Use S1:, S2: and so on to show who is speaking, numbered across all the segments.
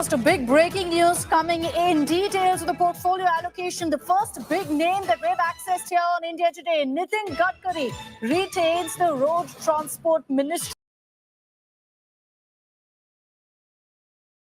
S1: A big breaking news coming in. Details of the portfolio allocation. The first big name that we've accessed here on India Today, Nitin Gadkari, retains the road transport ministry.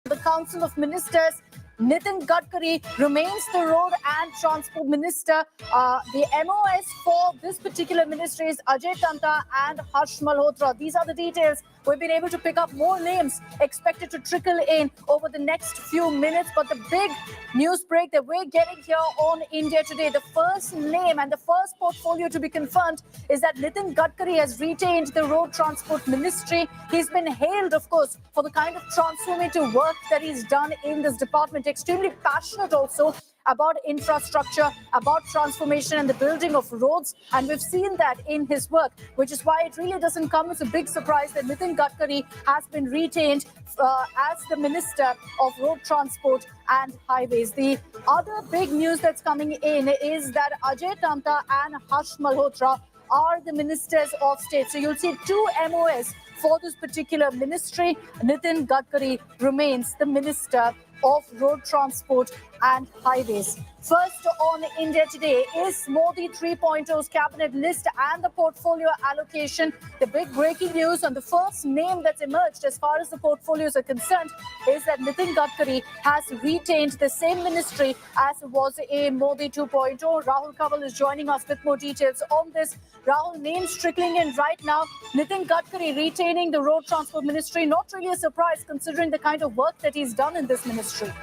S1: The Council of Ministers, Nitin Gadkari remains the road and transport minister. The MOS for this particular ministry is Ajay Tanta and Harsh Malhotra. These are the details. We've been able to pick up more names expected to trickle in over the next few minutes. But the big news break that we're getting here on India Today, the first name and the first portfolio to be confirmed is that Nitin Gadkari has retained the road transport ministry. He's been hailed, of course, for the kind of transformative work that he's done in this department. Extremely passionate also about infrastructure, about transformation and the building of roads. And we've seen that in his work, which is why it really doesn't come as a big surprise that Nitin Gadkari has been retained as the Minister of Road Transport and Highways. The other big news that's coming in is that Ajay Tanta and Harsh Malhotra are the Ministers of State. So you'll see two MOS for this particular ministry. Nitin Gadkari remains the Minister of Road Transport and Highways. First on India Today is Modi 3.0's cabinet list and the portfolio allocation. The big breaking news on the first name that's emerged as far as the portfolios are concerned is that Nitin Gadkari has retained the same ministry as was a Modi 2.0. Rahul Kaval is joining us with more details on this. Rahul, names trickling in right now. Nitin Gadkari retaining the road transport ministry. Not really a surprise considering the kind of work that he's done in this ministry.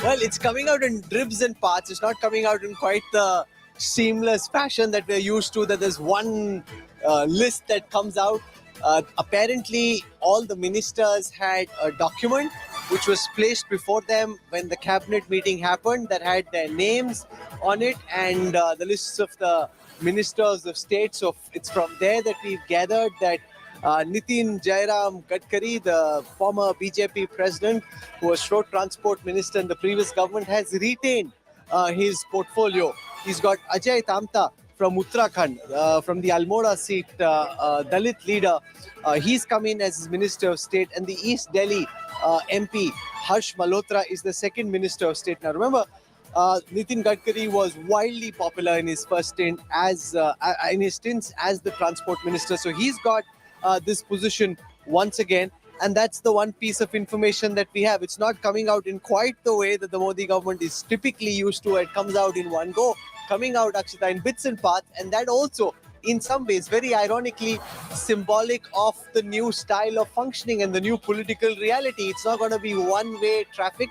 S2: Well, it's coming out in dribs and parts. It's not coming out in quite the seamless fashion that we're used to, that there's one list that comes out. Apparently, all the ministers had a document which was placed before them when the cabinet meeting happened that had their names on it and the lists of the ministers of state. So it's from there that we've gathered that Nitin Jairam Gadkari, the former BJP president who was road transport minister in the previous government, has retained his portfolio. He's got Ajay Tanta from Uttarakhand, from the Almora seat, Dalit leader. He's come in as his Minister of State, and the East Delhi MP Harsh Malhotra is the second Minister of State. Now remember, Nitin Gadkari was wildly popular in his first stint as in his stints as the transport minister. So he's got this position once again, and that's the one piece of information that we have. It's not coming out in quite the way that the Modi government is typically used to. It comes out in one go, coming out, Akshita, in bits and parts, and that also in some ways very ironically symbolic of the new style of functioning and the new political reality. It's not going to be one-way traffic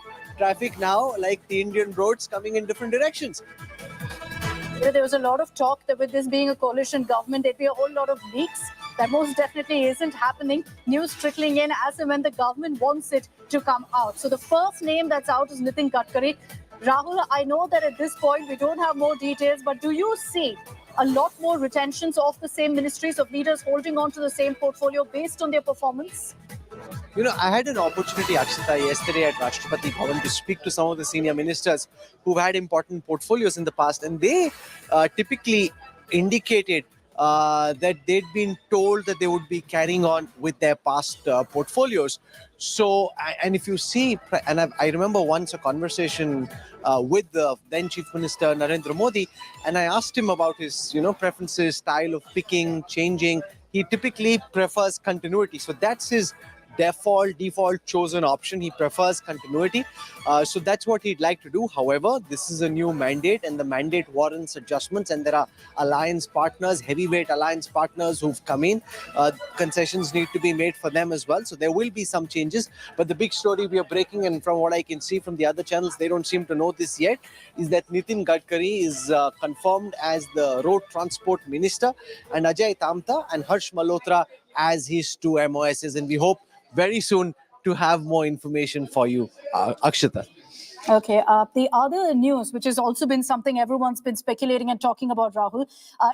S2: now like the Indian roads coming in different directions.
S1: There was a lot of talk that with this being a coalition government, there'd be a whole lot of leaks. That most definitely isn't happening. News trickling in as and when the government wants it to come out. So the first name that's out is Nitin Gadkari. Rahul, I know that at this point we don't have more details, but do you see a lot more retentions of the same ministries, of leaders holding on to the same portfolio based on their performance?
S2: You know, I had an opportunity, Akshita, yesterday at Rashtrapati Bhavan to speak to some of the senior ministers who've had important portfolios in the past, and they typically indicated that they'd been told that they would be carrying on with their past portfolios. So, and if you see, and I remember once a conversation with the then Chief Minister Narendra Modi, and I asked him about his, preferences, style of picking, changing. He typically prefers continuity. So that's his default chosen option. He prefers continuity. So that's what he'd like to do. However, this is a new mandate and the mandate warrants adjustments, and there are alliance partners, heavyweight alliance partners who've come in. Concessions need to be made for them as well. So there will be some changes. But the big story we are breaking, and from what I can see from the other channels, they don't seem to know this yet, is that Nitin Gadkari is confirmed as the road transport minister and Ajay Tanta and Harsh Malhotra as his two MOSs. And we hope very soon to have more information for you, Akshita.
S1: Okay. The other news, which has also been something everyone's been speculating and talking about, Rahul,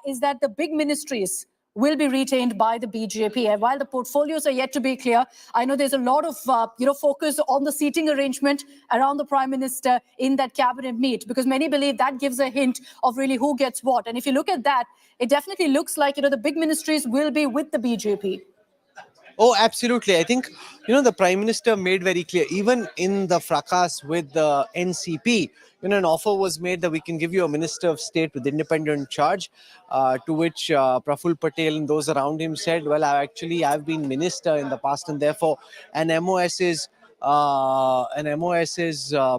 S1: is that the big ministries will be retained by the BJP. And while the portfolios are yet to be clear, I know there's a lot of focus on the seating arrangement around the Prime Minister in that cabinet meet, because many believe that gives a hint of really who gets what. And if you look at that, it definitely looks like the big ministries will be with the BJP.
S2: Oh, absolutely. I think, the Prime Minister made very clear, even in the fracas with the NCP, an offer was made that we can give you a Minister of State with independent charge, to which Praful Patel and those around him said, well, I've been minister in the past, and therefore an MOS is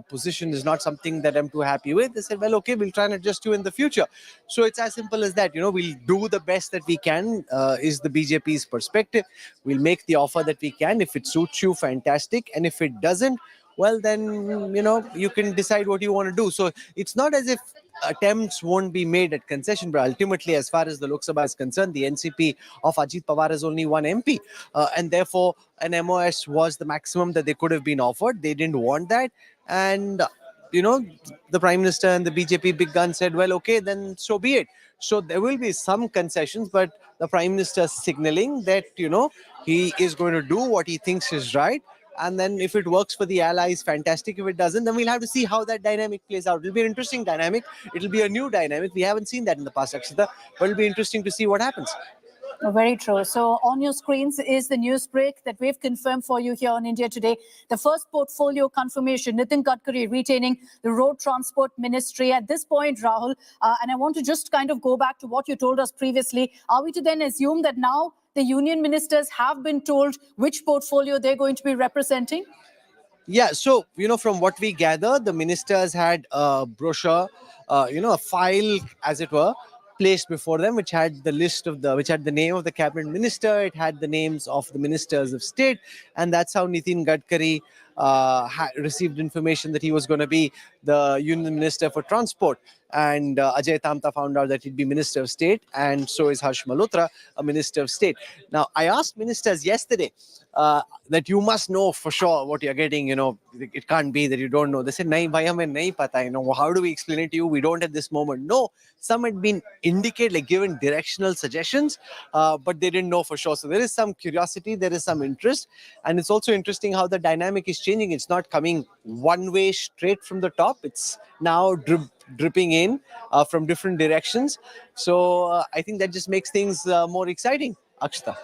S2: position is not something that I'm too happy with. They said, well, okay, we'll try and adjust you in the future. So it's as simple as that. We'll do the best that we can, is the BJP's perspective. We'll make the offer that we can. If it suits you, fantastic. And if it doesn't, well, then, you can decide what you want to do. So it's not as if attempts won't be made at concession, but ultimately, as far as the Lok Sabha is concerned, the NCP of Ajit Pawar has only one MP, and therefore an MOS was the maximum that they could have been offered. They didn't want that, and the Prime Minister and the BJP big gun said, well, okay, then so be it. So there will be some concessions, but the Prime Minister signaling that he is going to do what he thinks is right. And then if it works for the allies, fantastic. If it doesn't, then we'll have to see how that dynamic plays out. It'll be an interesting dynamic. It'll be a new dynamic. We haven't seen that in the past, Akshita, but it'll be interesting to see what happens.
S1: Very true. So on your screens is the news break that we've confirmed for you here on India Today. The first portfolio confirmation, Nitin Gadkari retaining the Road Transport Ministry. At this point, Rahul, and I want to just kind of go back to what you told us previously. Are we to then assume that now the union ministers have been told which portfolio they're going to be representing?
S2: Yeah, so, from what we gather, the ministers had a brochure, a file, as it were, placed before them, which had which had the name of the cabinet minister, it had the names of the ministers of state, and that's how Nitin Gadkari received information that he was going to be the union minister for transport. And Ajay Tamta found out that he'd be Minister of State, and so is Harsh Malhotra, a Minister of State. Now, I asked ministers yesterday that you must know for sure what you're getting. It can't be that you don't know. They said, "Nahi, bhai, hame nahi pata." How do we explain it to you? We don't at this moment. No, some had been given directional suggestions, but they didn't know for sure. So there is some curiosity, there is some interest, and it's also interesting how the dynamic is changing. It's not coming one way straight from the top. It's now dripping in from different directions. So I think that just makes things more exciting, Akshita.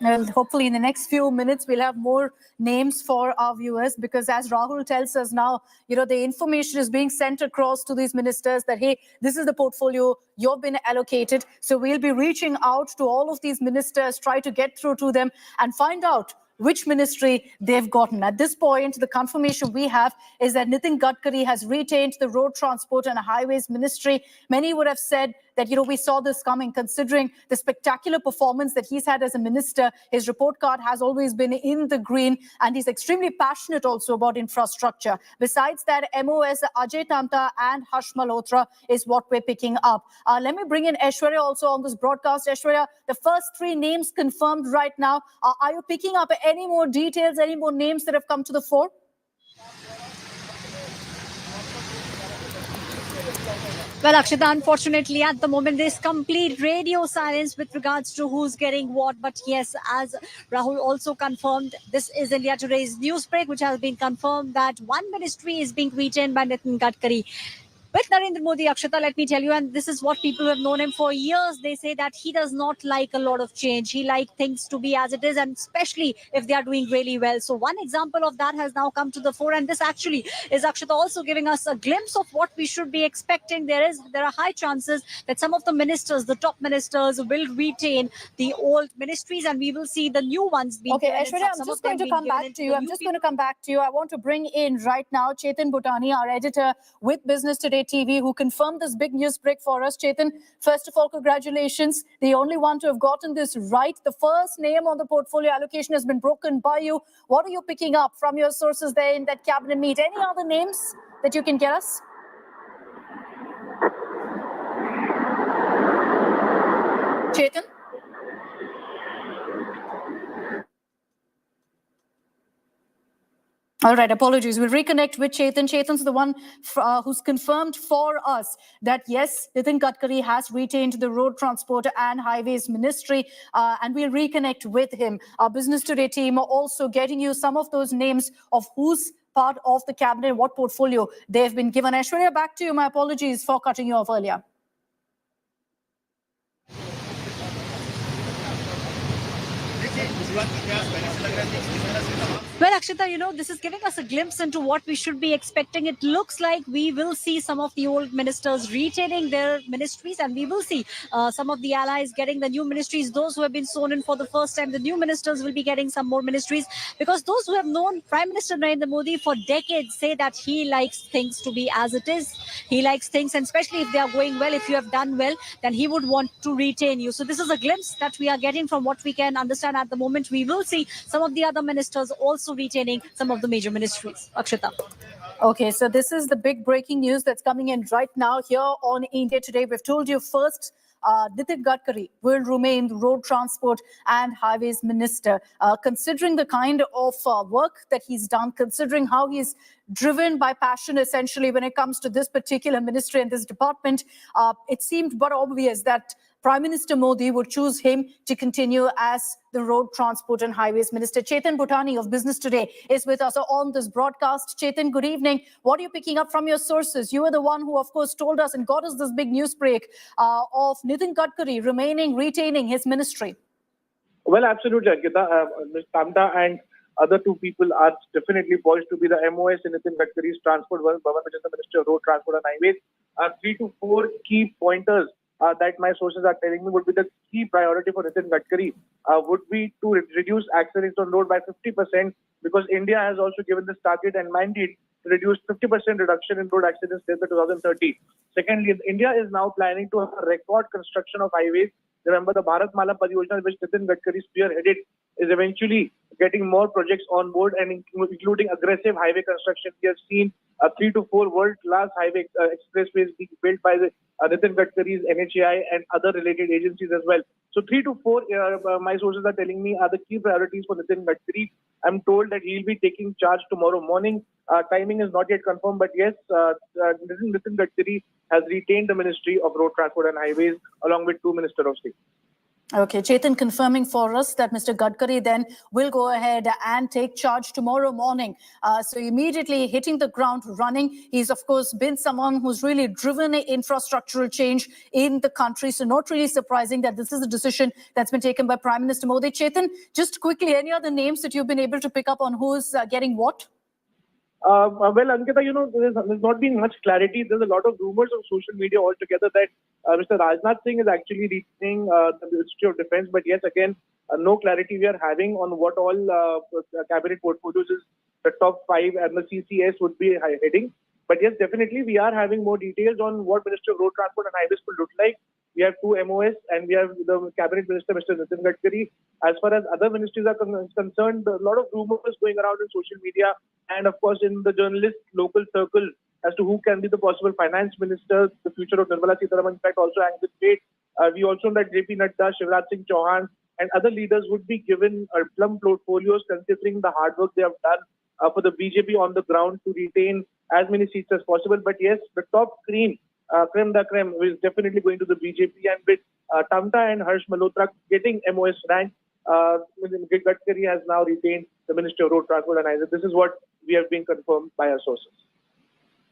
S1: Well, hopefully in the next few minutes, we'll have more names for our viewers, because as Rahul tells us now, the information is being sent across to these ministers that, hey, this is the portfolio you've been allocated. So we'll be reaching out to all of these ministers, try to get through to them and find out which ministry they've gotten. At this point, the confirmation we have is that Nitin Gadkari has retained the Road Transport and Highways Ministry. Many would have said that, we saw this coming, considering the spectacular performance that he's had as a minister. His report card has always been in the green, and he's extremely passionate also about infrastructure. Besides that, MOS, Ajay Tamta and Harsh Malhotra is what we're picking up. Let me bring in Aishwarya also on this broadcast. Aishwarya, the first three names confirmed right now. Are you picking up any more details, any more names that have come to the fore?
S3: Well, Akshita, unfortunately, at the moment, there's complete radio silence with regards to who's getting what. But yes, as Rahul also confirmed, this is India Today's news break, which has been confirmed that one ministry is being retained by Nitin Gadkari. With Narendra Modi, Akshita, let me tell you, and this is what people who have known him for years, they say that he does not like a lot of change. He likes things to be as it is, and especially if they are doing really well. So one example of that has now come to the fore, and this actually is, Akshita, also giving us a glimpse of what we should be expecting. There are high chances that some of the ministers, the top ministers, will retain the old ministries, and we will see the new ones being
S1: given. Okay, Aishwarya, I'm just going to come back to you. I want to bring in right now Chetan Bhutani, our editor with Business Today TV, who confirmed this big news break for us. Chetan, first of all, congratulations. The only one to have gotten this right. The first name on the portfolio allocation has been broken by you. What are you picking up from your sources there in that cabinet meet? Any other names that you can get us? Chetan? All right, apologies. We'll reconnect with Chetan. Chetan's the one who's confirmed for us that, yes, Nitin Gadkari has retained the Road Transport and Highways Ministry, and we'll reconnect with him. Our Business Today team are also getting you some of those names of who's part of the cabinet, what portfolio they've been given. Aishwarya, back to you. My apologies for cutting you off earlier.
S3: Well, Akshita, this is giving us a glimpse into what we should be expecting. It looks like we will see some of the old ministers retaining their ministries, and we will see some of the allies getting the new ministries. Those who have been sworn in for the first time, the new ministers will be getting some more ministries, because those who have known Prime Minister Narendra Modi for decades say that he likes things to be as it is. He likes things, and especially if they are going well, if you have done well, then he would want to retain you. So this is a glimpse that we are getting from what we can understand at the moment. We will see some of the other ministers also retaining some of the major ministries. Akshita.
S1: Okay, so this is the big breaking news that's coming in right now here on India Today. We've told you first, Nitin Gadkari will remain the Road Transport and Highways Minister. Considering the kind of work that he's done, considering how he's driven by passion, essentially, when it comes to this particular ministry and this department, it seemed but obvious that Prime Minister Modi would choose him to continue as the Road Transport and Highways Minister. Chetan Bhutani of Business Today is with us on this broadcast. Chetan, good evening. What are you picking up from your sources? You were the one who, of course, told us and got us this big news break of Nitin Gadkari retaining his ministry.
S4: Well, absolutely, Ankita. Ms. Tamta and other two people are definitely poised to be the MOS in Nitin Gadkari's Transport Bhavan, which is the Minister of Road Transport and Highways. 3 to 4 key pointers that my sources are telling me would be the key priority for Nitin Gadkari would be to reduce accidents on road by 50%, because India has also given this target and mandate to reduce 50% reduction in road accidents till 2030. Secondly, India is now planning to have a record construction of highways. Remember, the Bharat Mala Pariyojana, which Nitin Gadkari spearheaded, is eventually getting more projects on board, and including aggressive highway construction. We have seen 3 to 4 world-class highway expressways being built by the Nitin Gadkari's NHAI and other related agencies as well. So 3 to 4, my sources are telling me, are the key priorities for Nitin Gadkari. I'm told that he'll be taking charge tomorrow morning. Timing is not yet confirmed, but yes, Nitin Gadkari has retained the Ministry of Road Transport and Highways along with 2 Ministers of State.
S1: Okay, Chetan confirming for us that Mr. Gadkari then will go ahead and take charge tomorrow morning. So immediately hitting the ground running. He's, of course, been someone who's really driven infrastructural change in the country. So not really surprising that this is a decision that's been taken by Prime Minister Modi. Chetan, just quickly, any other names that you've been able to pick up on who's getting what?
S4: Well, Ankita, there's not been much clarity. There's a lot of rumors on social media altogether that Mr. Rajnath Singh is actually retaining the Ministry of Defense. But yes, again, no clarity we are having on what all cabinet portfolios is the top 5 and the CCS would be heading. But yes, definitely we are having more details on what Ministry of Road Transport and Highways will look like. We have 2 MOS and we have the Cabinet Minister, Mr. Nitin Gadkari. As far as other ministries are concerned, a lot of rumors going around in social media and, of course, in the journalist local circle as to who can be the possible finance minister, the future of Nirmala Sitharaman, in fact, also hangs with fate. We also know that JP Nadda, Shivraj Singh Chauhan, and other leaders would be given plum portfolios considering the hard work they have done for the BJP on the ground to retain as many seats as possible. But yes, the top creme de creme is definitely going to the BJP, and with Tamta and Harsh Malhotra getting MOS rank, Gadkari has now retained the Ministry of Road Transport and Highways. This is what we have been confirmed by our sources.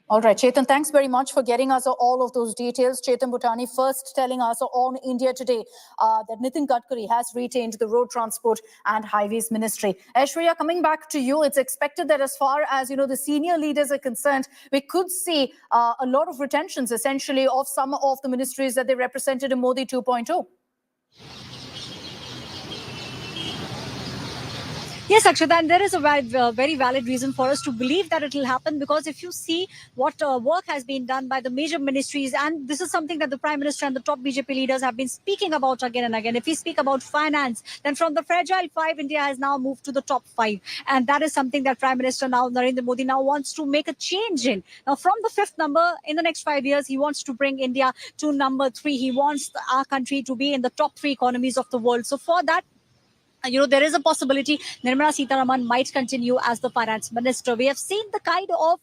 S1: All right, Chetan, thanks very much for getting us all of those details. Chetan Bhutani first telling us on India Today that Nitin Gadkari has retained the Road Transport and Highways Ministry. Aishwarya, coming back to you, it's expected that as far as, the senior leaders are concerned, we could see a lot of retentions, essentially, of some of the ministries that they represented in Modi 2.0.
S3: Yes, Akshita, and there is a very valid reason for us to believe that it will happen, because if you see what work has been done by the major ministries, and this is something that the Prime Minister and the top BJP leaders have been speaking about again and again. If we speak about finance, then from the fragile 5, India has now moved to the top 5. And that is something that Prime Minister now, Narendra Modi, now wants to make a change in. Now, from the 5th number, in the next 5 years, he wants to bring India to number 3. He wants our country to be in the top 3 economies of the world. So for that, there is a possibility Nirmala Sitharaman might continue as the finance minister. We have seen the kind of,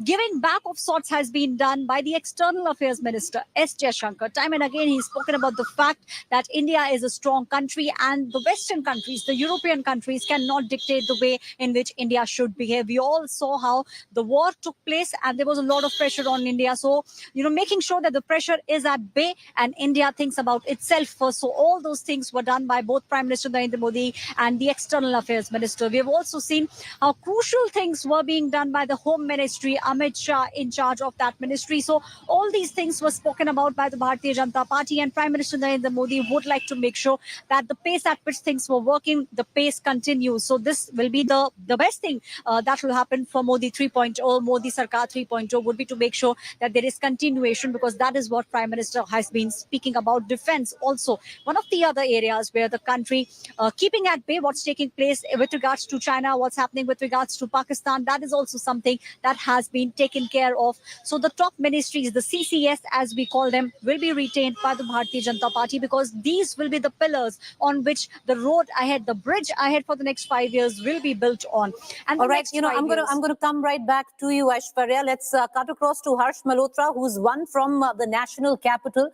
S3: giving back of sorts has been done by the external affairs minister, S. Jaishankar. Time and again, he's spoken about the fact that India is a strong country and the Western countries, the European countries, cannot dictate the way in which India should behave. We all saw how the war took place and there was a lot of pressure on India. So, making sure that the pressure is at bay and India thinks about itself first. So all those things were done by both both Prime Minister Narendra Modi and the External Affairs Minister. We have also seen how crucial things were being done by the Home Ministry, Amit Shah in charge of that ministry. So all these things were spoken about by the Bharatiya Janata Party, and Prime Minister Narendra Modi would like to make sure that the pace at which things were working, the pace continues. So this will be the best thing that will happen for Modi 3.0, Modi Sarkar 3.0 would be to make sure that there is continuation, because that is what Prime Minister has been speaking about. Defense also one of the other areas where the country keeping at bay what's taking place with regards to China, what's happening with regards to Pakistan, that is also something that has been taken care of. So the top ministries, the CCS as we call them, will be retained by the Bharatiya Janata Party, because these will be the pillars on which the road ahead, the bridge ahead for the next 5 years will be built on. And
S5: all right, I'm going to come right back to you, Aishwarya. Let's cut across to Harsh Malhotra, who's one from the national capital.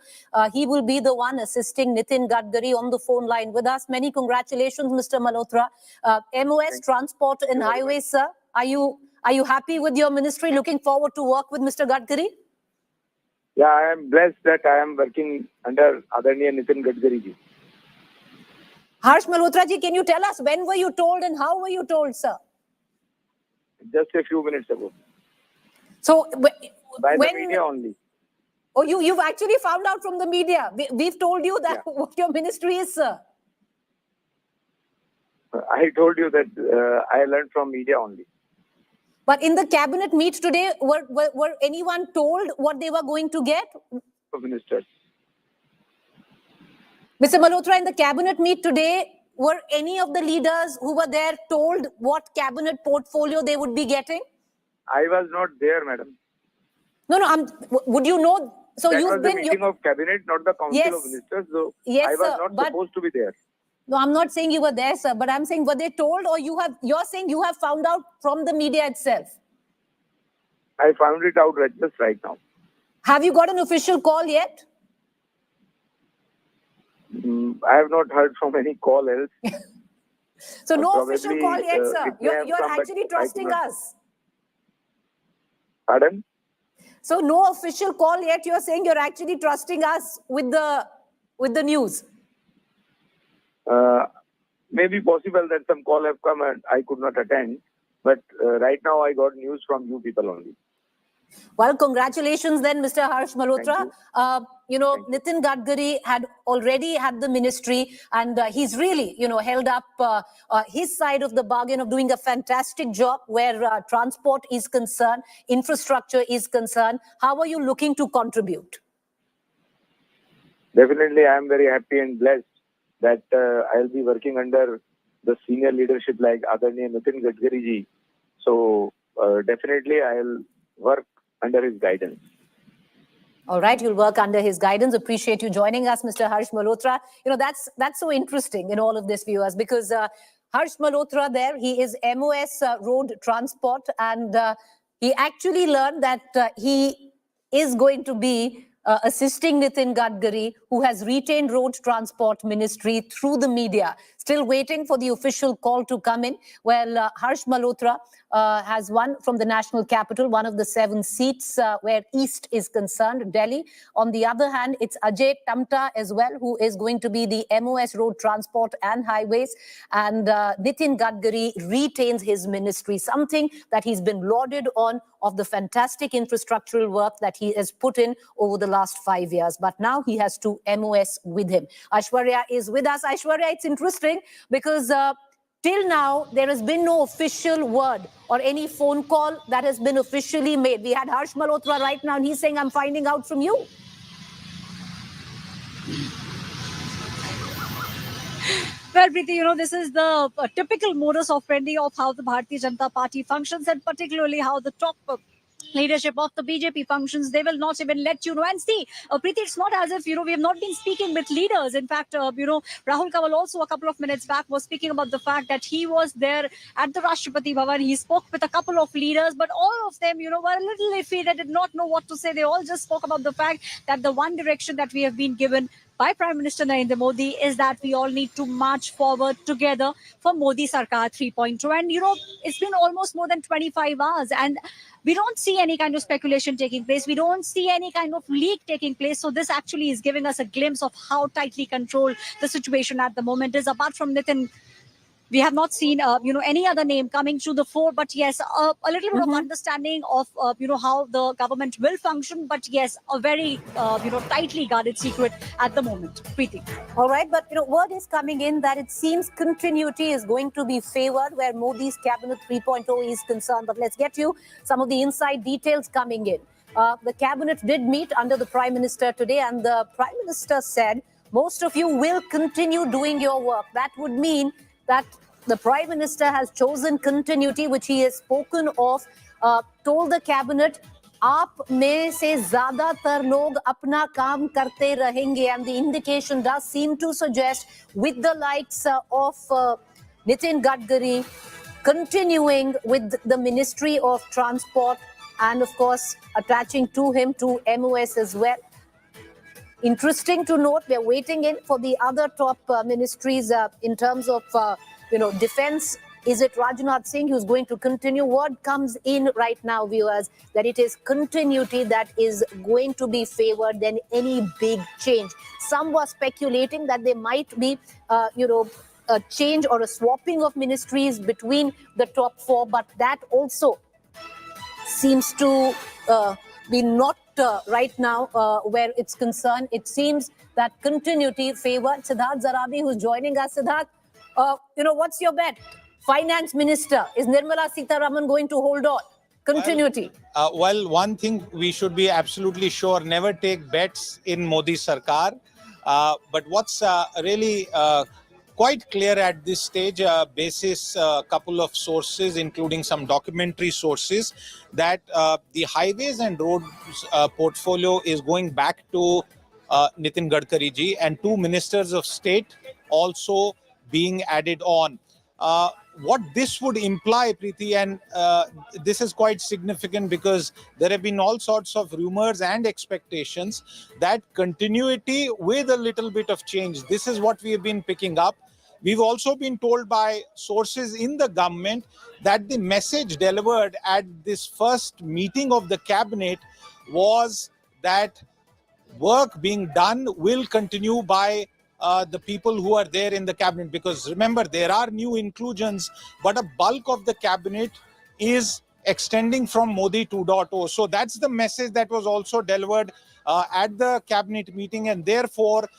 S5: He will be the one assisting Nitin Gadkari on the phone line with us. Many congratulations, Mr. Malhotra. MOS Transport and Highways, sir. Are you happy with your ministry? Looking forward to work with Mr. Gadkari?
S6: Yeah, I am blessed that I am working under Adharniya Nitin Gadkari ji.
S5: Harsh Malhotra ji, can you tell us when were you told and how were you told, sir?
S6: Just a few minutes ago.
S5: So
S6: by the media only.
S5: Oh, you've actually found out from the media. We've told you that what your ministry is, sir.
S6: I told you that I learned from media only.
S5: But in the cabinet meet today, were anyone told what they were going to get?
S6: Ministers.
S5: Mr. Malhotra, in the cabinet meet today, were any of the leaders who were there told what cabinet portfolio they would be getting?
S6: I was not there, madam.
S5: No. Would you know? So
S6: that
S5: you've
S6: was
S5: been
S6: the meeting of cabinet, not the council of ministers. So
S5: yes,
S6: I was not supposed to be there.
S5: No, I'm not saying you were there, sir. But I'm saying, were they told, or you're saying you have found out from the media itself?
S6: I found it out just right now.
S5: Have you got an official call yet?
S6: I have not heard from any call else.
S5: So no official call yet, sir. You're actually trusting us.
S6: Pardon?
S5: So no official call yet. You're saying you're actually trusting us with the news.
S6: Maybe possible that some call have come and I could not attend. But right now I got news from you people only.
S5: Well, congratulations then, Mr. Harsh Malhotra. Nitin Gadkari had already had the ministry, and he's really, held up his side of the bargain of doing a fantastic job where transport is concerned, infrastructure is concerned. How are you looking to contribute?
S6: Definitely, I am very happy and blessed that I'll be working under the senior leadership like Adharniya Nitin Gadkari ji. So definitely, I'll work under his guidance.
S5: All right, you'll work under his guidance. Appreciate you joining us, Mr. Harsh Malhotra. That's so interesting in all of this, viewers, because Harsh Malhotra there, he is MOS Road Transport, and he actually learned that he is going to be assisting Nitin Gadkari, who has retained Road Transport Ministry through the media. Still waiting for the official call to come in. Well, Harsh Malhotra has won from the national capital, one of the 7 seats where East is concerned, Delhi. On the other hand, it's Ajay Tamta as well, who is going to be the MOS Road Transport and Highways. And Nitin Gadkari retains his ministry, something that he's been lauded on, of the fantastic infrastructural work that he has put in over the last 5 years. But now he has 2 MOS with him. Aishwarya is with us. Aishwarya, it's interesting because till now, there has been no official word or any phone call that has been officially made. We had Harsh Malhotra right now, and he's saying, I'm finding out from you.
S3: Well, Preeti, this is the typical modus operandi of how the Bharatiya Janata Party functions, and particularly how the top leadership of the BJP functions. They will not even let you know. And see, Preeti, it's not as if, we have not been speaking with leaders. In fact, Rahul Kawal also a couple of minutes back was speaking about the fact that he was there at the Rashtrapati Bhavan. He spoke with a couple of leaders, but all of them, were a little iffy. They did not know what to say. They all just spoke about the fact that the one direction that we have been given by Prime Minister Narendra Modi is that we all need to march forward together for Modi Sarkar 3.2. And, it's been almost more than 25 hours and we don't see any kind of speculation taking place. We don't see any kind of leak taking place. So this actually is giving us a glimpse of how tightly controlled the situation at the moment is. Apart from Nitin, we have not seen, any other name coming to the fore. But yes, a little bit of understanding of, how the government will function. But yes, a very, tightly guarded secret at the moment. Preeti.
S5: All right, but word is coming in that it seems continuity is going to be favored where Modi's cabinet 3.0 is concerned. But let's get you some of the inside details coming in. The cabinet did meet under the Prime Minister today, and the Prime Minister said most of you will continue doing your work. That would mean that the Prime Minister has chosen continuity, which he has spoken of, told the cabinet, आप में से ज़्यादातर लोग अपना काम करते रहेंगे, and the indication does seem to suggest with the likes of Nitin Gadkari continuing with the Ministry of Transport and of course attaching to him to MOS as well. Interesting to note, we're waiting in for the other top ministries in terms of, defense. Is it Rajnath Singh who's going to continue? Word comes in right now, viewers, that it is continuity that is going to be favored than any big change. Some were speculating that there might be, a change or a swapping of ministries between the top four, but that also seems to be not right now where it's concerned. It seems that continuity favored. Siddharth Zarabi, who's joining us. Siddharth, what's your bet? Finance Minister, is Nirmala Sitharaman going to hold on? Continuity.
S7: Well, one thing we should be absolutely sure, never take bets in Modi Sarkar. But what's really quite clear at this stage, basis a couple of sources, including some documentary sources, that the highways and roads portfolio is going back to Nitin Gadkari ji, and two ministers of state also being added on. What this would imply, Preeti, and this is quite significant because there have been all sorts of rumors and expectations that continuity with a little bit of change. This is what we have been picking up. We've also been told by sources in the government that the message delivered at this first meeting of the cabinet was that work being done will continue by the people who are there in the cabinet, because remember, there are new inclusions, but a bulk of the cabinet is extending from Modi 2.0. So that's the message that was also delivered at the cabinet meeting, and therefore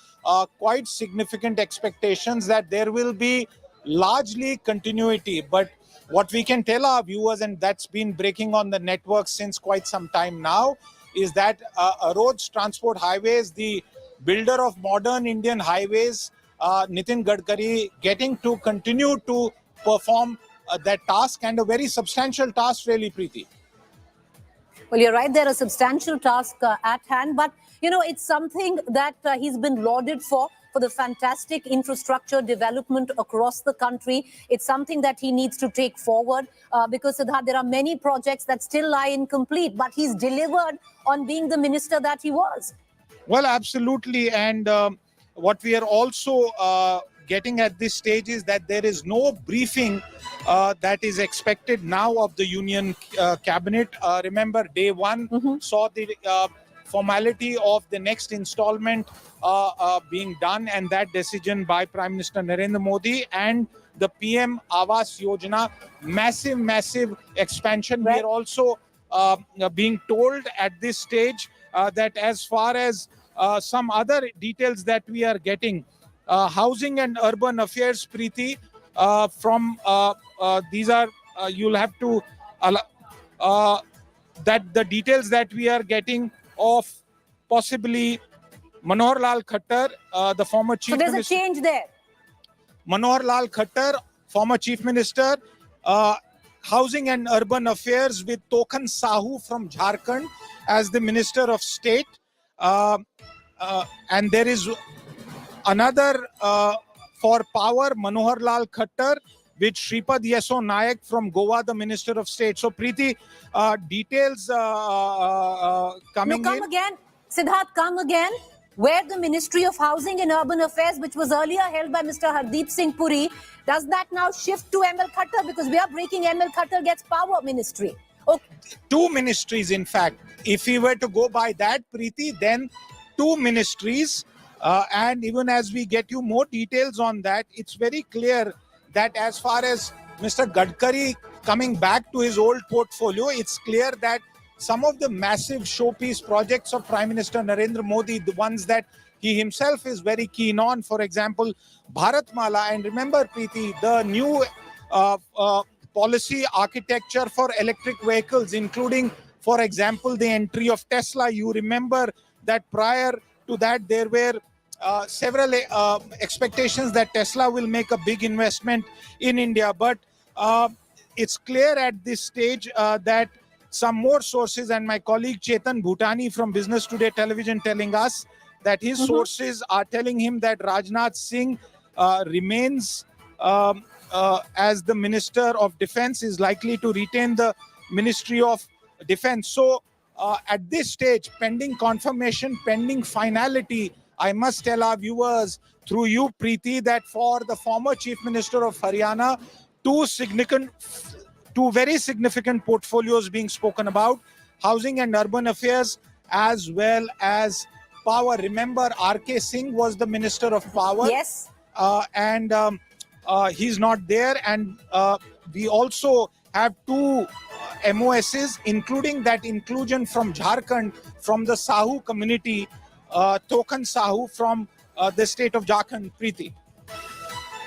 S7: quite significant expectations that there will be largely continuity. But what we can tell our viewers, and that's been breaking on the network since quite some time now, is that roads, transport, highways, the builder of modern Indian highways, Nitin Gadkari, getting to continue to perform that task, and a very substantial task, really, Preeti.
S5: Well, you're right, there are substantial tasks at hand, but it's something that he's been lauded for the fantastic infrastructure development across the country. It's something that he needs to take forward because, Siddharth, there are many projects that still lie incomplete, but he's delivered on being the minister that he was.
S7: Well, absolutely. And what we are also getting at this stage is that there is no briefing that is expected now of the Union Cabinet. Remember, day one saw the formality of the next installment being done, and that decision by Prime Minister Narendra Modi and the PM Awas Yojana, massive expansion.
S5: Right.
S7: We are also being told at this stage that as far as some other details that we are getting, housing and urban affairs, Preeti, from these are you'll have to that the details that we are getting of possibly Manohar Lal Khattar, the former chief
S5: So there's
S7: minister.
S5: a change there.
S7: Manohar Lal Khattar, former chief minister, housing and urban affairs, with Tokan Sahu from Jharkhand as the minister of state. And there is another for power, Manohar Lal Khattar, with Shripad Yeso Nayak from Goa, the minister of state. So, Preeti, details coming
S5: Come
S7: in.
S5: again. Siddharth, come again. where the Ministry of Housing and Urban Affairs, which was earlier held by Mr. Hardeep Singh Puri, does that now shift to ML Khattar? Because we are breaking ML Khattar gets power ministry. Okay.
S7: Two ministries, in fact. If we were to go by that, Preeti, then two ministries. And even as we get you more details on that, it's very clear that as far as Mr. Gadkari coming back to his old portfolio, it's clear that some of the massive showpiece projects of Prime Minister Narendra Modi, the ones that he himself is very keen on, for example, Bharatmala. And remember, Preeti, the new policy architecture for electric vehicles, including, for example, the entry of Tesla. You remember that prior to that, there were several expectations that Tesla will make a big investment in India. But it's clear at this stage that some more sources, and my colleague Chetan Bhutani from Business Today Television telling us that his sources are telling him that Rajnath Singh remains as the Minister of Defense, is likely to retain the Ministry of Defense. So at this stage, pending confirmation, pending finality, I must tell our viewers through you, Preeti, that for the former Chief Minister of Haryana, two very significant portfolios being spoken about, housing and urban affairs, as well as power. Remember, R.K. Singh was the Minister of Power.
S5: Yes.
S7: And he's not there. And we also have two MOSs, including that inclusion from Jharkhand, from the Sahu community, Token Sahu from the state of Jharkhand, Preeti.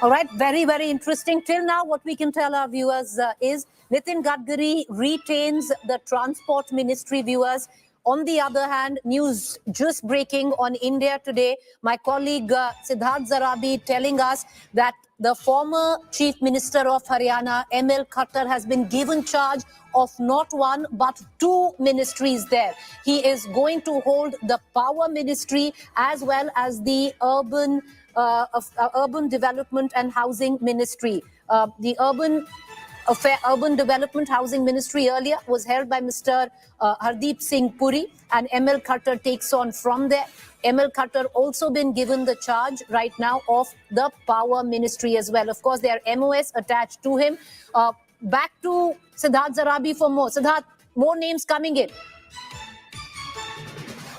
S5: All right, very, very interesting. Till now, what we can tell our viewers is Nitin Gadkari retains the Transport Ministry, viewers. On the other hand, news just breaking on India Today. My colleague Siddharth Zarabi telling us that the former Chief Minister of Haryana, ML Khattar, has been given charge of not one but two ministries there. He is going to hold the Power Ministry as well as the Urban Development and Housing Ministry. The Urban Development Housing Ministry earlier was held by Mr. Hardeep Singh Puri, and ML Khattar takes on from there. ML Khattar also been given the charge right now of the Power Ministry as well. Of course, there are MOS attached to him. Back to Siddharth Zarabi for more. Siddharth, more names coming in.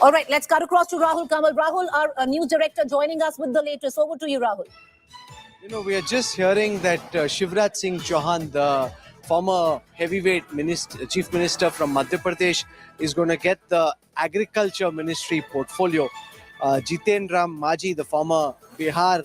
S5: All right, let's cut across to Rahul Kamal. Rahul, our news director, joining us with the latest. Over to you, Rahul.
S2: You know, we are just hearing that Shivraj Singh Chauhan, the former heavyweight chief minister from Madhya Pradesh, is going to get the agriculture ministry portfolio. Jitendra Maji, the former Bihar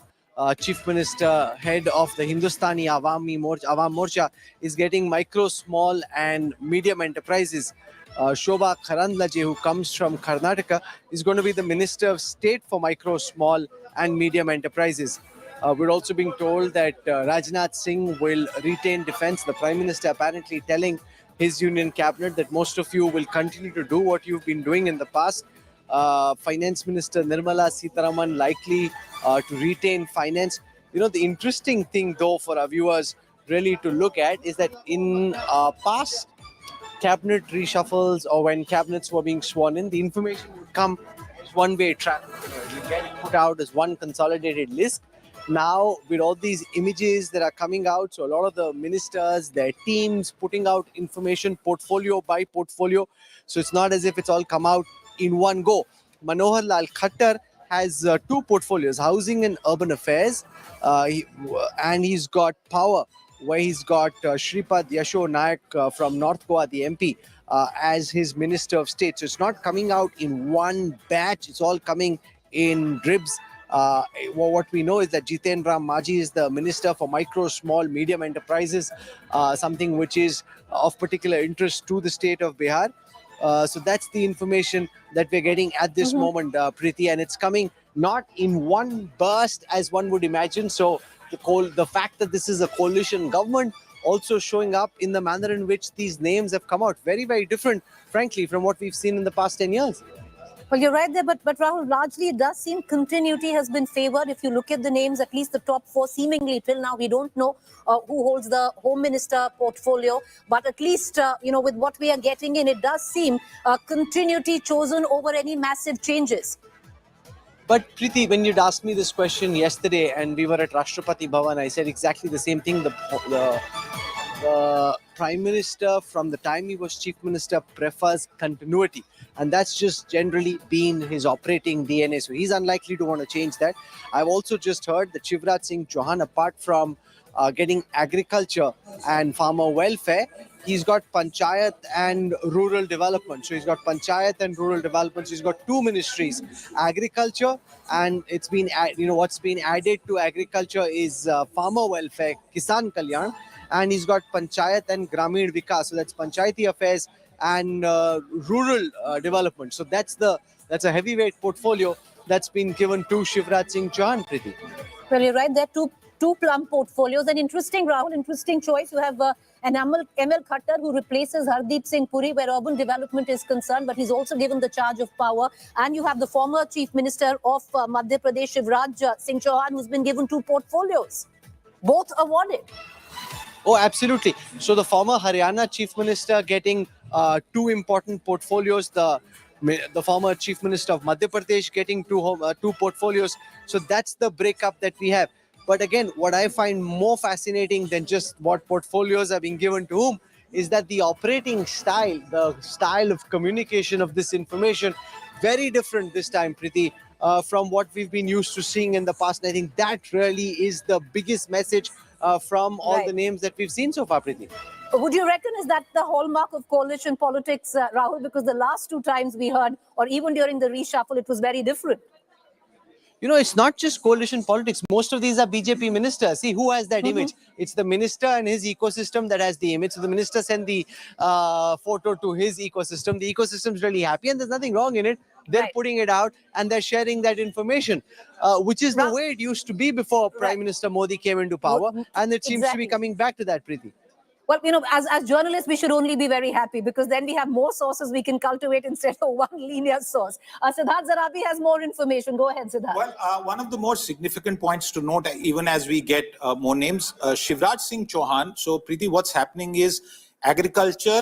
S2: chief minister, head of the Hindustani Awam Morcha, is getting micro, small and medium enterprises. Shobha Karandlaje, who comes from Karnataka, is going to be the Minister of State for Micro, Small and Medium Enterprises. We're also being told that Rajnath Singh will retain defense. The Prime Minister apparently telling his union cabinet that most of you will continue to do what you've been doing in the past. Finance Minister Nirmala Sitharaman likely to retain finance. You know, the interesting thing though for our viewers really to look at is that in past cabinet reshuffles or when cabinets were being sworn in, the information would come as one-way track. You get it put out as one consolidated list. Now, with all these images that are coming out, so a lot of the ministers, their teams putting out information portfolio by portfolio. So it's not as if it's all come out in one go. Manohar Lal Khattar has two portfolios, housing and urban affairs, and he's got power, where he's got Shripad Yasho Nayak from North Goa, the MP, as his Minister of State. So it's not coming out in one batch, it's all coming in dribs. What we know is that Jitendra Maji is the Minister for Micro, Small, Medium Enterprises, something which is of particular interest to the state of Bihar. So that's the information that we're getting at this moment, Preeti, and it's coming not in one burst as one would imagine. So the fact that this is a coalition government also showing up in the manner in which these names have come out. Very, very different, frankly, from what we've seen in the past 10 years.
S5: Well, you're right there, but Rahul, largely it does seem continuity has been favored. If you look at the names, at least the top four, seemingly till now, we don't know who holds the Home Minister portfolio. But at least, with what we are getting in, it does seem continuity chosen over any massive changes.
S2: But Preeti, when you'd asked me this question yesterday and we were at Rashtrapati Bhavan, I said exactly the same thing. The Prime Minister, from the time he was Chief Minister, prefers continuity. And that's just generally been his operating DNA. So he's unlikely to want to change that. I've also just heard that Shivraj Singh Chauhan, apart from getting agriculture and farmer welfare, he's got panchayat and rural development. So he's got panchayat and rural development. So he's got two ministries, agriculture, and it's been, what's been added to agriculture is farmer welfare, Kisan Kalyan, and he's got panchayat and Grameen Vikas. So that's panchayati affairs and rural development. So that's a heavyweight portfolio that's been given to Shivraj Singh Chauhan, Preeti.
S5: Well, you're right. There are two plum portfolios. And interesting, Rahul, interesting choice. You have an ML Khattar who replaces Hardeep Singh Puri where urban development is concerned, but he's also given the charge of power. And you have the former Chief Minister of Madhya Pradesh, Shivraj Singh Chauhan, who's been given two portfolios, both awarded.
S2: Oh, absolutely. So the former Haryana Chief Minister getting two important portfolios. The former Chief Minister of Madhya Pradesh getting two portfolios. So that's the breakup that we have. But again, what I find more fascinating than just what portfolios are being given to whom is that the operating style, the style of communication of this information, very different this time, Preeti, from what we've been used to seeing in the past. And I think that really is the biggest message from all the names that we've seen so far, Preeti.
S5: Would you reckon is that the hallmark of coalition politics, Rahul? Because the last two times we heard, or even during the reshuffle, it was very different.
S2: It's not just coalition politics. Most of these are BJP ministers. See, who has that image? It's the minister and his ecosystem that has the image. So the minister sent the photo to his ecosystem. The ecosystem's really happy and there's nothing wrong in it. They're putting it out and they're sharing that information, which is the way it used to be before Prime Minister Modi came into power. And it seems to be coming back to that, Preeti.
S5: Well, as journalists, we should only be very happy because then we have more sources we can cultivate instead of one linear source. Siddharth Zarabi has more information. Go ahead, Siddharth.
S8: Well, one of the more significant points to note, even as we get more names, Shivraj Singh Chauhan. So, Preeti, what's happening is agriculture,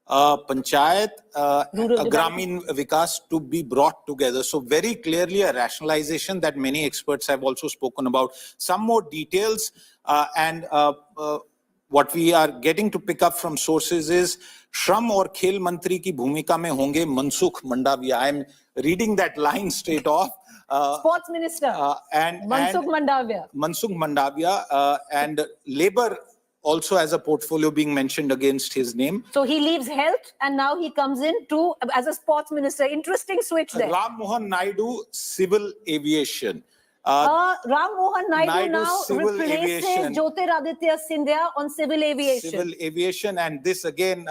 S8: panchayat, Grameen Vikas to be brought together. So very clearly a rationalization that many experts have also spoken about. Some more details and what we are getting to pick up from sources is Shram or Khel Mantri ki bhumika mein honge Mansukh Mandavia. I am reading that line straight off.
S5: Sports Minister and Mansukh Mandavia.
S8: Mansukh Mandavia and Labour also as a portfolio being mentioned against his name.
S5: So he leaves health and now he comes in as a sports minister. Interesting switch there.
S8: Ram Mohan Naidu, civil aviation.
S5: Ram Mohan Naidu now replaces
S8: aviation.
S5: Jyotiraditya Scindia on civil aviation.
S8: Civil aviation, and this again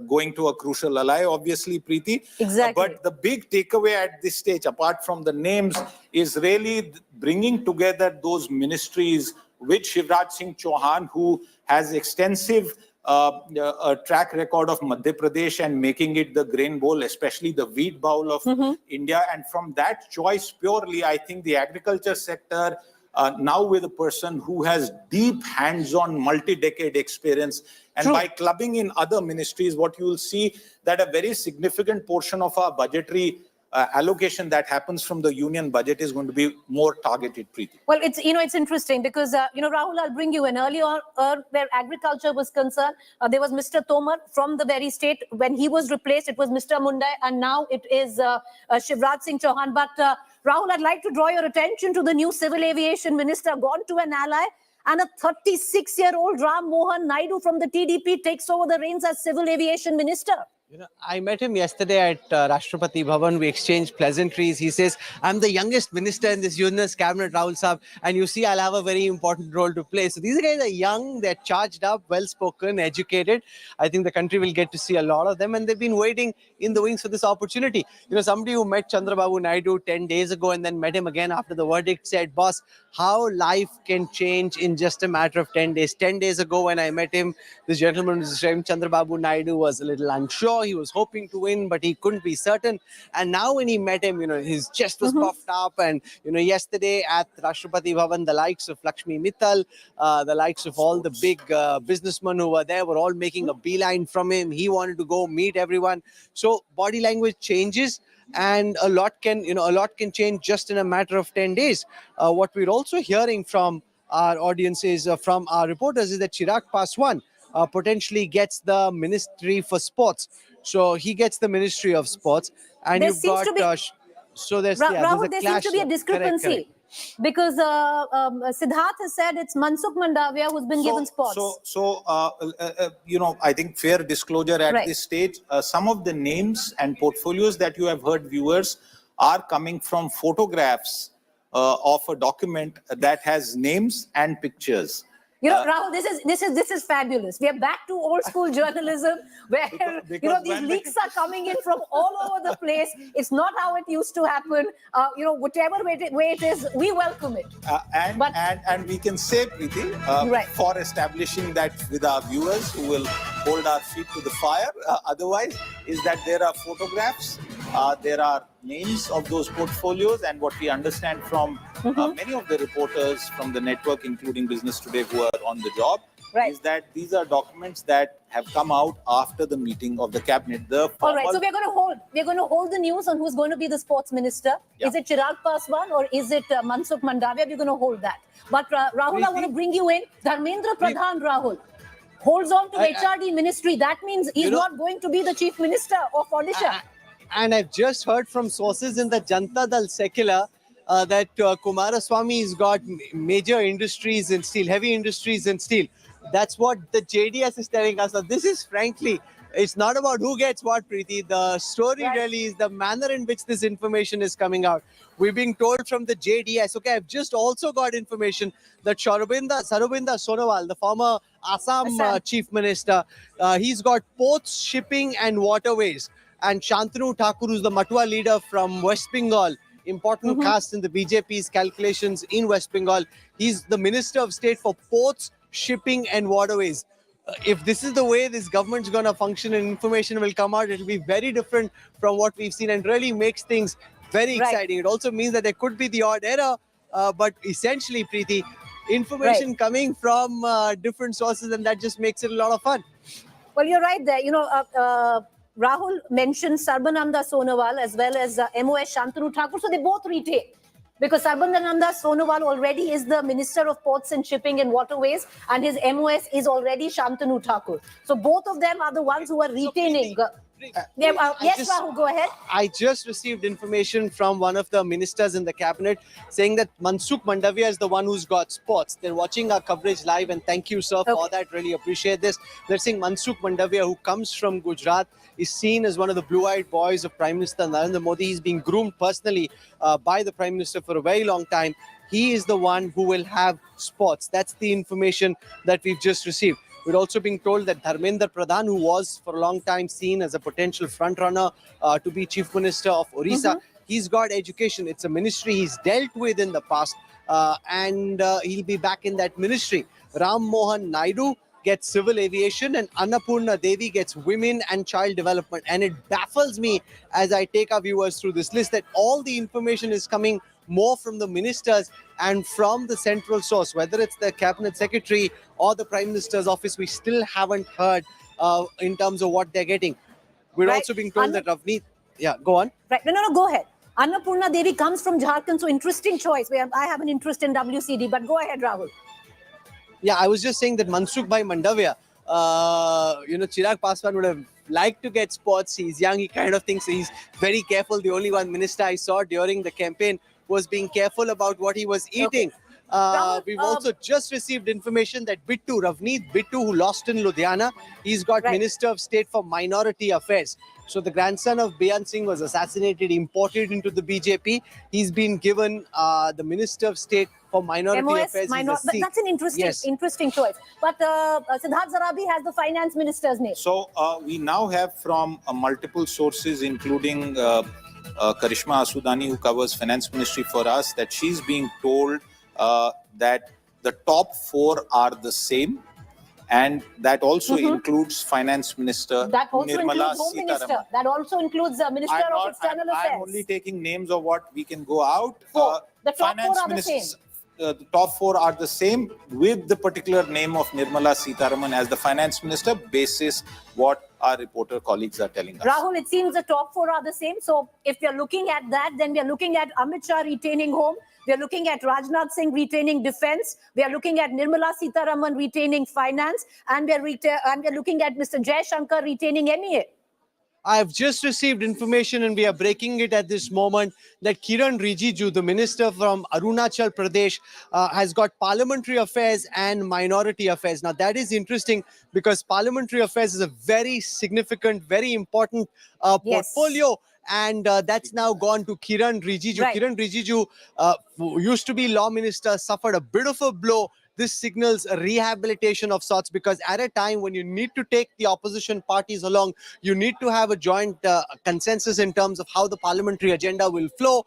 S8: going to a crucial ally, obviously, Preeti.
S5: Exactly.
S8: But the big takeaway at this stage, apart from the names, is really bringing together those ministries with Shivraj Singh Chauhan, who has extensive track record of Madhya Pradesh and making it the grain bowl, especially the wheat bowl of India. And from that choice purely, I think the agriculture sector, now with a person who has deep hands-on multi-decade experience, and by clubbing in other ministries, what you will see that a very significant portion of our budgetary allocation that happens from the union budget is going to be more targeted, Preeti.
S5: Well, it's interesting because, Rahul, I'll bring you in. Earlier, where agriculture was concerned, there was Mr. Tomar from the very state. When he was replaced, it was Mr. Mundai, and now it is Shivraj Singh Chauhan. But, Rahul, I'd like to draw your attention to the new civil aviation minister, gone to an ally, and a 36-year-old Ram Mohan Naidu from the TDP takes over the reins as civil aviation minister.
S2: I met him yesterday at Rashtrapati Bhavan. We exchanged pleasantries. He says, I'm the youngest minister in this unionist cabinet, Rahul Saab, and you see I'll have a very important role to play. So these guys are young, they're charged up, well-spoken, educated. I think the country will get to see a lot of them, and they've been waiting in the wings for this opportunity. Somebody who met Chandrababu Naidu 10 days ago and then met him again after the verdict said, boss, how life can change in just a matter of 10 days. 10 days ago when I met him, this gentleman, Chandrababu Naidu, was a little unsure. He was hoping to win, but he couldn't be certain. And now when he met him, his chest was puffed up. And, yesterday at Rashtrapati Bhavan, the likes of Lakshmi Mittal, the likes of all the big businessmen who were there were all making a beeline from him. He wanted to go meet everyone. So body language changes. and a lot can change just in a matter of 10 days. What we're also hearing from our audience is from our reporters is that Chirag Paswan potentially gets the Ministry for Sports. So he gets the Ministry of Sports, and
S5: There
S2: you've
S5: seems
S2: got
S5: to be-
S2: so there's
S5: Rahul,
S2: a
S5: there
S2: clash.
S5: seems to be a
S2: Correct,
S5: discrepancy
S2: correct.
S5: because Siddharth has said it's Mansukh Mandavia who's been given spots.
S8: I think fair disclosure at
S5: Right.
S8: this stage, some of the names and portfolios that you have heard, viewers, are coming from photographs of a document that has names and pictures.
S5: Rahul, this is fabulous. We are back to old school journalism where
S8: because
S5: these
S8: when
S5: leaks are coming in from all over the place. It's not how it used to happen. Whatever way it is, we welcome it.
S8: And we can say, Preeti,
S5: Right.
S8: for establishing that with our viewers who will hold our feet to the fire, otherwise, is that there are photographs, there are names of those portfolios, and what we understand from many of the reporters from the network, including Business Today, who are on the job,
S5: Right.
S8: is that these are documents that have come out after the meeting of the cabinet.
S5: All right, so we're going to hold the news on who's going to be the sports minister.
S8: Yeah.
S5: Is it Chirag Paswan or is it Mansukh Mandavia? We're going to hold that. But Rahul, I want to bring you in. Dharmendra Pradhan, Rahul, holds on to HRD ministry. That means he's not going to be the chief minister of Odisha.
S2: And I've just heard from sources in the Janta Dal Secular that Kumaraswamy has got major industries in steel, heavy industries in steel. That's what the JDS is telling us. So this is frankly, it's not about who gets what, Preeti. The story really is the manner in which this information is coming out. We're being told from the JDS. Okay, I've just also got information that Sarabinda Sonowal, the former Assam chief minister, he's got ports, shipping and waterways. And Shantanu Thakur, who's the Matua leader from West Bengal, important cast in the BJP's calculations in West Bengal. He's the Minister of State for Ports, Shipping and Waterways. If this is the way this government's going to function and information will come out, it'll be very different from what we've seen and really makes things very exciting. It also means that there could be the odd error, but essentially, Preeti, information coming from different sources, and that just makes it a lot of fun.
S5: Well, you're right there. Rahul mentioned Sarbananda Sonowal as well as MOS Shantanu Thakur. So they both retain. Because Sarbananda Sonowal already is the Minister of Ports and Shipping and Waterways, and his MOS is already Shantanu Thakur. So both of them are the ones who are retaining. Yes, Rahul, go ahead.
S2: I just received information from one of the ministers in the cabinet saying that Mansukh Mandavia is the one who's got spots. They're watching our coverage live, and thank you, sir, for that. Really appreciate this. They're saying Mansukh Mandavia, who comes from Gujarat, is seen as one of the blue-eyed boys of Prime Minister Narendra Modi. He's been groomed personally by the Prime Minister for a very long time. He is the one who will have spots. That's the information that we've just received. We're also being told that Dharmendra Pradhan, who was for a long time seen as a potential frontrunner to be Chief Minister of Orissa, he's got education. It's a ministry he's dealt with in the past, and he'll be back in that ministry. Ram Mohan Naidu gets civil aviation, and Annapurna Devi gets women and child development. And it baffles me as I take our viewers through this list that all the information is coming more from the ministers and from the central source, whether it's the cabinet secretary or the Prime Minister's office. We still haven't heard in terms of what they're getting. We're also being told that Ravneet, go on.
S5: Right, no, go ahead. Annapurna Devi comes from Jharkhand, so interesting choice. I have an interest in WCD, but go ahead, Rahul.
S2: Yeah, I was just saying that Mansukh Bhai Mandavia, Chirag Paswan would have liked to get spots. He's young, he kind of thinks he's very careful. The only one minister I saw during the campaign was being careful about what he was eating. We've also just received information that Ravneet Bittu, who lost in Ludhiana, he's got Minister of State for Minority Affairs. So the grandson of Beyan Singh was assassinated, imported into the BJP. He's been given the Minister of State for Minority Affairs.
S5: But that's an interesting choice. But Siddharth Zarabi has the finance minister's name.
S8: So we now have from multiple sources, including Karishma Asudani, who covers finance ministry for us, that she's being told that the top four are the same, and that also includes finance minister.
S5: That also
S8: Nirmala
S5: includes home
S8: Sitaraman.
S5: minister. That also includes minister of external affairs.
S8: I'm only taking names of what we can go out.
S5: The top four are the same.
S8: the top four are the same, with the particular name of Nirmala Sitharaman as the finance minister, basis what our reporter colleagues are telling us.
S5: Rahul, it seems the top four are the same. So if we are looking at that, then we are looking at Amit Shah retaining home. We are looking at Rajnath Singh retaining defense. We are looking at Nirmala Sitharaman retaining finance. And we are looking at Mr. Jai Shankar retaining MEA.
S2: I've just received information and we are breaking it at this moment that Kiran Rijiju, the minister from Arunachal Pradesh, has got parliamentary affairs and minority affairs. Now that is interesting because parliamentary affairs is a very significant, very important portfolio. And that's now gone to Kiran Rijiju.
S5: Right.
S2: Kiran Rijiju, who used to be law minister, suffered a bit of a blow. This signals a rehabilitation of sorts because at a time when you need to take the opposition parties along, you need to have a joint consensus in terms of how the parliamentary agenda will flow.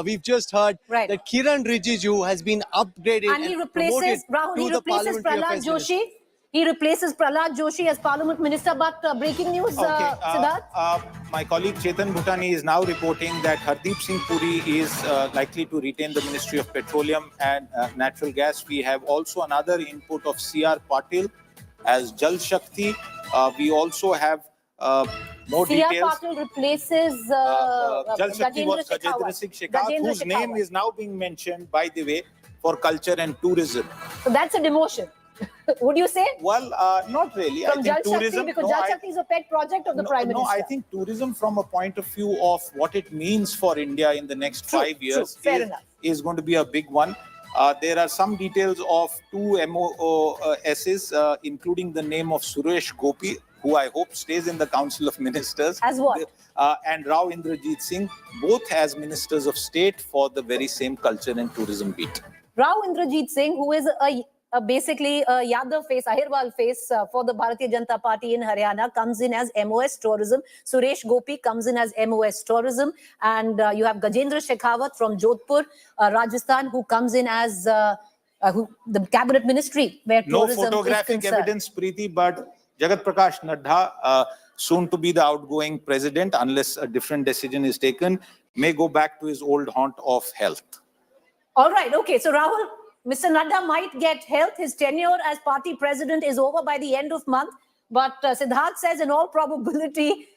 S2: We've just heard that Kiran Rijiju has been upgraded
S5: And he replaces, Rahul, he replaces Prahlad Joshi. He replaces Prahlad Joshi as parliament minister. But breaking news, Siddharth?
S8: My colleague Chetan Bhutani is now reporting that Hardeep Singh Puri is likely to retain the Ministry of Petroleum and Natural Gas. We have also another input of C.R. Patil as Jal Shakti. We also have more
S5: C.R.
S8: details.
S5: Patil replaces
S8: Jal Shakti was Gajendra Singh Shekhawat, whose name is now being mentioned, by the way, for culture and tourism.
S5: So that's a demotion. Would you say?
S8: Well, not really.
S5: From
S8: I
S5: Jal
S8: think
S5: Shakti,
S8: tourism,
S5: because Jal Shakti is a pet project of the Prime Minister.
S8: No, I think tourism from a point of view of what it means for India in the next 5 years is going to be a big one. There are some details of two MOSs, including the name of Suresh Gopi, who I hope stays in the Council of Ministers.
S5: As what?
S8: And Rao Indrajit Singh, both as Ministers of State for the very same culture and tourism beat.
S5: Rao Indrajit Singh, who is basically a Yadav face, Ahirwal face for the Bharatiya Janata Party in Haryana, comes in as MOS Tourism. Suresh Gopi comes in as MOS Tourism. And you have Gajendra Shekhawat from Jodhpur, Rajasthan, who comes in as the Cabinet Ministry, where tourism
S8: no photographic evidence, Preeti, but Jagat Prakash Nadda, soon to be the outgoing president, unless a different decision is taken, may go back to his old haunt of health.
S5: All right. Okay. So, Rahul, Mr. Nadda might get health. His tenure as party president is over by the end of month. But Siddharth says, in all probability,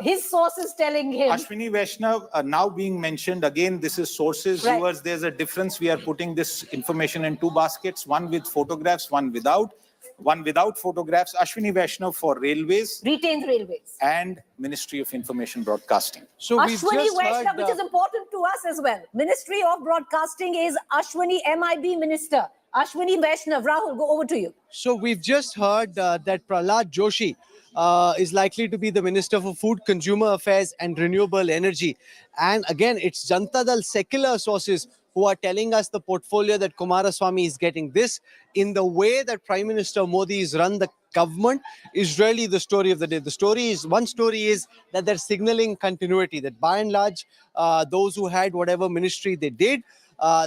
S5: his sources telling him.
S8: Ashwini Vaishnav now being mentioned. Again, this is sources.
S5: Right.
S8: Viewers, there's a difference. We are putting this information in two baskets, one with photographs, one without. One without photographs, Ashwini Vaishnav for Railways.
S5: Retains Railways.
S8: And Ministry of Information Broadcasting.
S2: So
S5: Ashwini Vaishnav, which is important to us as well. Ministry of Broadcasting is Ashwini MIB Minister. Ashwini Vaishnav. Rahul, go over to you.
S2: So we've just heard that Prahlad Joshi is likely to be the Minister for Food, Consumer Affairs and Renewable Energy. And again, it's Janata Dal secular sources who are telling us the portfolio that Kumaraswamy is getting. This, in the way that Prime Minister Modi has run the government, is really the story of the day. One story is that they're signaling continuity, that by and large, those who had whatever ministry they did,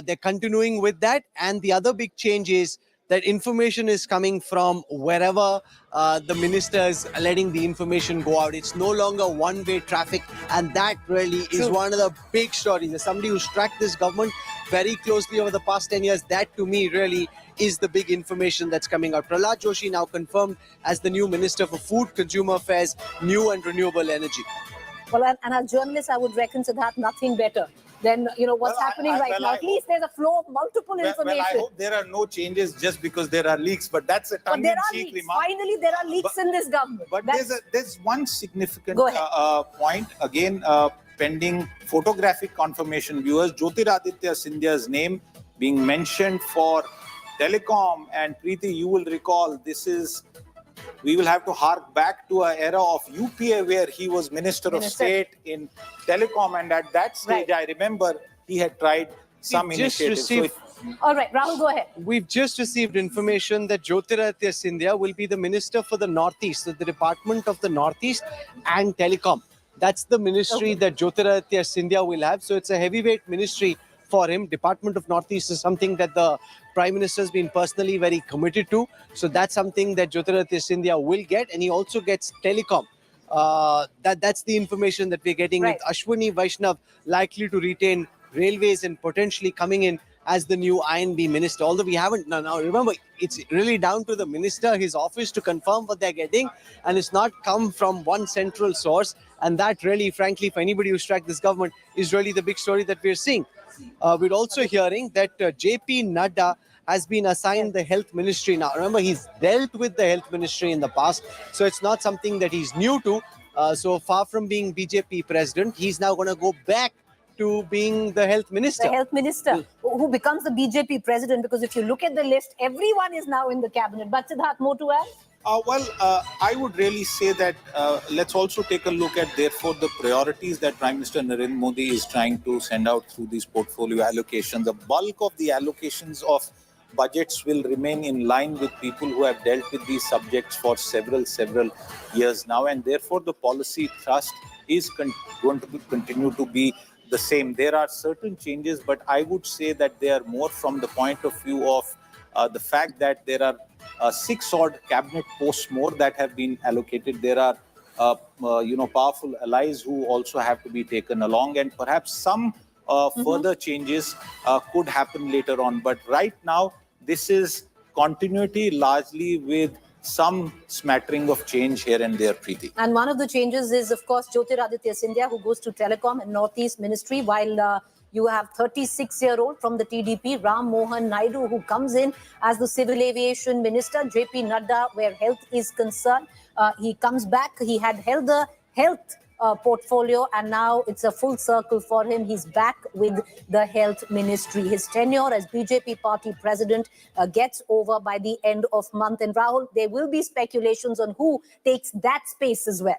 S2: they're continuing with that. And the other big change is that information is coming from wherever the minister is letting the information go out. It's no longer one-way traffic, and that really is one of the big stories. As somebody who's tracked this government very closely over the past 10 years, that to me really is the big information that's coming out. Prahlad Joshi now confirmed as the new Minister for Food, Consumer Affairs, New and Renewable Energy.
S5: Well, and as journalists, I would reckon, Siddharth, nothing better than what's happening right now. At least there's a flow of multiple information.
S8: Well, I hope there are no changes just because there are leaks, but that's a tongue-in-cheek remark.
S5: Finally, there are leaks in this government.
S8: But there's one significant point, again, pending photographic confirmation, viewers. Jyotiraditya Scindia's name being mentioned for telecom, and Preeti, you will recall, we will have to hark back to an era of UPA where he was Minister of State in telecom, and at that stage, I remember he had tried some initiatives.
S5: All right, Rahul, go ahead.
S2: We've just received information that Jyotiraditya Scindia will be the Minister for the Northeast, so the Department of the Northeast and Telecom. That's the ministry that Jyotiraditya Scindia will have. So it's a heavyweight ministry for him. Department of Northeast is something that the Prime Minister has been personally very committed to. So that's something that Jyotiraditya Scindia will get. And he also gets Telecom. That's the information that we're getting with Ashwini Vaishnav likely to retain Railways and potentially coming in as the new INB minister. Although we haven't, now remember, it's really down to the minister, his office, to confirm what they're getting, and it's not come from one central source. And that really, frankly, for anybody who's tracked this government, is really the big story that we're seeing. We're also hearing that JP Nadda has been assigned the health ministry now. Remember, he's dealt with the health ministry in the past, so it's not something that he's new to. So far from being BJP president, he's now going to go back to being the health minister.
S5: The health minister who becomes the BJP president, because if you look at the list, everyone is now in the cabinet. But Siddharth, more to add?
S8: I would really say that let's also take a look at, therefore, the priorities that Prime Minister Narendra Modi is trying to send out through these portfolio allocations. The bulk of the allocations of budgets will remain in line with people who have dealt with these subjects for several years now, and therefore the policy thrust is going to continue to be the same. There are certain changes, but I would say that they are more from the point of view of the fact that there are 6 odd cabinet posts more that have been allocated. There are powerful allies who also have to be taken along, and perhaps some further changes could happen later on. But right now, this is continuity, largely with some smattering of change here and there, Preeti.
S5: And one of the changes is, of course, Jyotiraditya Scindia, who goes to Telecom and Northeast Ministry, while you have 36-year-old from the TDP, Ram Mohan Naidu, who comes in as the Civil Aviation Minister. JP Nadda, where health is concerned, he comes back. He had held the health portfolio, and now it's a full circle for him. He's back with the health ministry. His tenure as BJP party president gets over by the end of month. And Rahul, there will be speculations on who takes that space as well.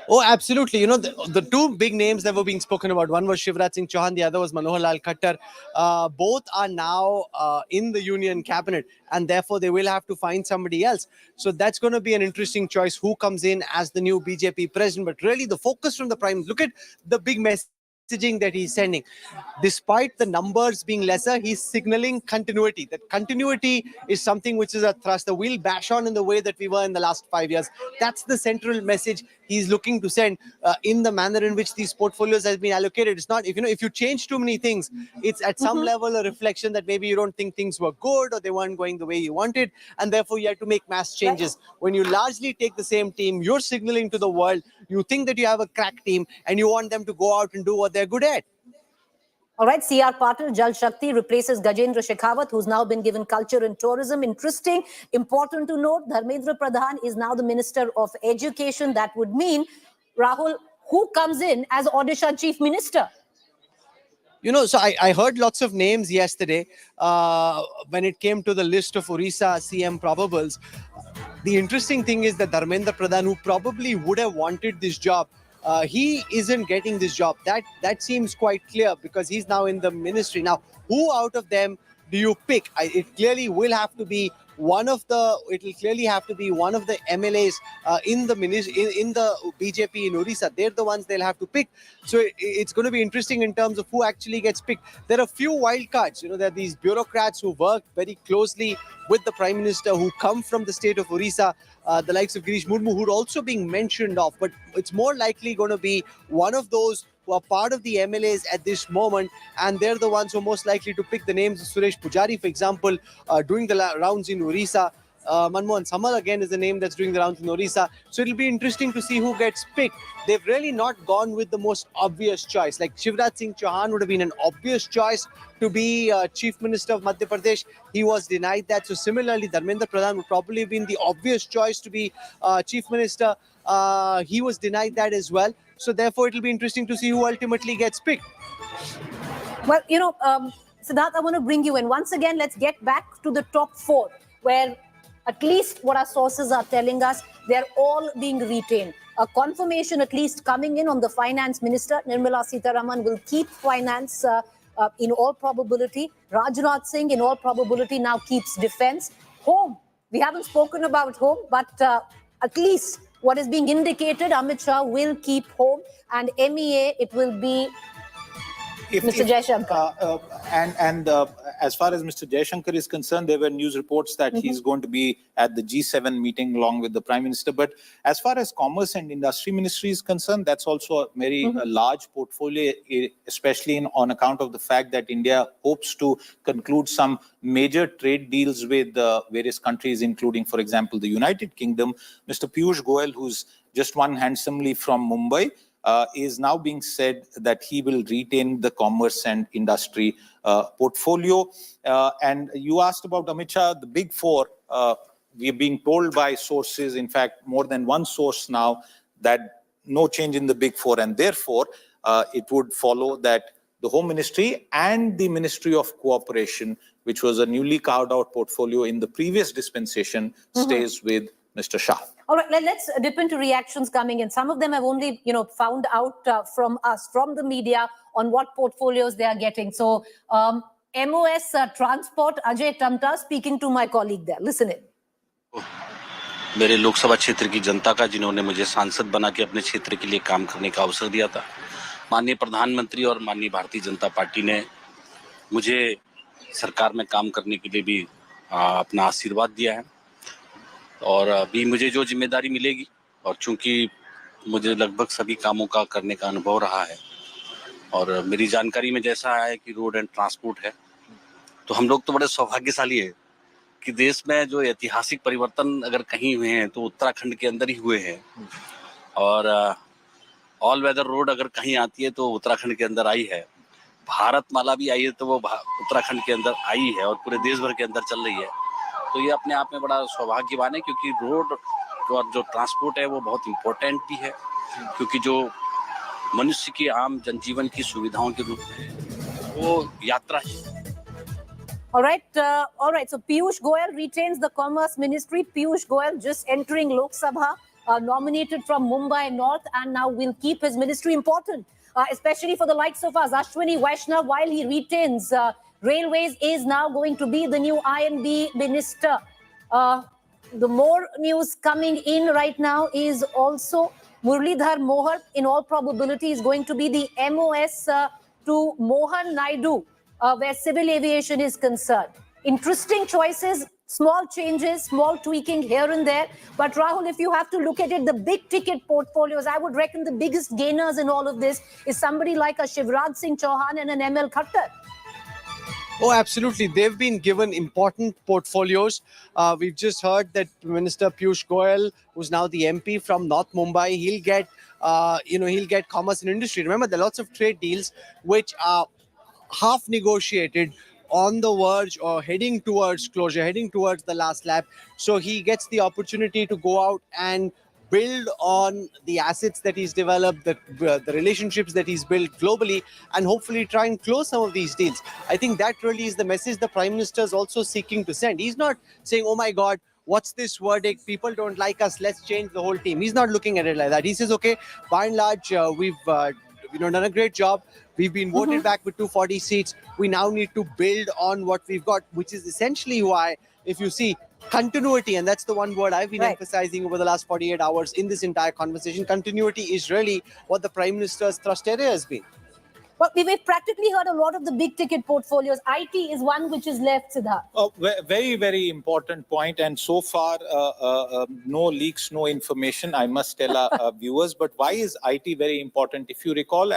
S2: Oh, absolutely. You know, the two big names that were being spoken about, one was Shivraj Singh Chauhan, the other was Manohar Lal Khattar. Both are now in the union cabinet, and therefore they will have to find somebody else. So that's going to be an interesting choice, who comes in as the new BJP president. But really the focus from the Prime, look at the big messaging that he's sending. Despite the numbers being lesser, he's signaling continuity. That continuity is something which is a thrust. The we'll bash on in the way that we were in the last 5 years. That's the central message he's looking to send in the manner in which these portfolios have been allocated. It's not, if you change too many things, it's at some level a reflection that maybe you don't think things were good or they weren't going the way you wanted, and therefore you have to make mass changes. When you largely take the same team, you're signaling to the world, you think that you have a crack team and you want them to go out and do what they're good at.
S5: All right, C.R. Patil, Jal Shakti, replaces Gajendra Shekhawat, who's now been given culture and tourism. Interesting, important to note, Dharmendra Pradhan is now the Minister of Education. That would mean, Rahul, who comes in as Odisha Chief Minister?
S2: You know, so I heard lots of names yesterday when it came to the list of Orissa CM probables. The interesting thing is that Dharmendra Pradhan, who probably would have wanted this job, he isn't getting this job. That seems quite clear because he's now in the ministry. Now, who out of them do you pick? It clearly will have to be one of the. It will clearly have to be one of the MLAs in the BJP in Orissa. They're the ones they'll have to pick. So it's going to be interesting in terms of who actually gets picked. There are a few wild cards. You know, there are these bureaucrats who work very closely with the Prime Minister, who come from the state of Orissa, the likes of Girish Murmu, who are also being mentioned of. But it's more likely going to be one of those who are part of the MLAs at this moment, and they're the ones who are most likely to pick. The names of Suresh Pujari, for example, doing the rounds in Orissa. Manmohan Samal again is the name that's doing the rounds in Orissa. So it'll be interesting to see who gets picked. They've really not gone with the most obvious choice. Like Shivraj Singh Chauhan would have been an obvious choice to be Chief Minister of Madhya Pradesh. He was denied that. So similarly, Dharmendra Pradhan would probably have been the obvious choice to be Chief Minister. He was denied that as well. So therefore, it'll be interesting to see who ultimately gets picked.
S5: Well, you know, Siddharth, I want to bring you in. Once again, let's get back to the top 4, where at least what our sources are telling us, they're all being retained. A confirmation at least coming in on the finance minister. Nirmala Sitharaman will keep finance in all probability. Rajnath Singh in all probability now keeps defense. Home, we haven't spoken about home, but at least what is being indicated, Amit Shah will keep home, and MEA, it will be Mr. Jaishankar.
S8: As far as Mr. Jaishankar is concerned, there were news reports that he's going to be at the G7 meeting along with the Prime Minister. But as far as Commerce and Industry Ministry is concerned, that's also a very large portfolio, especially on account of the fact that India hopes to conclude some major trade deals with various countries, including, for example, the United Kingdom. Mr. Piyush Goyal, who's just won handsomely from Mumbai, is now being said that he will retain the commerce and industry portfolio. And you asked about Amit Shah, the big four. We are being told by sources, in fact, more than one source now, that no change in the big four. And therefore, it would follow that the Home Ministry and the Ministry of Cooperation, which was a newly carved out portfolio in the previous dispensation, stays with Mr. Shah.
S5: All right, let's dip into reactions coming in. Some of them have only, found out from us, from the media, on what portfolios they are getting. So, MOS Transport, Ajay Tamta speaking to my colleague there. Listen in.
S9: मेरे लोकसभा क्षेत्र की जनता का, जिन्होंने मुझे सांसद बना के अपने क्षेत्र के लिए काम करने का अवसर दिया था। माननीय प्रधानमंत्री और माननीय भारतीय जनता पार्टी ने मुझे सरकार में काम करने के लिए भी अपना आशीर्वाद दिया है। और अभी मुझे जो जिम्मेदारी मिलेगी, और चूंकि मुझे लगभग सभी कामों का करने का अनुभव रहा है, और मेरी जानकारी में जैसा है कि रोड एंड ट्रांसपोर्ट है, तो हम लोग तो बड़े सौभाग्यशाली है कि देश में जो ऐतिहासिक परिवर्तन अगर कहीं हुए हैं तो उत्तराखंड के अंदर ही हुए हैं। और ऑल वेदर रोड अगर कहीं आती है तो उत्तराखंड के अंदर आई है। भारतमाला भी आई है तो वो उत्तराखंड के अंदर आई है और पूरे देश भर के अंदर चल रही है। तो ये अपने आप में बड़ा सौभाग्यवान है, क्योंकि रोड और जो ट्रांसपोर्ट है वो बहुत इम्पोर्टेंट भी है, क्योंकि जो मनुष्य की आम जनजीवन की सुविधाओं के रूप में वो यात्रा है।
S5: All right. So Piyush Goyal retains the Commerce Ministry. Piyush Goyal just entering Lok Sabha, nominated from Mumbai North, and now will keep his ministry. Important, especially for the likes of us. Ashwini Vaishnav, while he retains Railways, is now going to be the new I&B minister. The more news coming in right now is also Muralidhar Mohar, in all probability, is going to be the MOS to Mohan Naidu, where civil aviation is concerned. Interesting choices, small changes, small tweaking here and there. But Rahul, if you have to look at it, the big ticket portfolios, I would reckon the biggest gainers in all of this is somebody like a Shivraj Singh Chauhan and an ML Khattar.
S2: Oh, absolutely. They've been given important portfolios. We've just heard that Minister Piyush Goyal, who's now the MP from North Mumbai, he'll get, he'll get commerce and industry. Remember, there are lots of trade deals which are half negotiated, on the verge or heading towards closure, heading towards the last lap. So he gets the opportunity to go out and build on the assets that he's developed, the relationships that he's built globally, and hopefully try and close some of these deals. I think that really is the message the Prime Minister is also seeking to send. He's not saying, oh my God, what's this verdict? People don't like us. Let's change the whole team. He's not looking at it like that. He says, okay, by and large, we've done a great job. We've been voted back with 240 seats. We now need to build on what we've got, which is essentially why, if you see, continuity, and that's the one word I've been emphasizing over the last 48 hours in this entire conversation. Continuity is really what the Prime Minister's thrust area has been.
S5: Well, we've practically heard a lot of the big ticket portfolios. IT is one which is left, Siddharth.
S8: Oh, very, very important point. And so far, no leaks, no information, I must tell our viewers. But why is IT very important? If you recall,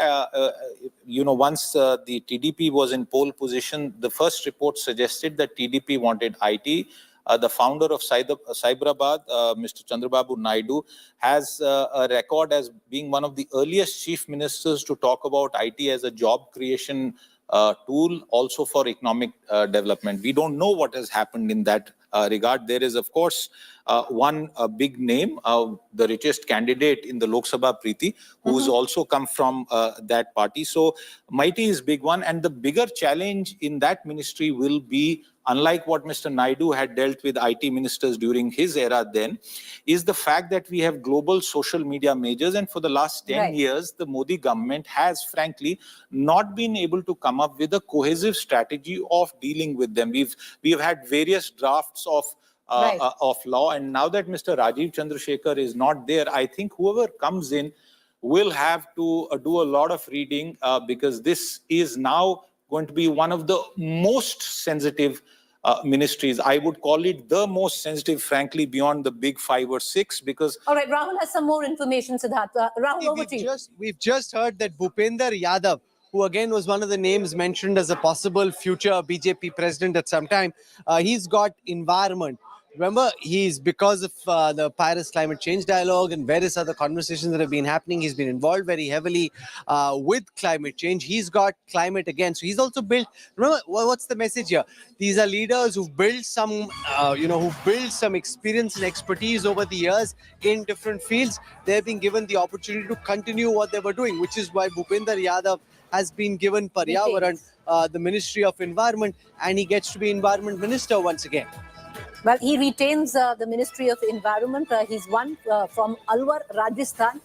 S8: once the TDP was in pole position, the first report suggested that TDP wanted IT. The founder of Cyberabad, Mr. Chandrababu Naidu, has a record as being one of the earliest chief ministers to talk about IT as a job creation tool, also for economic development. We don't know what has happened in that regard. There is, of course, one big name, the richest candidate in the Lok Sabha, Preeti, who's also come from that party. So Mighty is big one. And the bigger challenge in that ministry will be, unlike what Mr. Naidu had dealt with IT ministers during his era then, is the fact that we have global social media majors. And for the last 10 years, the Modi government has, frankly, not been able to come up with a cohesive strategy of dealing with them. We've had various drafts of law. And now that Mr. Rajiv Chandrasekhar is not there, I think whoever comes in will have to do a lot of reading because this is now going to be one of the most sensitive ministries. I would call it the most sensitive, frankly, beyond the big 5 or 6, because...
S5: All right, Rahul has some more information, Siddharth. Rahul, over to you.
S2: We've just heard that Bhupender Yadav, who again was one of the names mentioned as a possible future BJP president at some time, he's got environment. Remember, he's because of the Paris climate change dialogue and various other conversations that have been happening, he's been involved very heavily with climate change. He's got climate again. So he's also built, remember, what's the message here? These are leaders who've built some, who've built some experience and expertise over the years in different fields. They're being given the opportunity to continue what they were doing, which is why Bhupender Yadav has been given Paryavaran, the Ministry of Environment, and he gets to be Environment Minister once again.
S5: Well, he retains the Ministry of Environment. He's one from Alwar, Rajasthan,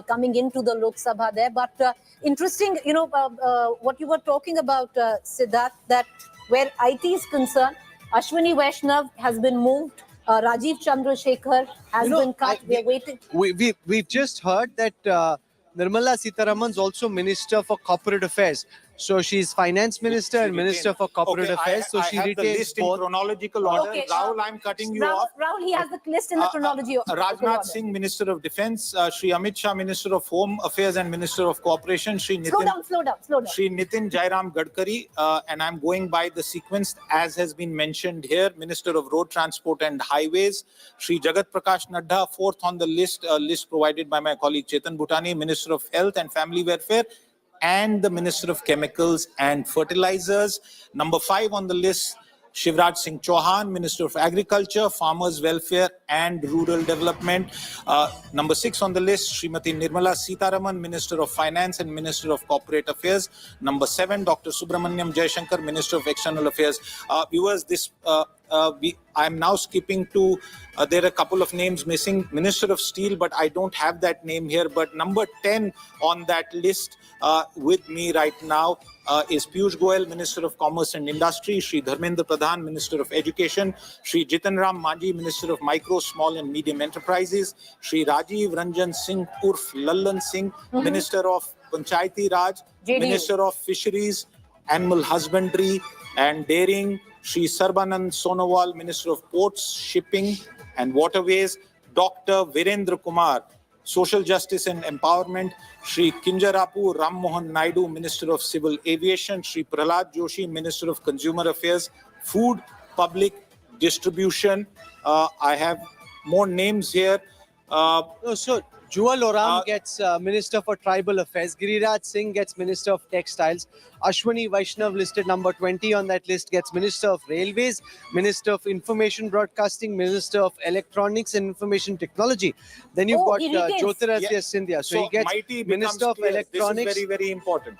S5: coming into the Lok Sabha there. But interesting, what you were talking about, Siddharth, that where IT is concerned, Ashwini Vaishnav has been moved. Rajiv Chandrasekhar has been cut. We're waiting.
S2: We've just heard that Nirmala Sitharaman is also Minister for Corporate Affairs. So she's Finance Minister and Minister for Corporate Affairs. So she
S8: have the
S2: retains
S8: list in
S2: both.
S8: chronological order.
S5: Okay,
S8: Rahul, I'm cutting you off.
S5: Rahul, he has the list in the chronology.
S8: Rajnath Singh, Minister of Defence, Shri Amit Shah, Minister of Home Affairs and Minister of Cooperation, Shri Nitin,
S5: Slow down.
S8: Shri Nitin Jairam Gadkari, and I'm going by the sequence as has been mentioned here, Minister of Road Transport and Highways, Shri Jagat Prakash Nadda, fourth on the list, list provided by my colleague Chetan Bhutani, Minister of Health and Family Welfare, and the Minister of Chemicals and Fertilizers. Number 5 on the list, Shivraj Singh Chauhan, Minister of Agriculture, Farmers Welfare and Rural Development. Number 6 on the list, Srimati Nirmala Sitharaman, Minister of Finance and Minister of Corporate Affairs. Number 7, Dr. Subramaniam Jaishankar, Minister of External Affairs. Viewers, I'm now skipping to, there are a couple of names missing. Minister of Steel, but I don't have that name here. But number 10 on that list with me right now is Piyush Goyal, Minister of Commerce and Industry, Shri Dharmendra Pradhan, Minister of Education, Shri Jitan Ram Manji, Minister of Micro, Small and Medium Enterprises, Shri Rajiv Ranjan Singh Urf Lallan Singh, Minister of Panchayati Raj,
S5: JDU.
S8: Minister of Fisheries, Animal Husbandry and Dairying, Shri Sarbanand Sonowal, Minister of Ports, Shipping and Waterways, Dr. Virendra Kumar, Social Justice and Empowerment, Shri Kinjarapu Ram Mohan Naidu, Minister of Civil Aviation, Shri Prahlad Joshi, Minister of Consumer Affairs, Food, Public Distribution. I have more names here.
S2: Jewel Oram gets Minister for Tribal Affairs. Giriraj Singh gets Minister of Textiles. Ashwini Vaishnav, listed number 20 on that list, gets Minister of Railways, Minister of Information Broadcasting, Minister of Electronics and Information Technology. Then you've got Jyotiraditya Scindia. So he gets Minister of Electronics.
S8: This is very, very important.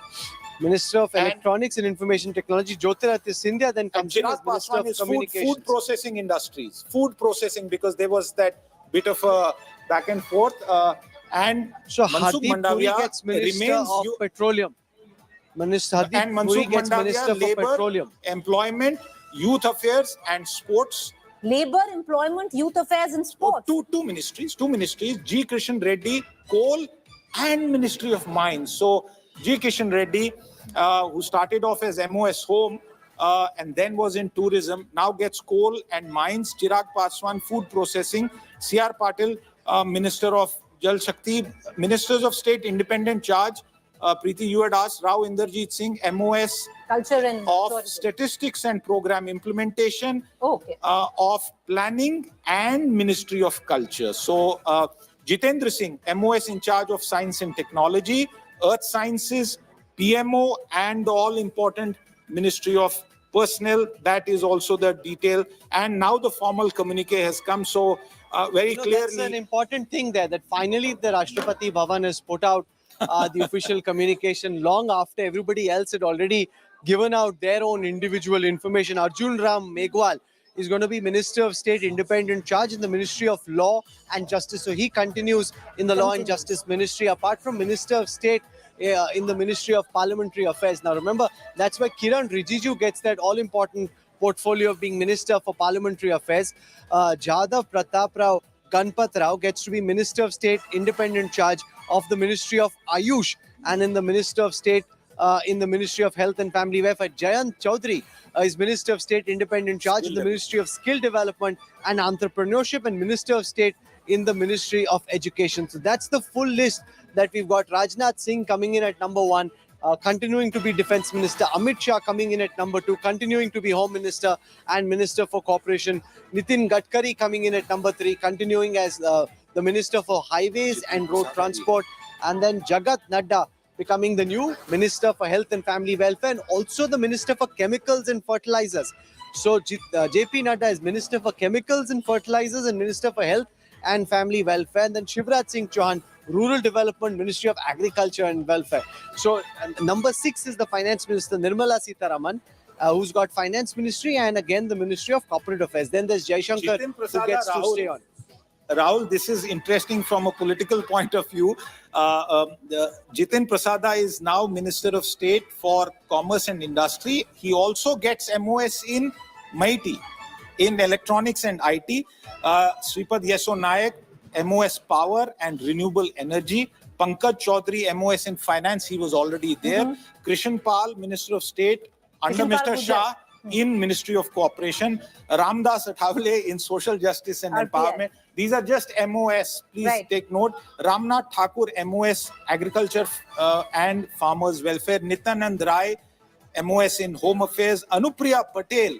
S2: Minister of Electronics and Information Technology, Jyotiraditya Scindia, then comes in as Minister of Communications.
S8: Food processing industries. Food processing, because there was that bit of a back and forth. And
S2: so
S8: Mansukh
S2: Hardeep Puri gets Minister of Petroleum.
S8: And Mansukh Mandavia, Labour, Employment, Youth Affairs and Sports.
S5: Labor, Employment, Youth Affairs and Sports.
S8: Two ministries. G. Krishan Reddy, Coal and Ministry of Mines. So G. Kishan Reddy, who started off as MOS Home and then was in tourism, now gets coal and mines. Chirag Paswan, food processing. C.R. Patil, Minister of Jal Shakti. Ministers of State, independent charge. Preeti, you had asked. Rao Inderjeet Singh, MOS
S5: Culture and
S8: of
S5: tourism.
S8: Statistics and Program Implementation.
S5: Okay.
S8: Of Planning and Ministry of Culture. So Jitendra Singh, MOS in charge of Science and Technology, Earth Sciences, PMO and the all-important Ministry of Personnel. That is also the detail. And now the formal communique has come. So very clearly...
S2: That's an important thing there, that finally the Rashtrapati Bhavan has put out the official communication long after everybody else had already given out their own individual information. Arjun Ram Meghwal is going to be Minister of State Independent Charge in the Ministry of Law and Justice. So he continues in the Law and Justice Ministry, apart from Minister of State in the Ministry of Parliamentary Affairs. Now remember, that's why Kiran Rijiju gets that all-important portfolio of being Minister for Parliamentary Affairs. Jadhav Pratap Rao Ganpat Rao gets to be Minister of State Independent Charge of the Ministry of Ayush, and in the Minister of State in the Ministry of Health and Family Welfare. Jayant Chaudhary is Minister of State independent charge in the Ministry of Skill Development and Entrepreneurship, and Minister of State in the Ministry of Education. So that's the full list that we've got. Rajnath Singh coming in at number 1. Continuing to be Defence Minister, Amit Shah coming in at number 2, continuing to be Home Minister and Minister for Corporation, Nitin Gadkari coming in at number 3, continuing as the Minister for Highways and Road Transport, and then Jagat Nadda becoming the new Minister for Health and Family Welfare, and also the Minister for Chemicals and Fertilizers. So JP Nadda is Minister for Chemicals and Fertilizers and Minister for Health and Family Welfare, and then Shivraj Singh Chauhan, Rural Development, Ministry of Agriculture and Welfare. So number 6 is the Finance Minister Nirmala Sitharaman, who's got Finance Ministry and again the Ministry of Corporate Affairs. Then there's Jaishankar, who gets to stay on.
S8: Rahul, this is interesting from a political point of view. Jitin Prasada is now Minister of State for Commerce and Industry. He also gets MOS in MIT, in Electronics and IT. Sripad Yeso Nayak, MOS Power and Renewable Energy. Pankaj Chaudhary, MOS in Finance, he was already there. Krishan Pal, Minister of State under Mr. Shah in Ministry of Cooperation. Ramdas Athavale in Social Justice and Empowerment. These are just MOS. Please take note. Ramnath Thakur, MOS Agriculture and Farmers Welfare. Nityanand Rai, MOS in Home Affairs. Anupriya Patel,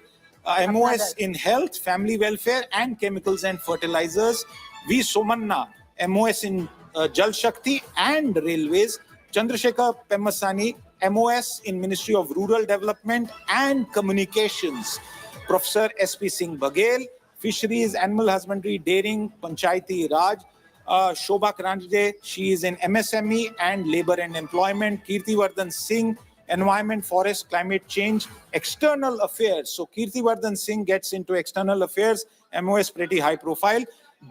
S8: MOS in Health, Family Welfare and Chemicals and Fertilizers. V. Somanna, MOS in Jal Shakti and Railways. Chandrasekhar Pemasani, MOS in Ministry of Rural Development and Communications. Professor S.P. Singh Baghel, Fisheries, Animal Husbandry, Dairying, Panchayati Raj. Shobha Karandje, she is in MSME and Labour and Employment. Kirtivardhan Singh, Environment, Forest, Climate Change, External Affairs. So Kirtivardhan Singh gets into External Affairs, MOS pretty high profile.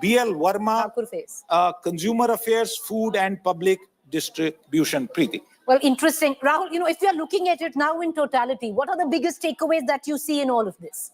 S8: B.L. Verma, Consumer Affairs, Food and Public Distribution. Preeti.
S5: Well, interesting. Rahul, if we are looking at it now in totality, what are the biggest takeaways that you see in all of this?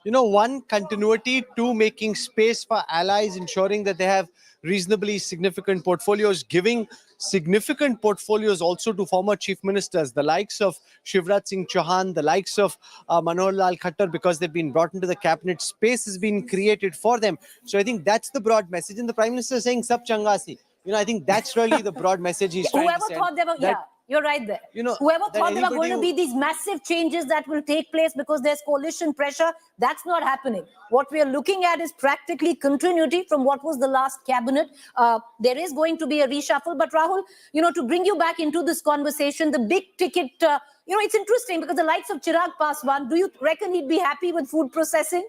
S2: One, continuity. 2, making space for allies, ensuring that they have reasonably significant portfolios, giving significant portfolios also to former chief ministers, the likes of Shivraj Singh Chauhan, the likes of Manohar Lal Khattar, because they've been brought into the cabinet. Space has been created for them. So I think that's the broad message. And the Prime Minister is saying, Sab changasi. I think that's really the broad message he's trying to send.
S5: Whoever thought they were, you're right there. Whoever thought there were going to be these massive changes that will take place because there's coalition pressure, that's not happening. What we are looking at is practically continuity from what was the last cabinet. There is going to be a reshuffle. But Rahul, to bring you back into this conversation, the big ticket, it's interesting because the likes of Chirag Paswan, do you reckon he'd be happy with food processing?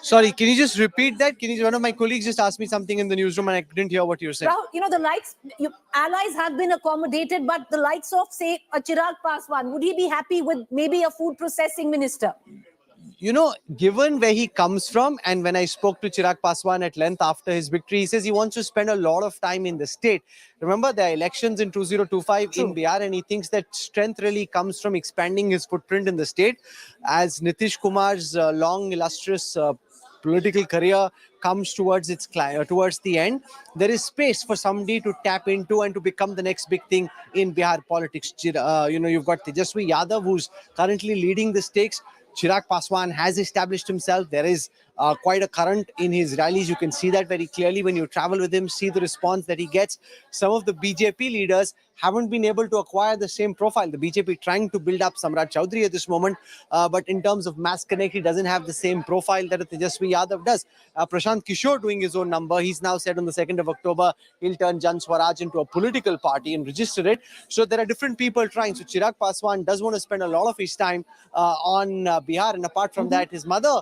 S2: Sorry, can you just repeat that? One of my colleagues just asked me something in the newsroom and I couldn't hear what you were saying.
S5: Rahul, the likes, allies have been accommodated, but the likes of, say, a Chirag Paswan, would he be happy with maybe a food processing minister?
S2: Given where he comes from, and when I spoke to Chirag Paswan at length after his victory, he says he wants to spend a lot of time in the state. Remember, there are elections in 2025 in Bihar, and he thinks that strength really comes from expanding his footprint in the state. As Nitish Kumar's long, illustrious political career comes towards the end, there is space for somebody to tap into and to become the next big thing in Bihar politics. You've got Tejaswi Yadav, who's currently leading the stakes. Chirag Paswan has established himself. There is quite a current in his rallies. You can see that very clearly when you travel with him, see the response that he gets. Some of the BJP leaders haven't been able to acquire the same profile. The BJP trying to build up Samrat Chaudhary at this moment, but in terms of mass connect, he doesn't have the same profile that Tejaswi Yadav does. Prashant Kishore doing his own number. He's now said on the 2nd of October, he'll turn Jan Swaraj into a political party and register it. So there are different people trying. So Chirag Paswan does want to spend a lot of his time on Bihar. And apart from that, his mother,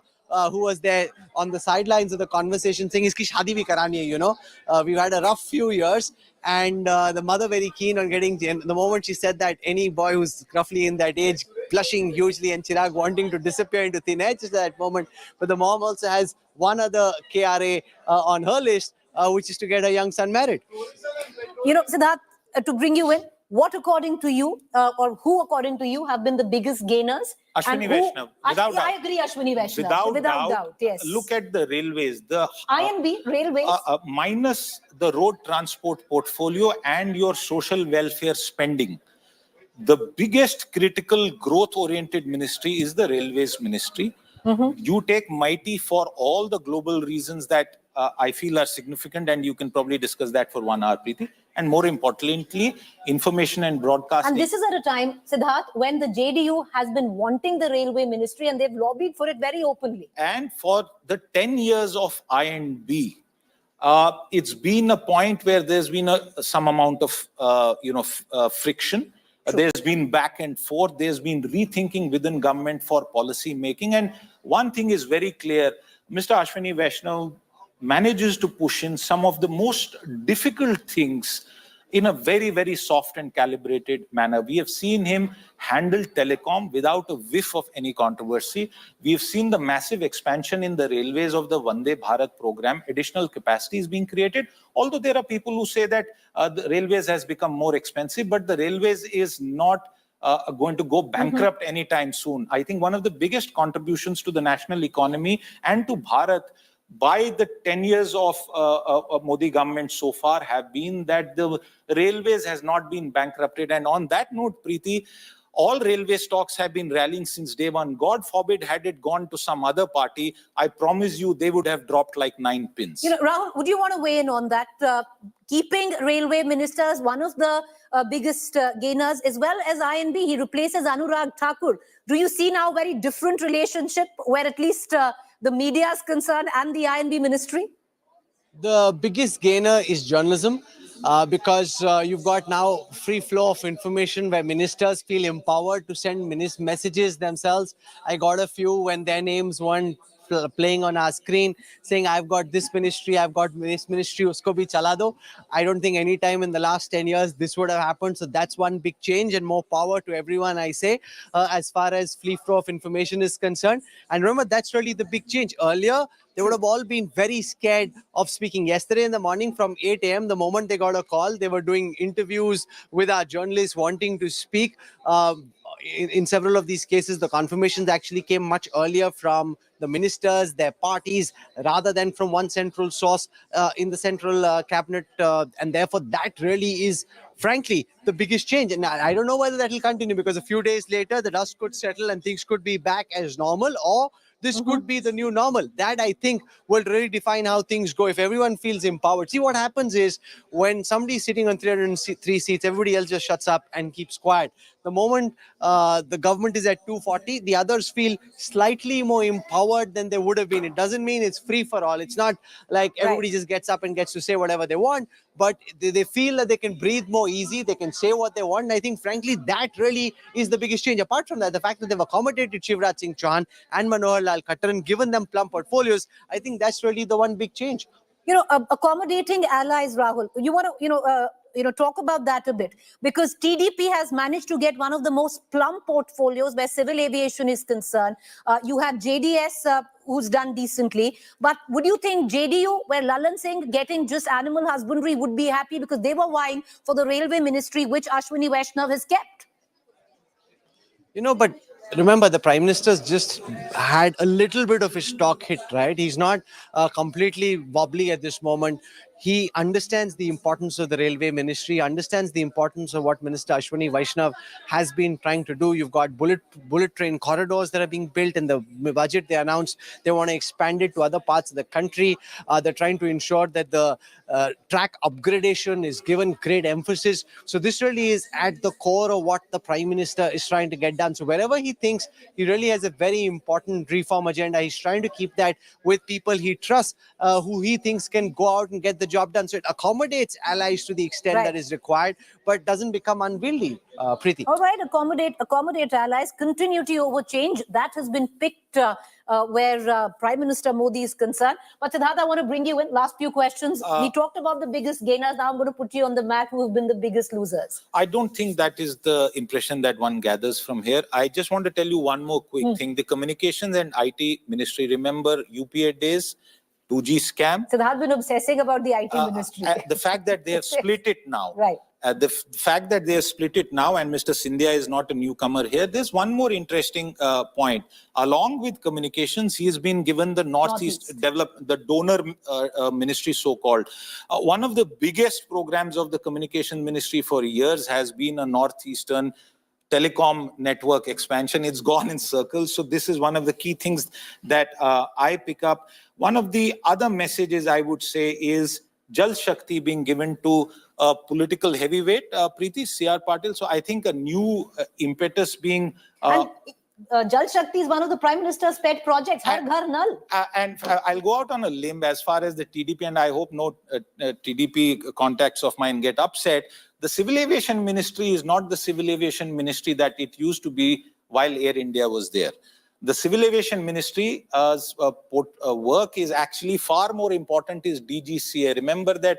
S2: who was there on the sidelines of the conversation saying, iski shadi bhi karani hai, we've had a rough few years. And the mother very keen on getting, the moment she said that, any boy who's roughly in that age, blushing hugely, and Chirag wanting to disappear into thin air just at that moment. But the mom also has one other KRA on her list, which is to get her young son married.
S5: Siddharth, to bring you in, What, according to you, or who, according to you, have been the biggest gainers?
S8: Ashwini
S5: And who-
S8: Vaishnav, without doubt.
S5: I agree, Ashwini Vaishnav.
S8: Without doubt,
S5: yes.
S8: look at the railways. The
S5: INB, railways.
S8: minus the road transport portfolio and your social welfare spending, the biggest critical growth-oriented ministry is the railways ministry. You take mighty for all the global reasons that I feel are significant, and you can probably discuss that for 1 hour, Preeti. And more importantly, information and broadcasting.
S5: And this is at a time, Siddharth, when the JDU has been wanting the railway ministry and they've lobbied for it very openly.
S8: And for the 10 years of I&B, it's been a point where there's been some amount of friction. There's been back and forth. There's been rethinking within government for policy making. And one thing is very clear, Mr. Ashwini Vaishnav manages to push in some of the most difficult things in a very, very soft and calibrated manner. We have seen him handle telecom without a whiff of any controversy. We've seen the massive expansion in the railways of the Vande Bharat program, additional capacity is being created. Although there are people who say that the railways has become more expensive, but the railways is not going to go bankrupt anytime soon. I think one of the biggest contributions to the national economy and to Bharat by the 10 years of Modi government so far have been that the railways has not been bankrupted. And on that note, Preeti, all railway stocks have been rallying since day one. God forbid, had it gone to some other party, I promise you they would have dropped like 9 pins.
S5: You know, Rahul, would you want to weigh in on that? Keeping railway ministers, one of the biggest gainers, as well as INB, he replaces Anurag Thakur. Do you see now a very different relationship where at least the media is concerned and the INB ministry?
S2: The biggest gainer is journalism, because you've got now free flow of information where ministers feel empowered to send messages themselves. I got a few when their names weren't playing on our screen saying, I've got this ministry, I've got this ministry, usko bhi chala do. I don't think any time in the last 10 years this would have happened. So that's one big change, and more power to everyone, I say, as far as free flow of information is concerned. And remember, that's really the big change. Earlier, they would have all been very scared of speaking. Yesterday in the morning from 8 a.m., the moment they got a call, they were doing interviews with our journalists wanting to speak. In several of these cases, the confirmations actually came much earlier from the ministers, their parties, rather than from one central source in the central cabinet. And therefore, that really is, frankly, the biggest change. And I don't know whether that will continue, because a few days later, the dust could settle and things could be back as normal, or this could be the new normal. That, I think, will really define how things go if everyone feels empowered. See, what happens is when somebody's sitting on 303 seats, everybody else just shuts up and keeps quiet. The moment the government is at 240, the others feel slightly more empowered than they would have been. It doesn't mean it's free for all. It's not like everybody just gets up and gets to say whatever they want, but they feel that they can breathe more easy. They can say what they want. And I think, frankly, that really is the biggest change. Apart from that, the fact that they've accommodated Shivraj Singh Chauhan and Manohar Lal Khattar and given them plum portfolios, I think that's really the one big change.
S5: You know, accommodating allies, Rahul, you want to, talk about that a bit, because TDP has managed to get one of the most plum portfolios where civil aviation is concerned. You have JDS, who's done decently. But would you think JDU, where Lalan Singh getting just animal husbandry, would be happy because they were vying for the railway ministry, which Ashwini Vaishnav has kept?
S2: But remember, the Prime Minister's just had a little bit of his stock hit, right? He's not completely wobbly at this moment. He understands the importance of the railway ministry, understands the importance of what Minister Ashwini Vaishnav has been trying to do. You've got bullet train corridors that are being built. In the budget, they announced they want to expand it to other parts of the country. They're trying to ensure that the track upgradation is given great emphasis. So this really is at the core of what the Prime Minister is trying to get done. So wherever he thinks he really has a very important reform agenda, he's trying to keep that with people he trusts, who he thinks can go out and get the job done. So it accommodates allies to the extent that is required, but doesn't become unwieldy, Preeti.
S5: All right, accommodate allies, continuity over change. That has been picked where Prime Minister Modi is concerned. But Siddharth, I want to bring you in. Last few questions. We talked about the biggest gainers. Now I'm going to put you on the map who have been the biggest losers.
S8: I don't think that is the impression that one gathers from here. I just want to tell you one more quick thing. The Communications and IT Ministry, remember UPA days? 2G scam.
S5: Siddharth been obsessing about the IT ministry.
S8: The fact that they have split it now.
S5: Right.
S8: the fact that they have split it now, and Mr. Scindia is not a newcomer here, there's one more interesting point. Along with communications, he has been given the Northeast the donor ministry, so-called. One of the biggest programs of the communication ministry for years has been a Northeastern telecom network expansion. It's gone in circles. So this is one of the key things that I pick up. One of the other messages I would say is Jal Shakti being given to a political heavyweight, Preeti C.R. Patil. So I think a new impetus being...
S5: Jal Shakti is one of the Prime Minister's pet projects, Har Ghar Nal.
S8: And I'll go out on a limb as far as the TDP, and I hope no TDP contacts of mine get upset. The Civil Aviation Ministry is not the Civil Aviation Ministry that it used to be while Air India was there. The Civil Aviation Ministry's work is actually far more important is DGCA. Remember that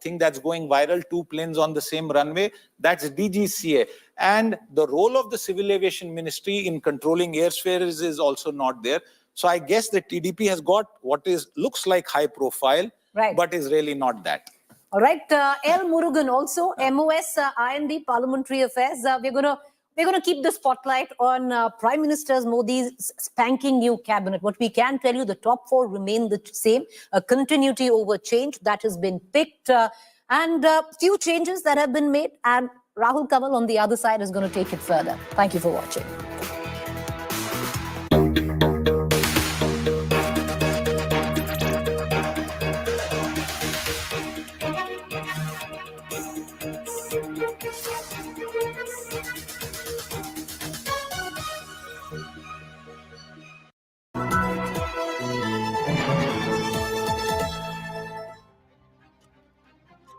S8: thing that's going viral, 2 planes on the same runway? That's DGCA. And the role of the Civil Aviation Ministry in controlling airfares is also not there. So I guess the TDP has got what looks like high profile, but is really not that.
S5: All right, L. Murugan also, MOS, IND, Parliamentary Affairs. We're going to keep the spotlight on Prime Minister Modi's spanking new cabinet. What we can tell you, the top 4 remain the same. Continuity over change that has been picked, and few changes that have been made. And Rahul Kamal on the other side is going to take it further. Thank you for watching.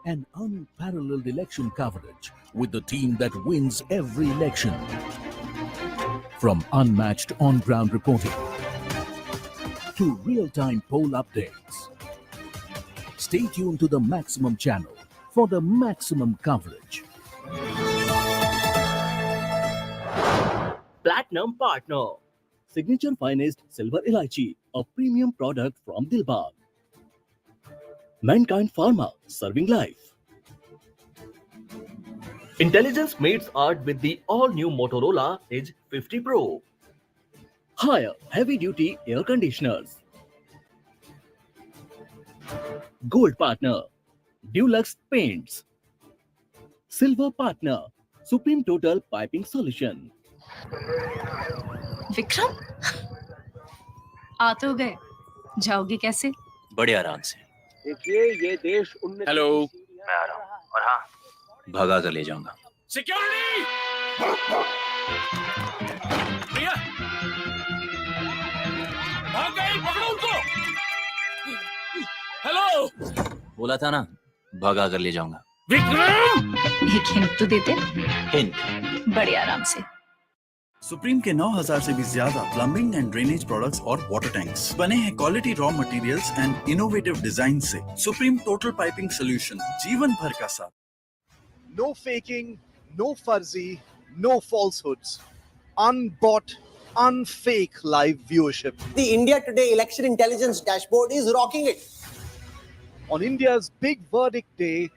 S10: An unparalleled election coverage with the team that wins every election. From unmatched on-ground reporting to real-time poll updates. Stay tuned to the Maximum channel for the maximum coverage.
S11: Platinum Partner. Signature Finest Silver Elaichi, a premium product from Dilbagh. Mankind Pharma, serving life. Intelligence meets art with the all-new Motorola Edge 50 Pro. Higher heavy-duty air conditioners. Gold Partner, Dulux Paints. Silver Partner, Supreme Total Piping Solution.
S12: Vikram आ तो गए, जाओगे कैसे?
S13: बड़े आराम से।
S11: देखिए ये देश
S13: हेलो, मैं आ रहा हूँ और हाँ, भगा कर ले जाऊंगा। सिक्योरिटी! भैया, भाग गए, पकड़ो उनको! हेलो! बोला था ना, भगा कर ले जाऊंगा। विक्रम!
S12: एक हिंट तो देते?
S13: हिंट?
S12: बड़े आराम से।
S14: सुप्रीम के 9000 से भी ज्यादा प्लम्बिंग एंड ड्रेनेज प्रोडक्ट्स और वाटर टैंक्स बने हैं quality raw materials and innovative design से। सुप्रीम टोटल पाइपिंग सॉल्यूशन, जीवन भर का साथ।
S15: No faking, no fuzzy, no falsehoods. Unbought, unfake live viewership.
S2: The India Today election intelligence dashboard is rocking it.
S15: On India's big verdict day,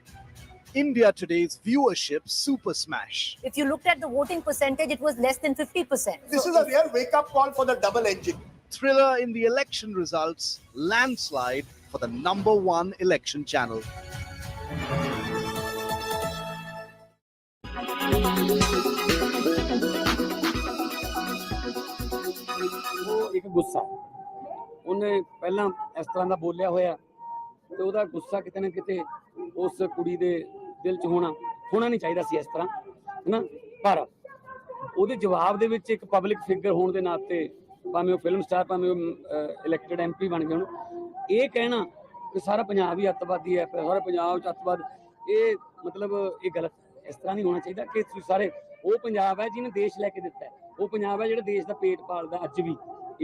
S15: India Today's viewership super smash.
S5: If you looked at the voting percentage, it was less than 50%.
S15: This is a real wake-up call for the double engine. Thriller in the election results, landslide for the #1 election channel.
S16: ਇੱਕ ਗੁੱਸਾ ਉਹਨੇ ਪਹਿਲਾਂ ਇਸ ਤਰ੍ਹਾਂ ਦਾ ਬੋਲਿਆ ਹੋਇਆ ਤੇ ਉਹਦਾ ਗੁੱਸਾ ਕਿਤੇ ਨਾ ਕਿਤੇ ਉਸ ਕੁੜੀ ਦੇ ਦਿਲ 'ਚ ਹੋਣਾ ਨਹੀਂ ਚਾਹੀਦਾ ਸੀ ਇਸ ਤਰ੍ਹਾਂ ਹੈਨਾ ਪਰ ਉਹਦੇ ਜਵਾਬ ਦੇ ਵਿੱਚ ਇੱਕ ਪਬਲਿਕ ਫਿਗਰ ਹੋਣ ਦੇ ਨਾਤੇ ਭਾਵੇਂ ਉਹ ਫਿਲਮ ਸਟਾਰ ਭਾਵੇਂ ਉਹ ਇਲੈਕਟਡ ਐਮਪੀ ਬਣ ਗਏ ਹੁਣ ਇਹ ਕਹਿਣਾ ਕਿ ਸਾਰਾ ਪੰਜਾਬ ਹੀ ਅੱਤਵਾਦੀ ਹੈ ਸਾਰਾ ਪੰਜਾਬ 'ਚ ਅੱਤਵਾਦ ਇਹ ਮਤਲਬ ਇਹ ਗਲਤ ਇਸ ਤਰ੍ਹਾਂ ਨਹੀਂ ਹੋਣਾ ਚਾਹੀਦਾ ਕਿ ਤੁਸੀਂ ਸਾਰੇ ਉਹ ਪੰਜਾਬ ਹੈ ਜਿਹਨੇ ਦੇਸ਼ ਲੈ ਕੇ ਦਿੱਤਾ ਹੈ ਉਹ ਪੰਜਾਬ ਹੈ ਜਿਹੜਾ ਦੇਸ਼ ਦਾ ਪੇਟ ਪਾਲਦਾ ਅੱਜ ਵੀ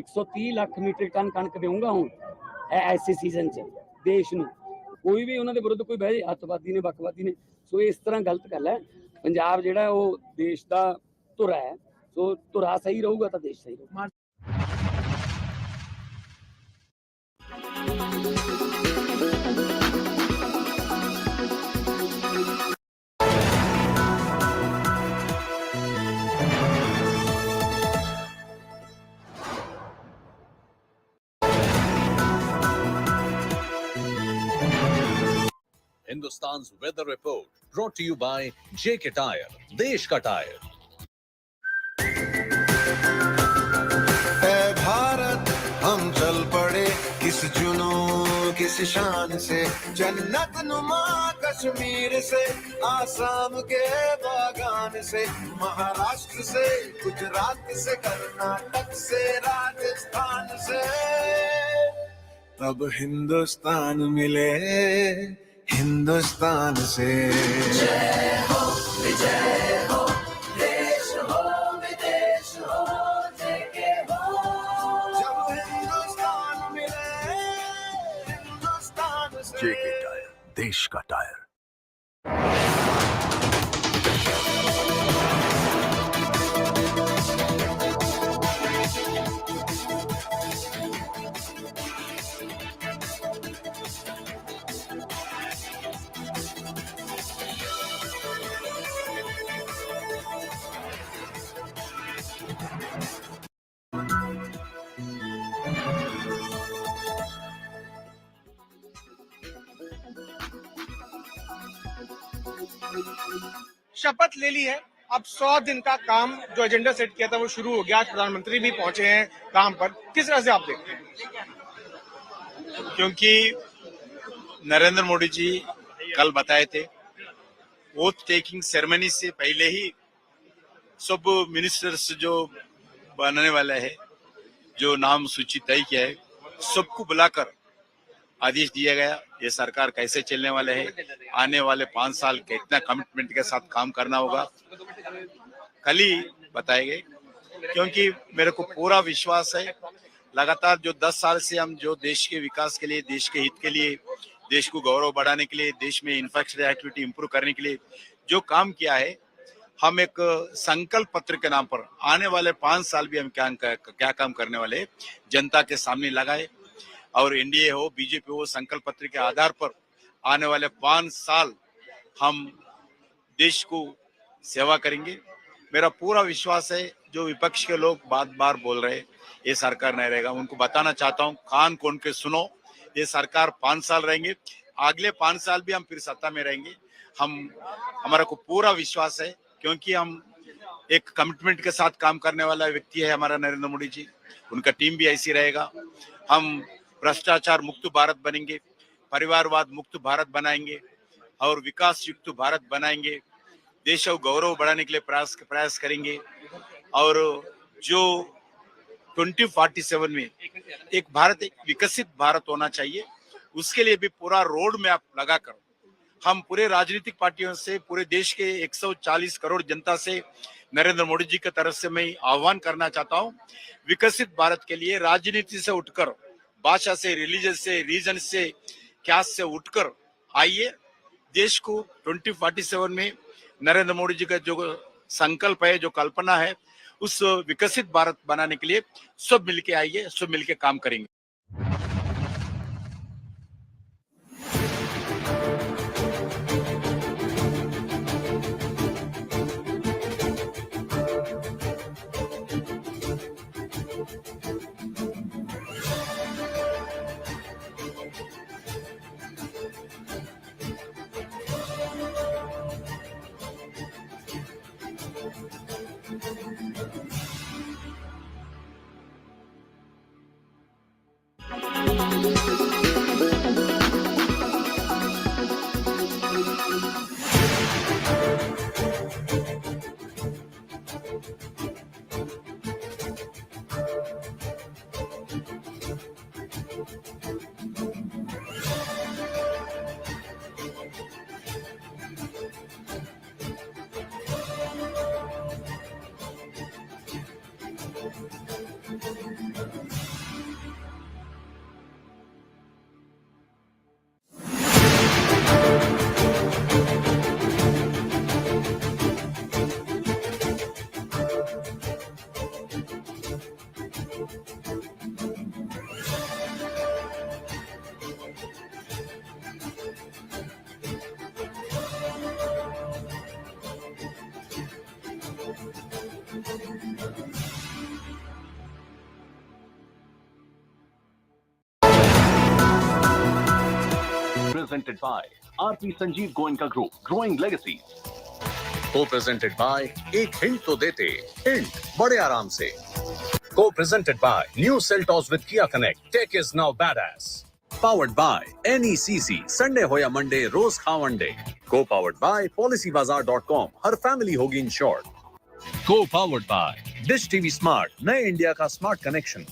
S16: 130 ਲੱਖ ਮੀਟ੍ਰਿਕ ਟਨ ਕਣਕ ਦੇਊਂਗਾ ਹੁਣ ਐਸੇ ਸੀਜ਼ਨ 'ਚ ਦੇਸ਼ ਨੂੰ ਕੋਈ ਵੀ ਉਹਨਾਂ ਦੇ ਵਿਰੁੱਧ ਕੋਈ ਬਹਿ ਅੱਤਵਾਦੀ ਨੇ ਵੱਖਵਾਦੀ ਨੇ ਸੋ ਇਸ ਤਰ੍ਹਾਂ ਗਲਤ ਗੱਲ ਹੈ ਪੰਜਾਬ ਜਿਹੜਾ ਉਹ ਦੇਸ਼ ਦਾ ਧੁਰਾ ਹੈ ਸੋ ਧੁਰਾ ਸਹੀ ਰਹੂਗਾ ਤਾਂ ਦੇਸ਼ ਸਹੀ ਰਹੂਗਾ
S10: Hindustan's weather report, brought to you by JK Tyre, Desh Ka Tyre.
S17: ऐ भारत हम चल पड़े किस जुनून किस शान से, जन्नत नुमा कश्मीर से, आसाम के बागान से, महाराष्ट्र से, गुजरात से, कर्नाटक से, राजस्थान से, तब हिंदुस्तान मिले हिंदुस्तान से। जय हो विजय हो, देश हो विदेश हो, जेके हो, जब हिंदुस्तान मिले हिंदुस्तान से।
S10: JK Tyre, देश का टायर।
S18: शपथ ले ली है, अब 100 दिन का काम जो एजेंडा सेट किया था वो शुरू हो गया। आज प्रधानमंत्री भी पहुंचे हैं काम पर। किस तरह से आप देखते हैं?
S19: क्योंकि नरेंद्र मोदी जी कल बताए थे, वोट टेकिंग सेरेमनी से पहले ही सब मिनिस्टर्स जो बनने वाला है, जो नाम सूची तय किया है, सबको बुलाकर आदेश दिया गया ये सरकार कैसे चलने वाले है, आने वाले 5 साल कितना कमिटमेंट के साथ काम करना होगा, कल ही बताए गए। क्योंकि मेरे को पूरा विश्वास है, लगातार जो 10 साल से हम जो देश के विकास के लिए, देश के हित के लिए, देश को गौरव बढ़ाने के लिए, देश में इंफ्रास्ट्रक्चर एक्टिविटी इंप्रूव करने के लिए जो काम किया है, हम एक संकल्प पत्र के नाम पर आने वाले 5 साल भी हम क्या काम करने वाले जनता के सामने लगाए। और एनडीए हो, बीजेपी हो, संकल्प पत्र के आधार पर आने वाले 5 साल हम देश को सेवा करेंगे। मेरा पूरा विश्वास है, जो विपक्ष के लोग बार बोल रहे ये सरकार नहीं रहेगा, उनको बताना चाहता हूँ, कान खोल के सुनो, ये सरकार 5 साल रहेंगे, अगले 5 साल भी हम फिर सत्ता में रहेंगे। हमारा को पूरा विश्वास है, क्योंकि हम एक कमिटमेंट के साथ काम करने वाला व्यक्ति है हमारा नरेंद्र मोदी जी, उनका टीम भी ऐसी रहेगा। हम भ्रष्टाचार मुक्त भारत बनेंगे, परिवारवाद मुक्त भारत बनाएंगे और विकास युक्त भारत बनाएंगे, देश और गौरव बढ़ाने के लिए प्रयास करेंगे। और जो 2047 में एक विकसित भारत होना चाहिए, उसके लिए भी पूरा रोड मैप लगाकर हम पूरे राजनीतिक पार्टियों से, पूरे देश के 140 करोड़ जनता से, नरेंद्र मोदी जी की तरफ से मैं आह्वान करना चाहता हूं, विकसित भारत के लिए राजनीति से उठकर, भाषा से, रिलीजन से, रीजन से, कैस्ट से उठकर आइए, देश को 2047 में नरेंद्र मोदी जी का जो संकल्प है, जो कल्पना है, उस विकसित भारत बनाने के लिए सब मिलके आइए, सब मिलके काम करेंगे।
S10: Presented by RP Sanjeev Goenka Group, growing legacies. Co-presented by Ek Hint To Dete. Hint, Bade Aaram Se. Co-presented by New Seltos with Kia Connect. Tech is now badass. Powered by NECC. Sunday Hoya Monday, Rose Khawan Day. Co-powered by PolicyBazaar.com. Har family hogi insured. Co-powered by Dish TV Smart. Naya India ka smart connection.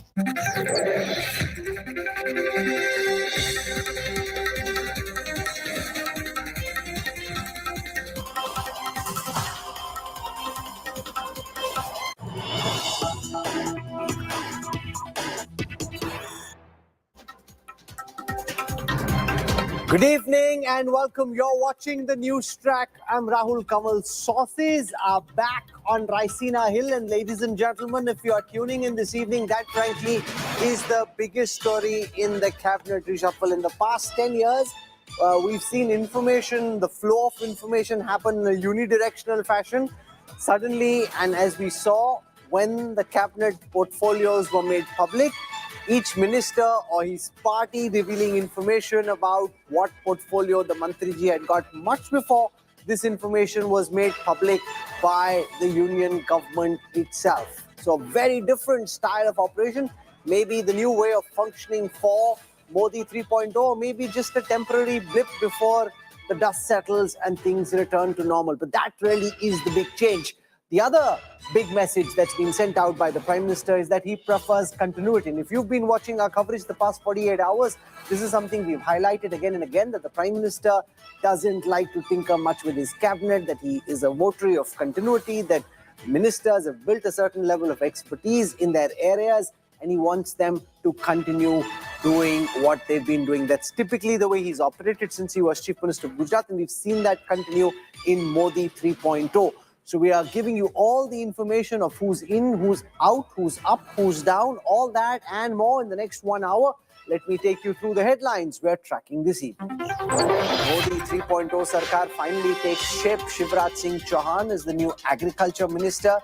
S2: Good evening and welcome. You're watching the news track. I'm Rahul Kamal. Sources are back on Raisina Hill. And ladies and gentlemen, if you are tuning in this evening, that frankly is the biggest story in the cabinet reshuffle. In the past 10 years, we've seen information, the flow of information happen in a unidirectional fashion. Suddenly, and as we saw, when the cabinet portfolios were made public, each minister or his party revealing information about what portfolio the Mantriji had got much before this information was made public by the union government itself. So a very different style of operation, maybe the new way of functioning for Modi 3.0, or maybe just a temporary blip before the dust settles and things return to normal. But that really is the big change. The other big message that's been sent out by the Prime Minister is that he prefers continuity. And if you've been watching our coverage the past 48 hours, this is something we've highlighted again and again, that the Prime Minister doesn't like to tinker much with his cabinet, that he is a votary of continuity, that ministers have built a certain level of expertise in their areas, and he wants them to continue doing what they've been doing. That's typically the way he's operated since he was Chief Minister of Gujarat, and we've seen that continue in Modi 3.0. So we are giving you all the information of who's in, who's out, who's up, who's down, all that and more in the next 1 hour. Let me take you through the headlines we're tracking this evening. Modi 3.0 Sarkar finally takes shape. Shivraj Singh Chauhan is the new Agriculture Minister.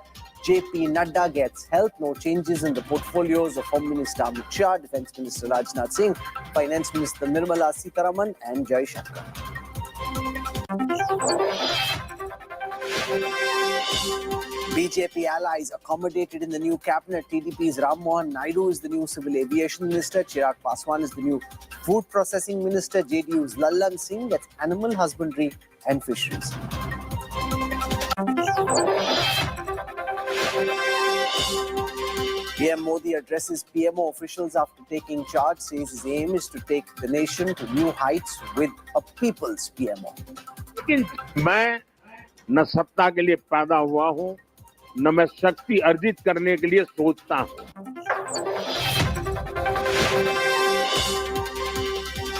S2: JP Nadda gets help. No changes in the portfolios of Home Minister Amit Shah, Defence Minister Rajnath Singh, Finance Minister Nirmala Sitharaman and Jai Shankar. BJP allies accommodated in the new cabinet. TDP's Ram Mohan Naidu is the new Civil Aviation Minister. Chirag Paswan is the new Food Processing Minister. JDU's Lallan Singh gets Animal Husbandry and Fisheries. PM Modi addresses PMO officials after taking charge, says his aim is to take the nation to new heights with a people's PMO.
S20: लेकिन मैं न सत्ता के लिए पैदा हुआ हूं, न मैं शक्ति अर्जित करने के लिए सोचता हूं.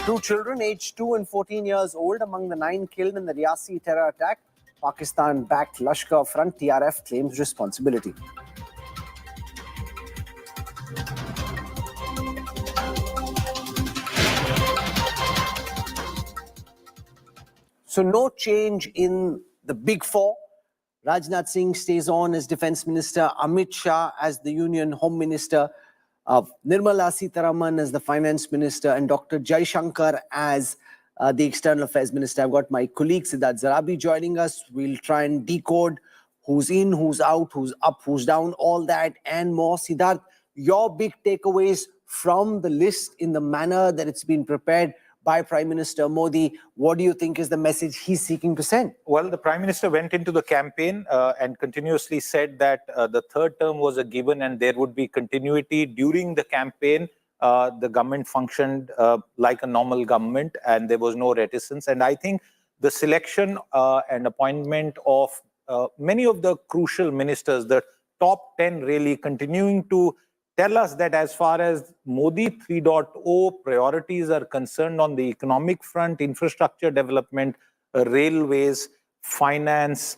S2: 2 children aged 2 and 14 years old among the 9 killed in the Riyasi terror attack. Pakistan-backed Lashkar Front TRF claims responsibility. So no change in the big four. Rajnath Singh stays on as Defence Minister, Amit Shah as the Union Home Minister, Nirmala Sitharaman as the Finance Minister, and Dr. Jai Shankar as the External Affairs Minister. I've got my colleague Siddharth Zarabi joining us. We'll try and decode who's in, who's out, who's up, who's down, all that and more. Siddharth, your big takeaways from the list in the manner that it's been prepared by Prime Minister Modi. What do you think is the message he's seeking to send?
S8: Well, the Prime Minister went into the campaign and continuously said that the third term was a given and there would be continuity. During the campaign, the government functioned like a normal government and there was no reticence. And I think the selection and appointment of many of the crucial ministers, the top 10 really continuing to tell us that as far as Modi 3.0 priorities are concerned on the economic front, infrastructure development, railways, finance,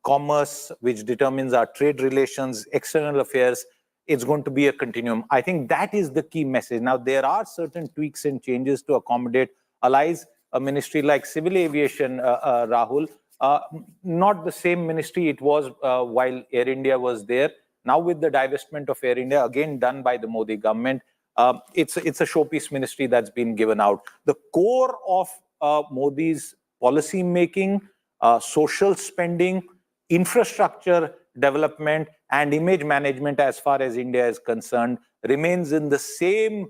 S8: commerce, which determines our trade relations, external affairs, it's going to be a continuum. I think that is the key message. Now, there are certain tweaks and changes to accommodate allies. A ministry like Civil Aviation, Rahul, not the same ministry it was while Air India was there. Now with the divestment of Air India, again done by the Modi government, it's a showpiece ministry that's been given out. The core of Modi's policy making, social spending, infrastructure development, and image management as far as India is concerned remains in the same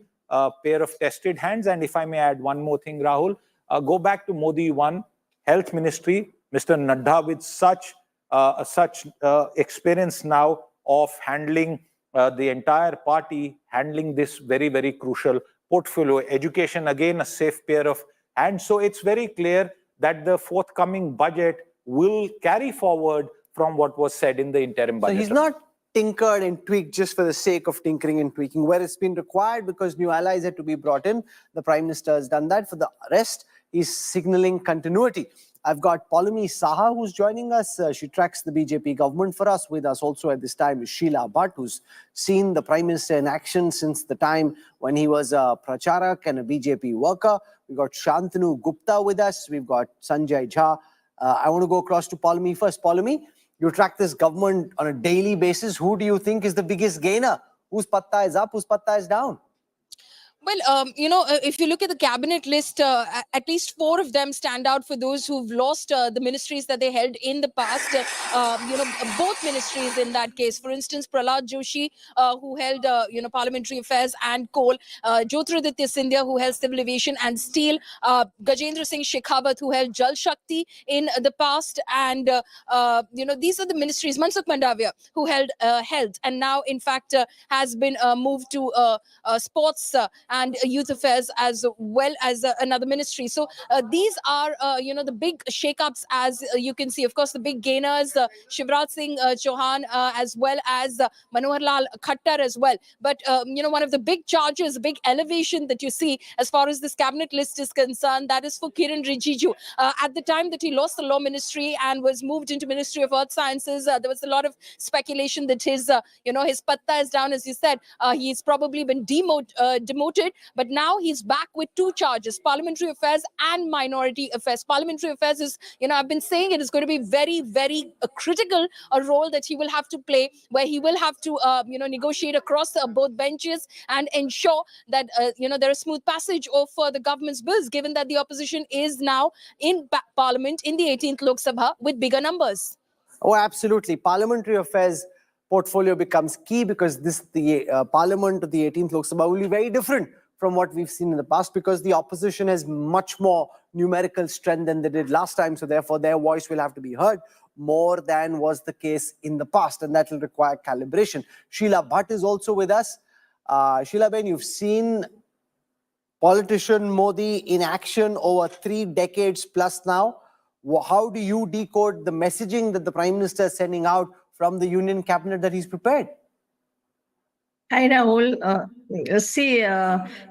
S8: pair of tested hands. And if I may add one more thing, Rahul, go back to Modi 1, Health Ministry, Mr. Nadda with such experience now of handling the entire party, handling this very, very crucial portfolio. Education, again, a safe pair of hands. So it's very clear that the forthcoming budget will carry forward from what was said in the interim budget.
S2: So he's not tinkered and tweaked just for the sake of tinkering and tweaking. Where it's been required because new allies had to be brought in, the Prime Minister has done that. For the rest, he's signaling continuity. I've got Paulami Saha who's joining us. She tracks the BJP government for us. With us also at this time is Sheila Bhatt, who's seen the Prime Minister in action since the time when he was a pracharak and a BJP worker. We've got Shantanu Gupta with us. We've got Sanjay Jha. I want to go across to Paulami first. Paulami, you track this government on a daily basis. Who do you think is the biggest gainer? Whose patta is up, whose patta is down?
S21: Well, if you look at the cabinet list, at least 4 of them stand out for those who've lost the ministries that they held in the past. Both ministries in that case. For instance, Prahlad Joshi, who held, parliamentary affairs and coal. Jyotiraditya Scindia, who held civil aviation and steel. Gajendra Singh Shekhawat, who held Jal Shakti in the past. And, these are the ministries. Mansukh Mandavia, who held health and now, in fact, has been moved to sports and youth affairs as well as another ministry. So these are, the big shakeups, as you can see. Of course, the big gainers, Shivraj Singh Chauhan, as well as Manohar Lal Khattar as well. But, one of the big charges, big elevation that you see as far as this cabinet list is concerned, that is for Kiran Rijiju. At the time that he lost the law ministry and was moved into Ministry of Earth Sciences, there was a lot of speculation that his patta is down, as you said. He's probably been demoted. But now he's back with 2 charges, parliamentary affairs and minority affairs. Parliamentary affairs is, I've been saying it is going to be very, very critical, a role that he will have to play, where he will have to, negotiate across both benches and ensure that, there is smooth passage of the government's bills, given that the opposition is now in Parliament in the 18th Lok Sabha with bigger numbers.
S2: Oh, absolutely. Parliamentary affairs portfolio becomes key because the Parliament of the 18th Lok Sabha will be very different from what we've seen in the past because the opposition has much more numerical strength than they did last time. So therefore, their voice will have to be heard more than was the case in the past, and that will require calibration. Sheila Bhatt is also with us. Sheila Ben, you've seen politician Modi in action over 3 decades plus now. How do you decode the messaging that the Prime Minister is sending out from the Union Cabinet that he's prepared?
S22: Hi, Rahul.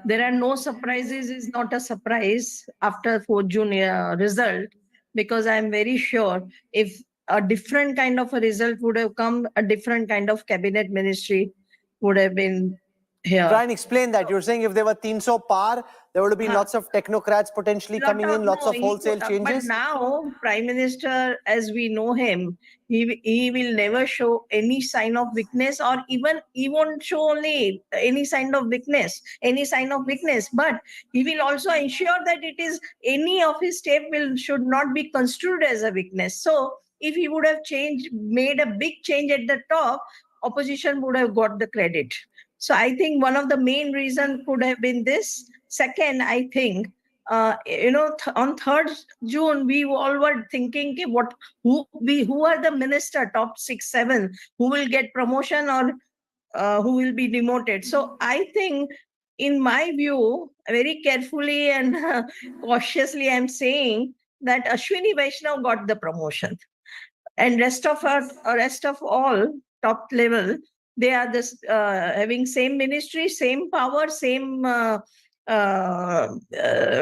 S22: There are no surprises. Is not a surprise after 4th June result, because I'm very sure if a different kind of a result would have come, a different kind of cabinet ministry would have been here.
S2: Try and explain that. You're saying if there were 300 par, there would have been lots of technocrats potentially coming in, lots of wholesale changes.
S22: But now, Prime Minister, as we know him, he will never show any sign of weakness, or even he won't show only any sign of weakness, but he will also ensure that it is any of his step should not be construed as a weakness. So if he would have made a big change at the top, opposition would have got the credit. So I think one of the main reasons could have been this. Second, I think, on 3rd June, we all were thinking who are the minister, top 6, 7, who will get promotion or who will be demoted. So I think, in my view, very carefully and cautiously, I'm saying that Ashwini Vaishnav got the promotion. And rest of all top level, they are having same ministry, same power, same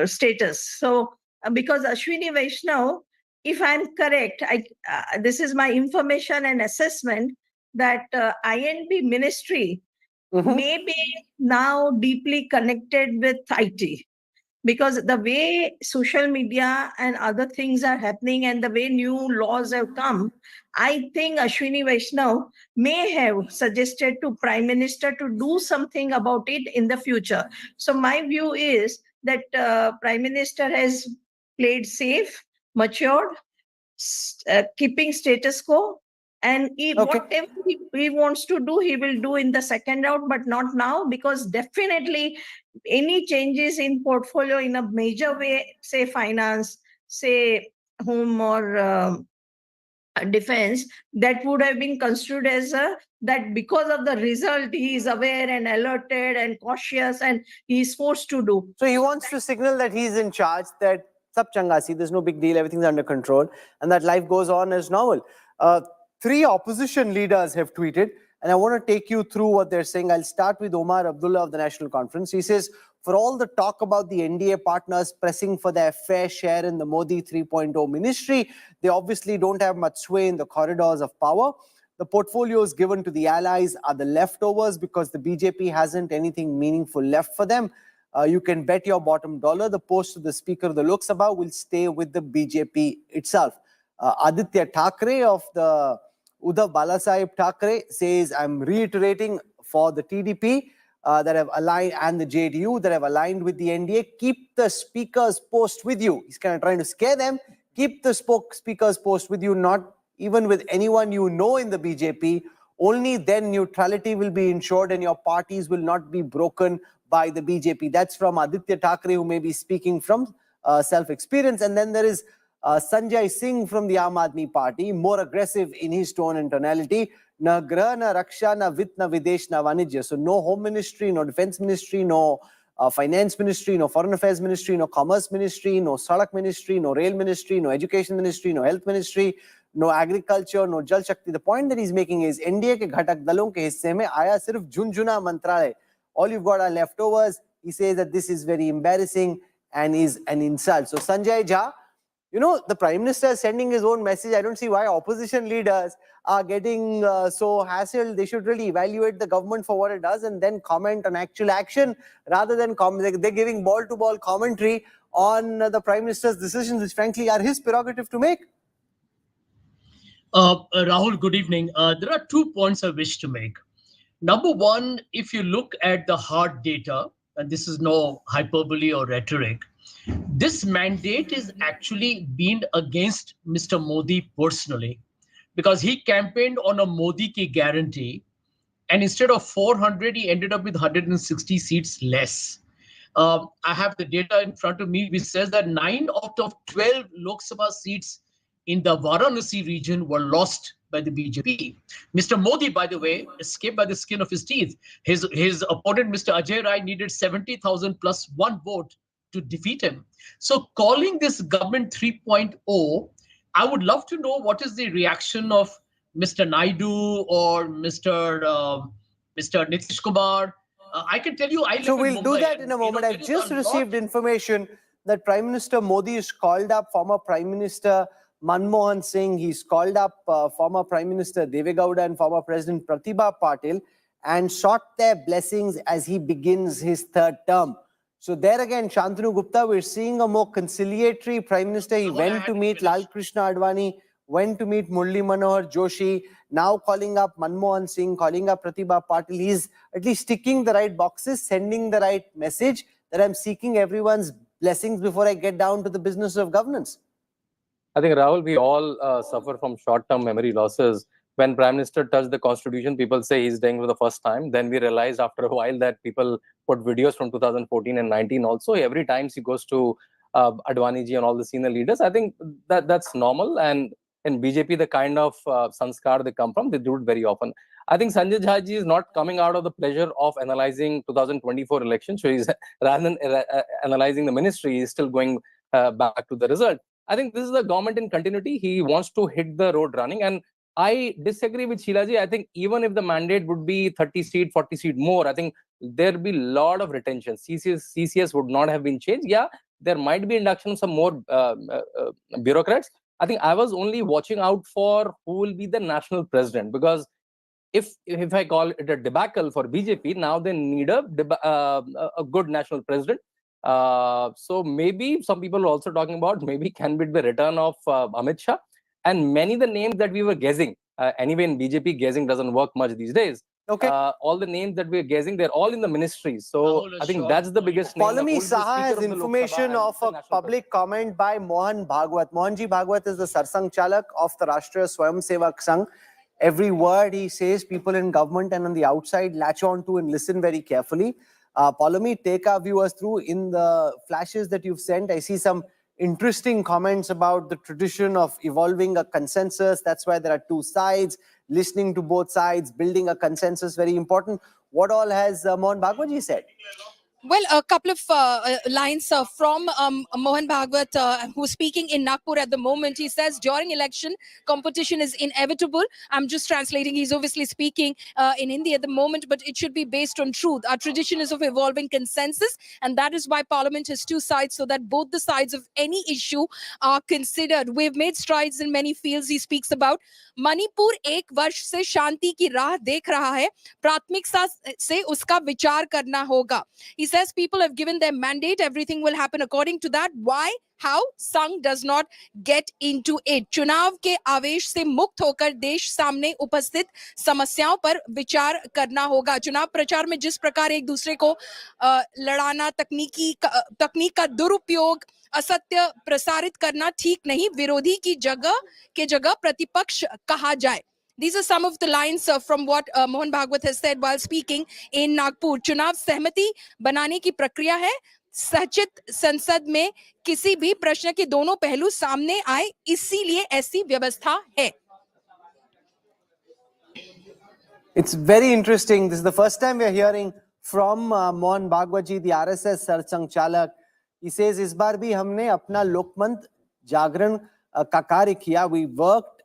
S22: status. So because Ashwini Vaishnav, if I'm correct, this is my information and assessment, that INB ministry may be now deeply connected with IT. Because the way social media and other things are happening and the way new laws have come, I think Ashwini Vaishnav may have suggested to Prime Minister to do something about it in the future. So my view is that Prime Minister has played safe, matured, keeping status quo. And whatever he wants to do, he will do in the second round, but not now, because definitely any changes in portfolio in a major way, say finance, say home or defense, that would have been construed as that because of the result, he is aware and alerted and cautious and he is forced to do.
S2: So he wants to signal that he's in charge, that sab changa si, there's no big deal, everything's under control, and that life goes on as normal. 3 opposition leaders have tweeted, and I want to take you through what they're saying. I'll start with Omar Abdullah of the National Conference. He says, for all the talk about the NDA partners pressing for their fair share in the Modi 3.0 ministry, they obviously don't have much sway in the corridors of power. The portfolios given to the allies are the leftovers because the BJP hasn't anything meaningful left for them. You can bet your bottom dollar the post of the Speaker of the Lok Sabha will stay with the BJP itself. Aditya Thackeray of the Uddhav Balasaheb Thackeray says, I'm reiterating for the TDP that have aligned and the JDU that have aligned with the NDA, keep the Speaker's post with you. He's kind of trying to scare them. Keep the Speaker's post with you, not even with anyone you know in the BJP. Only then neutrality will be ensured and your parties will not be broken by the BJP. That's from Aditya Thackeray, who may be speaking from self-experience. And then there is Sanjay Singh from the Aam Aadmi Party, more aggressive in his tone and tonality. Na grah, na raksha, na vitt, na videsh, na vanijya. So no home ministry, no defense ministry, no finance ministry, no foreign affairs ministry, no commerce ministry, no sadak ministry, no rail ministry, no education ministry, no health ministry, no agriculture, no jal shakti. The point that he's making is NDA ke ghatak dalon ke hisse mein aaya sirf junjuna mantralay. All you've got are leftovers. He says that this is very embarrassing and is an insult. So Sanjay Jha, you know, the Prime Minister is sending his own message. I don't see why opposition leaders are getting so hassled. They should really evaluate the government for what it does and then comment on actual action rather than they're giving ball-to-ball commentary on the Prime Minister's decisions, which frankly are his prerogative to make.
S1: Rahul, good evening. There are 2 points I wish to make. Number one, if you look at the hard data, and this is no hyperbole or rhetoric, this mandate is actually been against Mr. Modi personally, because he campaigned on a Modi ki guarantee, and instead of 400, he ended up with 160 seats less. I have the data in front of me, which says that 9 out of 12 Lok Sabha seats in the Varanasi region were lost by the BJP. Mr. Modi, by the way, escaped by the skin of his teeth. His opponent, Mr. Ajay Rai, needed 70,000 plus 1 vote to defeat him. So calling this government 3.0, I would love to know what is the reaction of Mr. Naidu or Mr. Nitish Kumar. I can tell you,
S2: So we'll do that in a moment. I've just received information that Prime Minister Modi has called up former Prime Minister Manmohan Singh. He's called up former Prime Minister Devegowda and former President Pratibha Patil and sought their blessings as he begins his 3rd term. So there again, Shantanu Gupta, we're seeing a more conciliatory Prime Minister. He went to meet Lal Krishna Advani, went to meet Murli Manohar Joshi, now calling up Manmohan Singh, calling up Pratibha Patil. He's at least ticking the right boxes, sending the right message that I'm seeking everyone's blessings before I get down to the business of governance.
S4: I think, Rahul, we all suffer from short-term memory losses. When Prime Minister touched the Constitution, people say he's dying for the first time. Then we realized after a while that people put videos from 2014 and 19 also. Every time he goes to Advani ji and all the senior leaders, I think that's normal. And in BJP, the kind of sanskar they come from, they do it very often. I think Sanjay Jha ji is not coming out of the pleasure of analyzing 2024 election. So he's rather than analyzing the ministry, he's still going back to the result. I think this is the government in continuity. He wants to hit the road running. And I disagree with Sheilaji. I think even if the mandate would be 30 seat, 40 seat more, I think there'd be a lot of retention. CCS would not have been changed. Yeah, there might be induction of some more bureaucrats. I think I was only watching out for who will be the national president, because if I call it a debacle for BJP, now they need a good national president. So maybe some people are also talking about maybe can be the return of Amit Shah, and many of the names that we were guessing. Anyway, in BJP, guessing doesn't work much these days.
S2: Okay.
S4: All the names that we're guessing, they're all in the ministries. So I think that's the biggest name.
S2: Paulami Saha has information of a public comment by Mohan Bhagwat. Mohanji Bhagwat is the Sarsang Chalak of the Rashtriya Swayamsevak Sangh. Every word he says, people in government and on the outside latch on to and listen very carefully. Paulami, take our viewers through in the flashes that you've sent. I see some interesting comments about the tradition of evolving a consensus. That's why there are two sides, listening to both sides, building a consensus, very important. What all has Mohan Bhagwatji said?
S21: Well, a couple of lines from Mohan Bhagwat, who's speaking in Nagpur at the moment. He says, during election, competition is inevitable. I'm just translating. He's obviously speaking in Hindi at the moment, but it should be based on truth. Our tradition is of evolving consensus, and that is why Parliament has two sides, so that both the sides of any issue are considered. We've made strides in many fields. He speaks about Manipur एक वर्ष से शांति की राह देख रहा है, प्राथमिकता से उसका विचार करना होगा. He says people have given their mandate, everything will happen according to that. Why? How? Sangh does not get into it. चुनाव के आवेश से मुक्त होकर देश सामने उपस्थित समस्याओं पर विचार करना होगा. चुनाव प्रचार में जिस प्रकार एक दूसरे को लड़ाना, तकनीक का दुरुपयोग, असत्य प्रसारित करना ठीक नहीं. विरोधी की जगह प्रतिपक्ष कहा जाए. These are some of the lines from what Mohan Bhagwat has said while speaking in Nagpur. चुनाव सहमति बनाने की प्रक्रिया है. सचित संसद में किसी भी प्रश्न के दोनों पहलू सामने आए, इसीलिए ऐसी व्यवस्था है.
S2: It's very interesting. This is the first time we are hearing from Mohan Bhagwatji, the RSS Sarsang Chalak. He says, इस बार भी हमने अपना लोकमंत्र जागरण का कार्य किया. We worked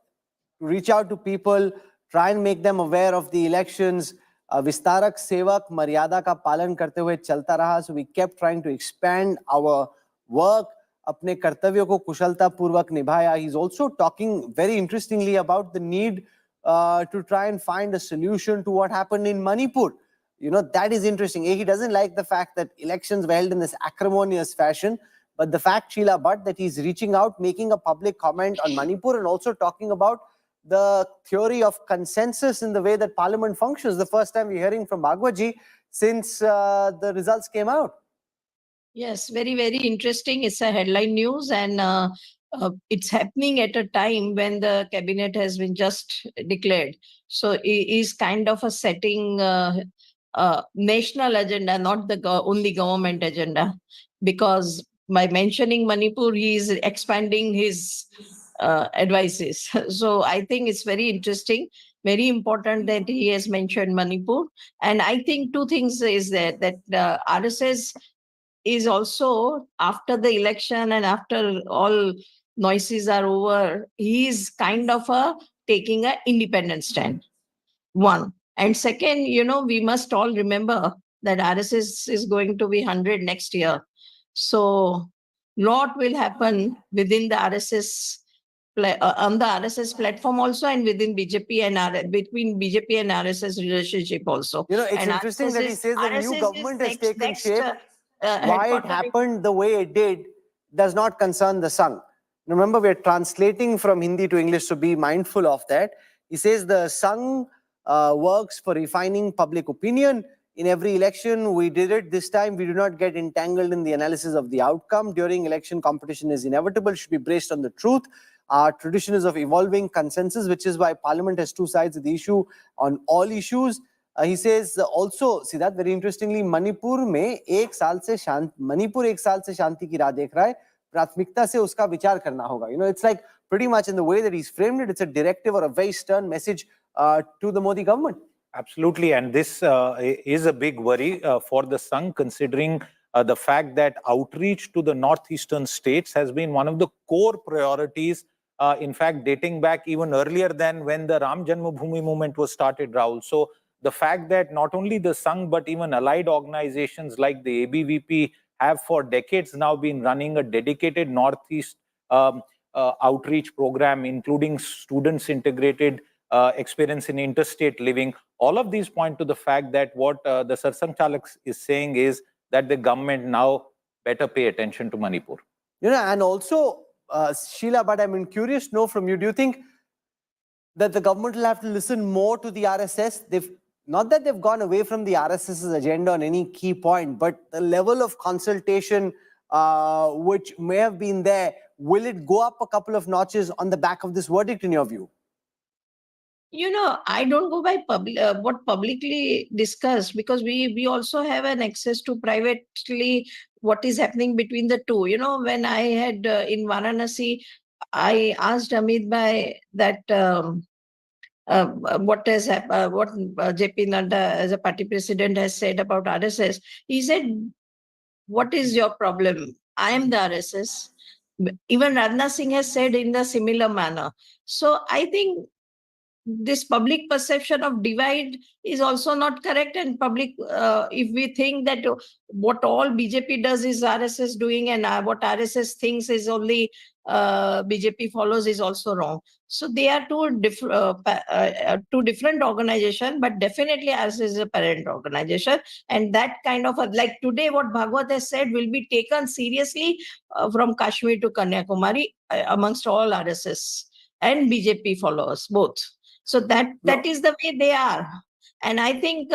S2: to reach out to people, try and make them aware of the elections. Vistarak Sevak Maryada ka palan karte hue chalta raha. So we kept trying to expand our work. Apne kartavyo ko kushalta purvak nibhaya. He's also talking very interestingly about the need to try and find a solution to what happened in Manipur. You know, that is interesting. He doesn't like the fact that elections were held in this acrimonious fashion. But the fact, Sheila Bhatt, that he's reaching out, making a public comment on Manipur and also talking about the theory of consensus in the way that Parliament functions. The first time we're hearing from Bhagwatji since the results came out.
S22: Yes, very, very interesting. It's a headline news, and it's happening at a time when the cabinet has been just declared. So it is kind of a setting national agenda, not the only government agenda, because by mentioning Manipur, he is expanding his advices. So I think it's very interesting, very important that he has mentioned Manipur. And I think two things is there, that RSS is also, after the election and after all noises are over, he is kind of taking an independent stand. One. And second, you know, we must all remember that RSS is going to be 100 next year. So lot will happen within the RSS on the RSS platform also, and within BJP and between BJP and RSS relationship also.
S2: You know, it's
S22: and
S2: interesting
S22: RSS
S2: that he says the new government has taken shape. Why it
S22: headquarter-
S2: happened the way it did does not concern the Sangh. Remember, we're translating from Hindi to English, so be mindful of that. He says the Sangh works for refining public opinion. In every election, we did it. This time, we do not get entangled in the analysis of the outcome. During election, competition is inevitable, should be based on the truth. Our tradition is of evolving consensus, which is why Parliament has two sides of the issue on all issues. He says also, see that very interestingly, Manipur में एक साल से शांति की राह देख रहा है, प्राथमिकता से उसका विचार करना होगा. You know, it's like pretty much in the way that he's framed it, it's a directive or a very stern message to the Modi government.
S7: Absolutely, and this is a big worry for the Sangh, considering the fact that outreach to the northeastern states has been one of the core priorities, in fact, dating back even earlier than when the Ram Janmabhoomi movement was started, Rahul. So the fact that not only the Sangh, but even allied organizations like the ABVP have for decades now been running a dedicated Northeast outreach program, including students integrated experience in interstate living. All of these point to the fact that what the Sarsang Chalak is saying is that the government now better pay attention to Manipur.
S2: You know, and also, Sheila, but I'm curious to know from you, do you think that the government will have to listen more to the RSS? They've not that they've gone away from the RSS's agenda on any key point, but the level of consultation which may have been there, will it go up a couple of notches on the back of this verdict in your view?
S22: I don't go by what publicly discussed, because we also have an access to privately what is happening between the two. When I had in Varanasi, I asked Amit Bhai that what JP Nadda as a party president has said about RSS. He said, "What is your problem? I am the RSS." Even Rajnath Singh has said in the similar manner. So I think this public perception of divide is also not correct, and public if we think that what all BJP does is RSS doing, and what RSS thinks is only BJP follows, is also wrong. So they are two different organizations, but definitely RSS is a parent organization, and that kind of like today what Bhagwat has said will be taken seriously from Kashmir to Kanyakumari amongst all RSS and BJP followers both. So that is the way they are. And I think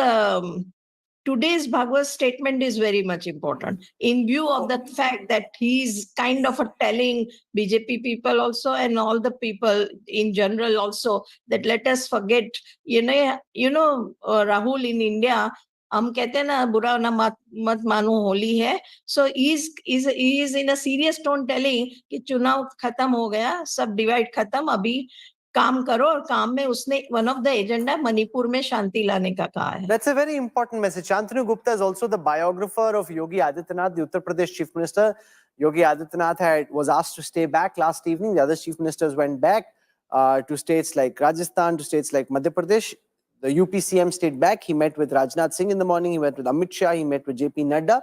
S22: today's Bhagwat's statement is very much important in view of the fact that he's kind of telling BJP people also, and all the people in general also, that let us forget, Rahul, in India, हम कहते हैं ना बुरा ना मत मानो होली है. So he is in a serious tone telling कि चुनाव खत्म हो गया, सब डिवाइड खत्म, अभी काम करो, और काम में उसने one of the agenda Manipur में शांति लाने का कहा है.
S2: That's a very important message. Shantanu Gupta is also the biographer of Yogi Adityanath, the Uttar Pradesh Chief Minister. Yogi Adityanath was asked to stay back last evening. The other chief ministers went back to states like Rajasthan, to states like Madhya Pradesh. The UPCM stayed back. He met with Rajnath Singh in the morning. He met with Amit Shah. He met with JP Nadda.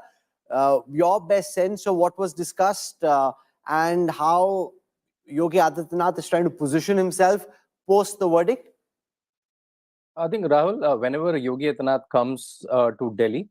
S2: Your best sense of what was discussed and how Yogi Adityanath is trying to position himself post the verdict?
S4: I think, Rahul, whenever Yogi Adityanath comes to Delhi,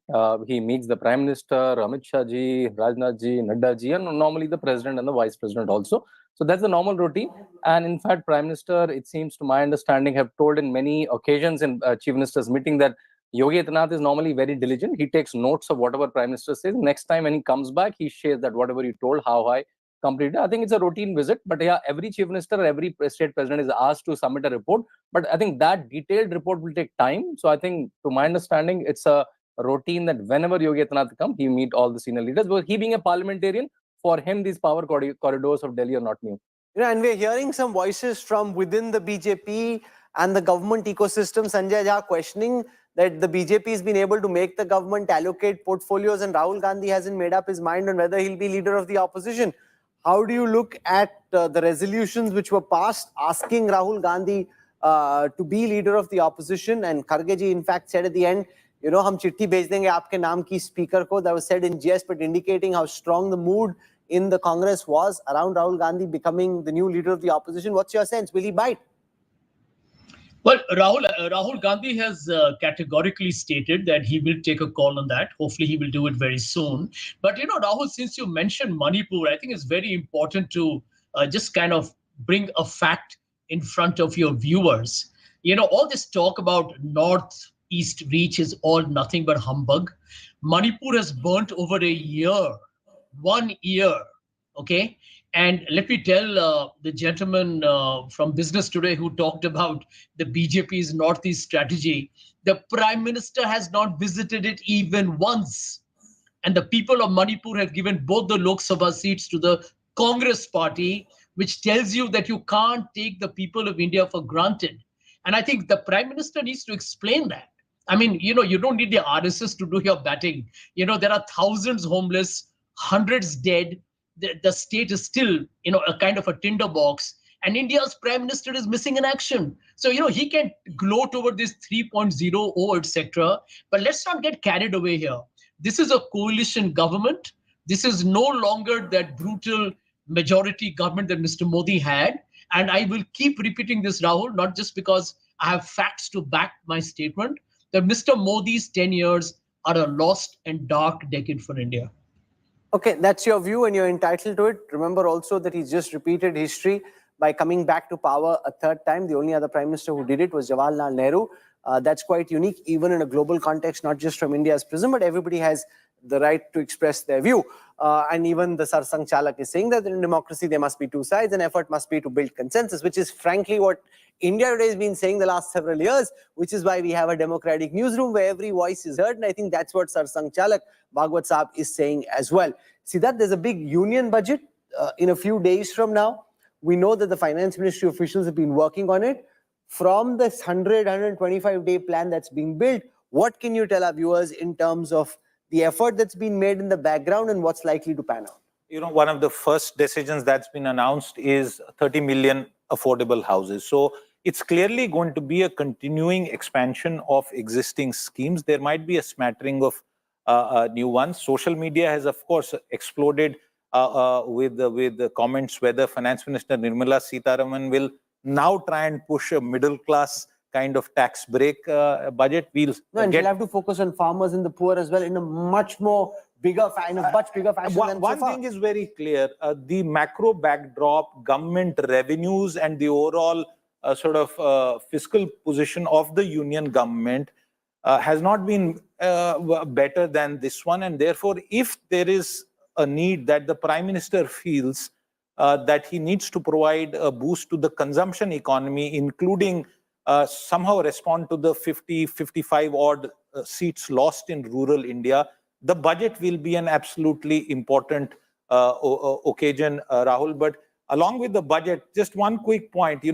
S4: he meets the Prime Minister, Amit Shah ji, Rajnath ji, Nadda ji, and normally the President and the Vice President also. So that's the normal routine. And in fact, Prime Minister, it seems to my understanding, have told in many occasions in Chief Minister's meeting that Yogi Adityanath is normally very diligent. He takes notes of whatever Prime Minister says. Next time when he comes back, he shares that whatever he told, how high completed. I think it's a routine visit, but yeah, every chief minister, every state president is asked to submit a report. But I think that detailed report will take time. So I think, to my understanding, it's a routine that whenever Yogi Adityanath comes, he meet all the senior leaders. But he being a parliamentarian, for him, these power corridors of Delhi are not new.
S2: And we're hearing some voices from within the BJP and the government ecosystem, Sanjay Jha, questioning that the BJP has been able to make the government allocate portfolios, and Rahul Gandhi hasn't made up his mind on whether he'll be leader of the opposition. How do you look at the resolutions which were passed asking Rahul Gandhi to be leader of the opposition? And Kharge ji, in fact, said at the end, hum chitti bhej denge aapke naam ki speaker ko. That was said in jest, but indicating how strong the mood in the Congress was around Rahul Gandhi becoming the new leader of the opposition. What's your sense? Will he bite?
S1: Well, Rahul Gandhi has categorically stated that he will take a call on that. Hopefully, he will do it very soon. But, Rahul, since you mentioned Manipur, I think it's very important to just kind of bring a fact in front of your viewers. All this talk about northeast reach is all nothing but humbug. Manipur has burnt over a year, 1 year, okay? And let me tell the gentleman from Business Today who talked about the BJP's Northeast strategy, the Prime Minister has not visited it even once. And the people of Manipur have given both the Lok Sabha seats to the Congress party, which tells you that you can't take the people of India for granted. And I think the Prime Minister needs to explain that. I mean, you don't need the RSS to do your batting. There are thousands homeless, hundreds dead. The state is still, a kind of a tinderbox, and India's Prime Minister is missing in action. So, he can gloat over this 3.0, etc. But let's not get carried away here. This is a coalition government. This is no longer that brutal majority government that Mr. Modi had. And I will keep repeating this, Rahul, not just because I have facts to back my statement, that Mr. Modi's 10 years are a lost and dark decade for India.
S2: Okay, that's your view and you're entitled to it. Remember also that he's just repeated history by coming back to power a third time. The only other Prime Minister who did it was Jawaharlal Nehru. That's quite unique, even in a global context, not just from India's prism, but everybody has the right to express their view. And even the Sarsang Chalak is saying that in democracy, there must be two sides and effort must be to build consensus, which is frankly what India today has been saying the last several years, which is why we have a democratic newsroom where every voice is heard. And I think that's what Sarsang Chalak, Bhagwat Saab, is saying as well. See that there's a big union budget in a few days from now. We know that the finance ministry officials have been working on it. From this 125-day plan that's being built, what can you tell our viewers in terms of the effort that's been made in the background and what's likely to pan out?
S8: You know, one of the first decisions that's been announced is 30 million affordable houses. So it's clearly going to be a continuing expansion of existing schemes. There might be a smattering of new ones. Social media has, of course, exploded with the comments whether Finance Minister Nirmala Sitharaman will now try and push a middle class kind of tax break budget.
S2: We'll have to focus on farmers and the poor as well in a much bigger fashion.
S8: One thing is very clear: the macro backdrop, government revenues, and the overall fiscal position of the union government has not been better than this one, and therefore, if there is a need that the Prime Minister feels that he needs to provide a boost to the consumption economy, including somehow respond to the 55 odd seats lost in rural India, the budget will be an absolutely important occasion, Rahul. But along with the budget, just one quick point,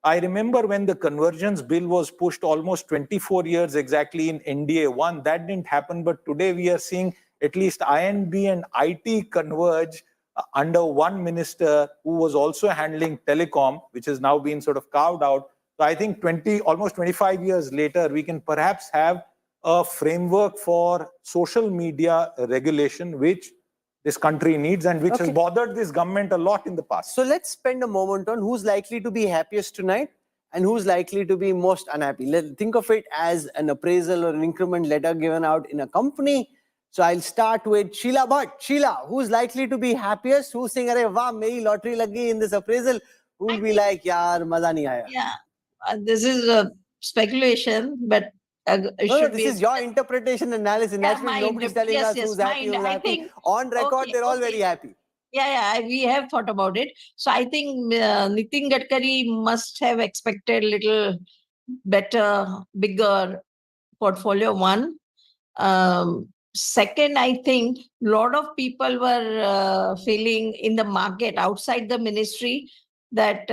S8: I remember when the convergence bill was pushed almost 24 years exactly in NDA 1, that didn't happen. But today we are seeing at least INB and IT converge under one minister who was also handling telecom, which has now been sort of carved out. So I think almost 25 years later, we can perhaps have a framework for social media regulation, which this country needs and which has bothered this government a lot in the past.
S2: So let's spend a moment on who's likely to be happiest tonight and who's likely to be most unhappy. Think of it as an appraisal or an increment letter given out in a company. So I'll start with Sheila Bhatt. Sheila, who's likely to be happiest? Who's saying, "Arey wah, meri lottery lag gayi in this appraisal"? Who will be like, "Yaar, maza nahi aaya"?
S22: Yeah, this is a speculation, but
S2: this is your interpretation analysis. Naturally, nobody's telling us who's happy, who's happy. On record, they're all very happy.
S22: Yeah, we have thought about it. So I think Nitin Gadkari must have expected a little better, bigger portfolio one. Second, I think a lot of people were feeling in the market outside the ministry that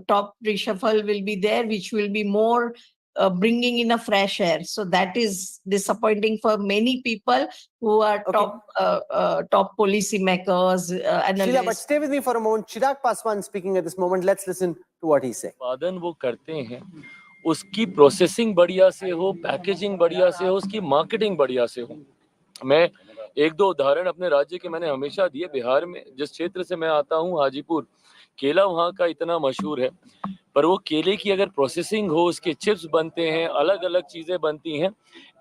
S22: top reshuffle will be there, which will be more bringing in a fresh air. So that is disappointing for many people who are top policy makers, analysts.
S2: Sheila, but stay with me for a moment. Chirag Paswan speaking at this moment. Let's listen to what he's saying.
S3: उत्पादन वो करते हैं, उसकी processing बढ़िया से हो, packaging बढ़िया से हो, उसकी मार्केटिंग बढ़िया से हो। मैं एक दो उदाहरण अपने राज्य के मैंने हमेशा दिए। बिहार में जिस क्षेत्र से मैं आता हूँ, हाजीपुर, केला वहाँ का इतना मशहूर है, पर वो केले की अगर प्रोसेसिंग हो, उसके चिप्स बनते हैं, अलग अलग चीजें बनती हैं,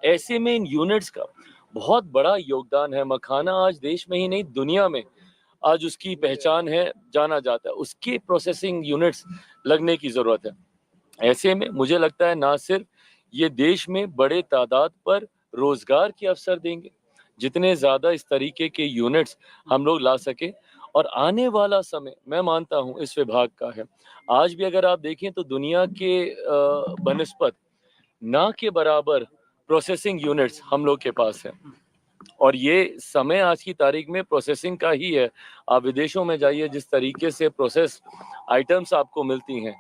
S3: ऐसे में इन यूनिट्स का बहुत बड़ा योगदान है। मखाना आज देश में ही नहीं दुनिया में आज उसकी पहचान है, जाना जाता है। उसके प्रोसेसिंग यूनिट्स लगने की जरूरत है। ऐसे में मुझे लगता है ना सिर्फ ये देश में बड़े तादाद पर रोजगार के अवसर देंगे, जितने ज्यादा इस तरीके के यूनिट्स हम लोग ला सके, और आने वाला समय मैं मानता हूं इस विभाग का है। आज भी अगर आप देखें तो दुनिया के बनिस्बत ना के बराबर प्रोसेसिंग यूनिट्स हम लोग के पास है, और ये समय आज की तारीख में प्रोसेसिंग का ही है। आप विदेशों में जाइए, जिस तरीके से प्रोसेस आइटम्स आपको मिलती हैं,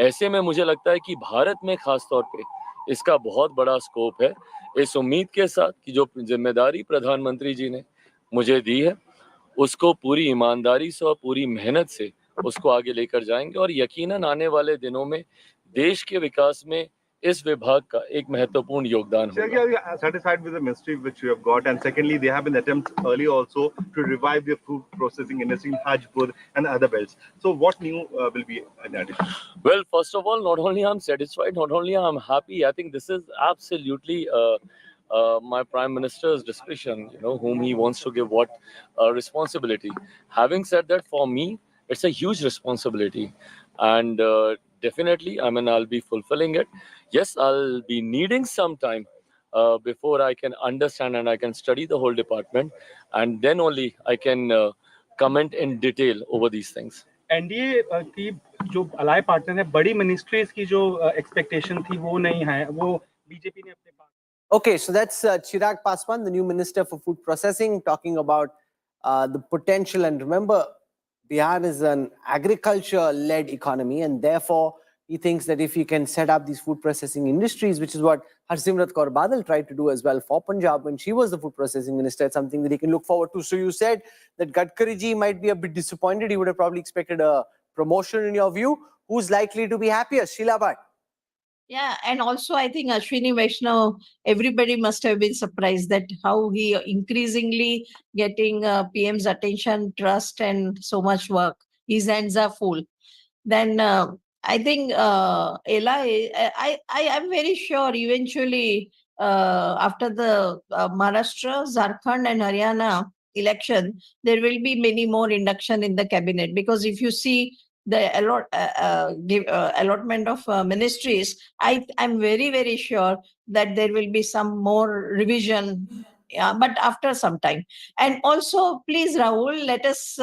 S3: ऐसे में मुझे लगता है कि भारत में खास तौर पे इसका बहुत बड़ा स्कोप है। इस उम्मीद के साथ कि जो जिम्मेदारी प्रधानमंत्री जी ने मुझे दी है, उसको पूरी ईमानदारी से और पूरी मेहनत से उसको आगे लेकर जाएंगे, और यकीनन आने वाले दिनों में देश के विकास में इस विभाग का एक महत्वपूर्ण योगदान होगा।
S6: Are you satisfied with the ministry which you have got? And secondly, there have been attempts earlier also to revive the food processing industry in Hajpur and other belts. So what new will be in addition?
S3: Well, first of all, not only I'm satisfied, not only I'm happy, I think this is absolutely my Prime Minister's discretion, whom he wants to give what responsibility. Having said that, for me, it's a huge responsibility. And definitely, I mean, I'll be fulfilling it. Yes, I'll be needing some time before I can understand and I can study the whole department, and then only I can comment in detail over these things.
S9: NDA की जो अलाय partner है, बड़ी ministries की जो expectation थी वो नहीं है, वो बीजेपी ने अपने पास.
S2: Okay, so that's Chirag Paswan, the new Minister for Food Processing, talking about the potential. And remember, Bihar is an agriculture-led economy, and therefore he thinks that if he can set up these food processing industries, which is what Harsimrat Kaur Badal tried to do as well for Punjab when she was the food processing minister, it's something that he can look forward to. So you said that Gadkari ji might be a bit disappointed. He would have probably expected a promotion in your view. Who's likely to be happiest? Sheila Bhatt.
S22: Yeah, and also I think Ashwini Vaishnav, everybody must have been surprised that how he increasingly getting PM's attention, trust, and so much work. His hands are full. Then I think Ella, I am very sure eventually after the Maharashtra, Jharkhand, and Haryana election, there will be many more induction in the cabinet, because if you see the allotment of ministries, I'm very, very sure that there will be some more revision, but after some time. And also, please, Rahul, let us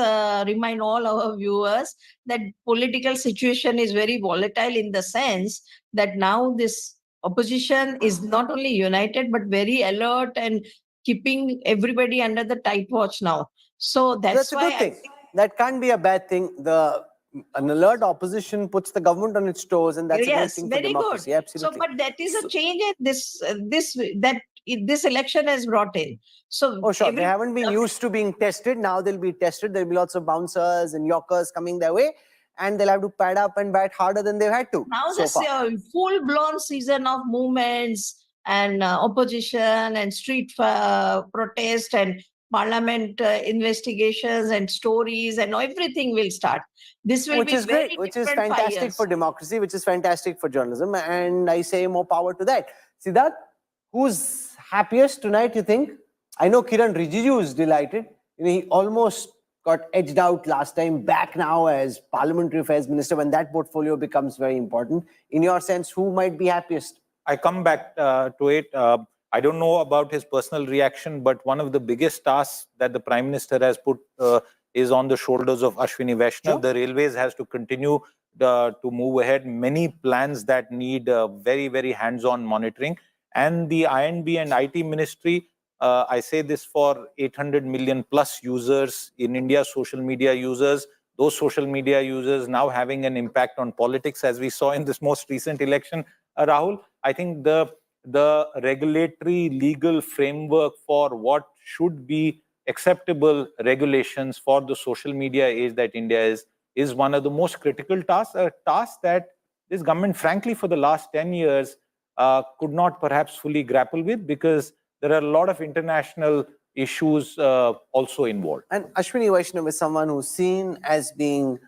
S22: remind all our viewers that political situation is very volatile, in the sense that now this opposition is not only united, but very alert and keeping everybody under the tight watch now. So that's
S2: a
S22: why
S2: good thing. That can't be a bad thing. An alert opposition puts the government on its toes, and that's a great thing for democracy.
S22: Good.
S2: Absolutely.
S22: So, but that is a change in this election has brought in. So,
S2: oh, sure. They haven't been used to being tested. Now they'll be tested. There'll be lots of bouncers and yorkers coming their way, and they'll have to pad up and bat harder than they've had to.
S22: Now
S2: so
S22: this
S2: far.
S22: Full-blown season of movements and opposition and street protest and parliament investigations and stories and everything will start. This will
S2: which
S22: be
S2: is
S22: very
S2: great, which is
S22: different
S2: fantastic for democracy, which is fantastic for journalism, and I say more power to that. Siddharth, who's happiest tonight, you think? I know Kiran Rijiju is delighted. He almost got edged out last time, back now as Parliamentary Affairs Minister, when that portfolio becomes very important. In your sense, who might be happiest?
S8: I come back to it. I don't know about his personal reaction, but one of the biggest tasks that the Prime Minister has put is on the shoulders of Ashwini Vaishnav. Sure. The railways has to continue to move ahead. Many plans that need very, very hands-on monitoring. And the INB and IT Ministry, I say this for 800 million plus users in India, social media users. Those social media users now having an impact on politics, as we saw in this most recent election. Rahul, I think the regulatory legal framework for what should be acceptable regulations for the social media age that India is one of the most critical tasks, a task that this government, frankly, for the last 10 years, could not perhaps fully grapple with, because there are a lot of international issues also involved.
S2: And Ashwini Vaishnav is someone who's seen as being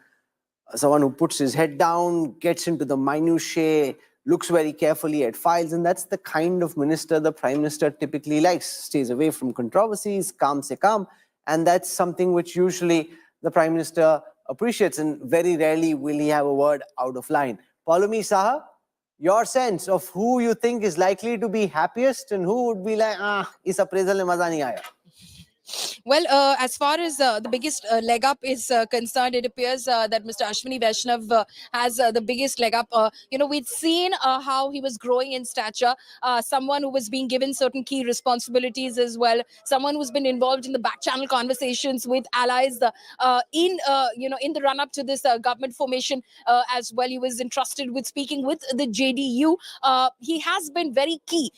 S2: someone who puts his head down, gets into the minutiae, looks very carefully at files, and that's the kind of minister the Prime Minister typically likes. Stays away from controversies, calm se calm, and that's something which usually the Prime Minister appreciates, and very rarely will he have a word out of line. Paulomi Saha, your sense of who you think is likely to be happiest and who would be like, is appraisal mein maza nahi aaya?
S21: Well, as far as the biggest leg up is concerned, it appears that Mr. Ashwini Vaishnav has the biggest leg up. We'd seen how he was growing in stature, someone who was being given certain key responsibilities as well, someone who's been involved in the back channel conversations with allies in the run up to this government formation as well. He was entrusted with speaking with the JDU. He has been very key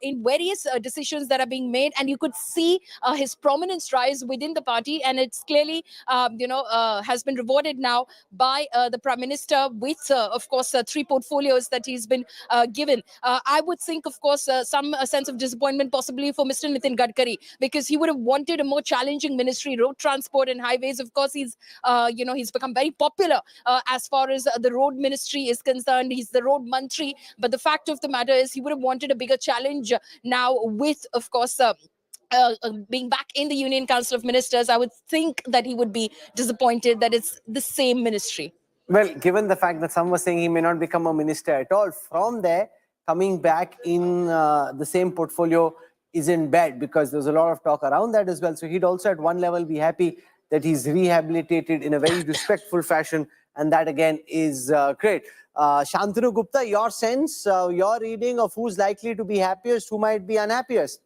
S21: in various decisions that are being made, and you could see his prominence rise within the party, and it's clearly has been rewarded now by the Prime Minister with of course 3 portfolios that he's been given. I would think, of course, some sense of disappointment possibly for Mr. Nitin Gadkari, because he would have wanted a more challenging ministry. Road transport and highways, of course, he's become very popular as far as the road ministry is concerned. He's the road mantri, but the fact of the matter is he would have wanted a bigger challenge now with, of course, being back in the Union Council of Ministers. I would think that he would be disappointed that it's the same ministry.
S2: Well, given the fact that some were saying he may not become a minister at all, from there, coming back in the same portfolio isn't bad, because there's a lot of talk around that as well. So he'd also at one level be happy that he's rehabilitated in a very respectful fashion, and that again is great. Shantanu Gupta, your sense, your reading of who's likely to be happiest, who might be unhappiest?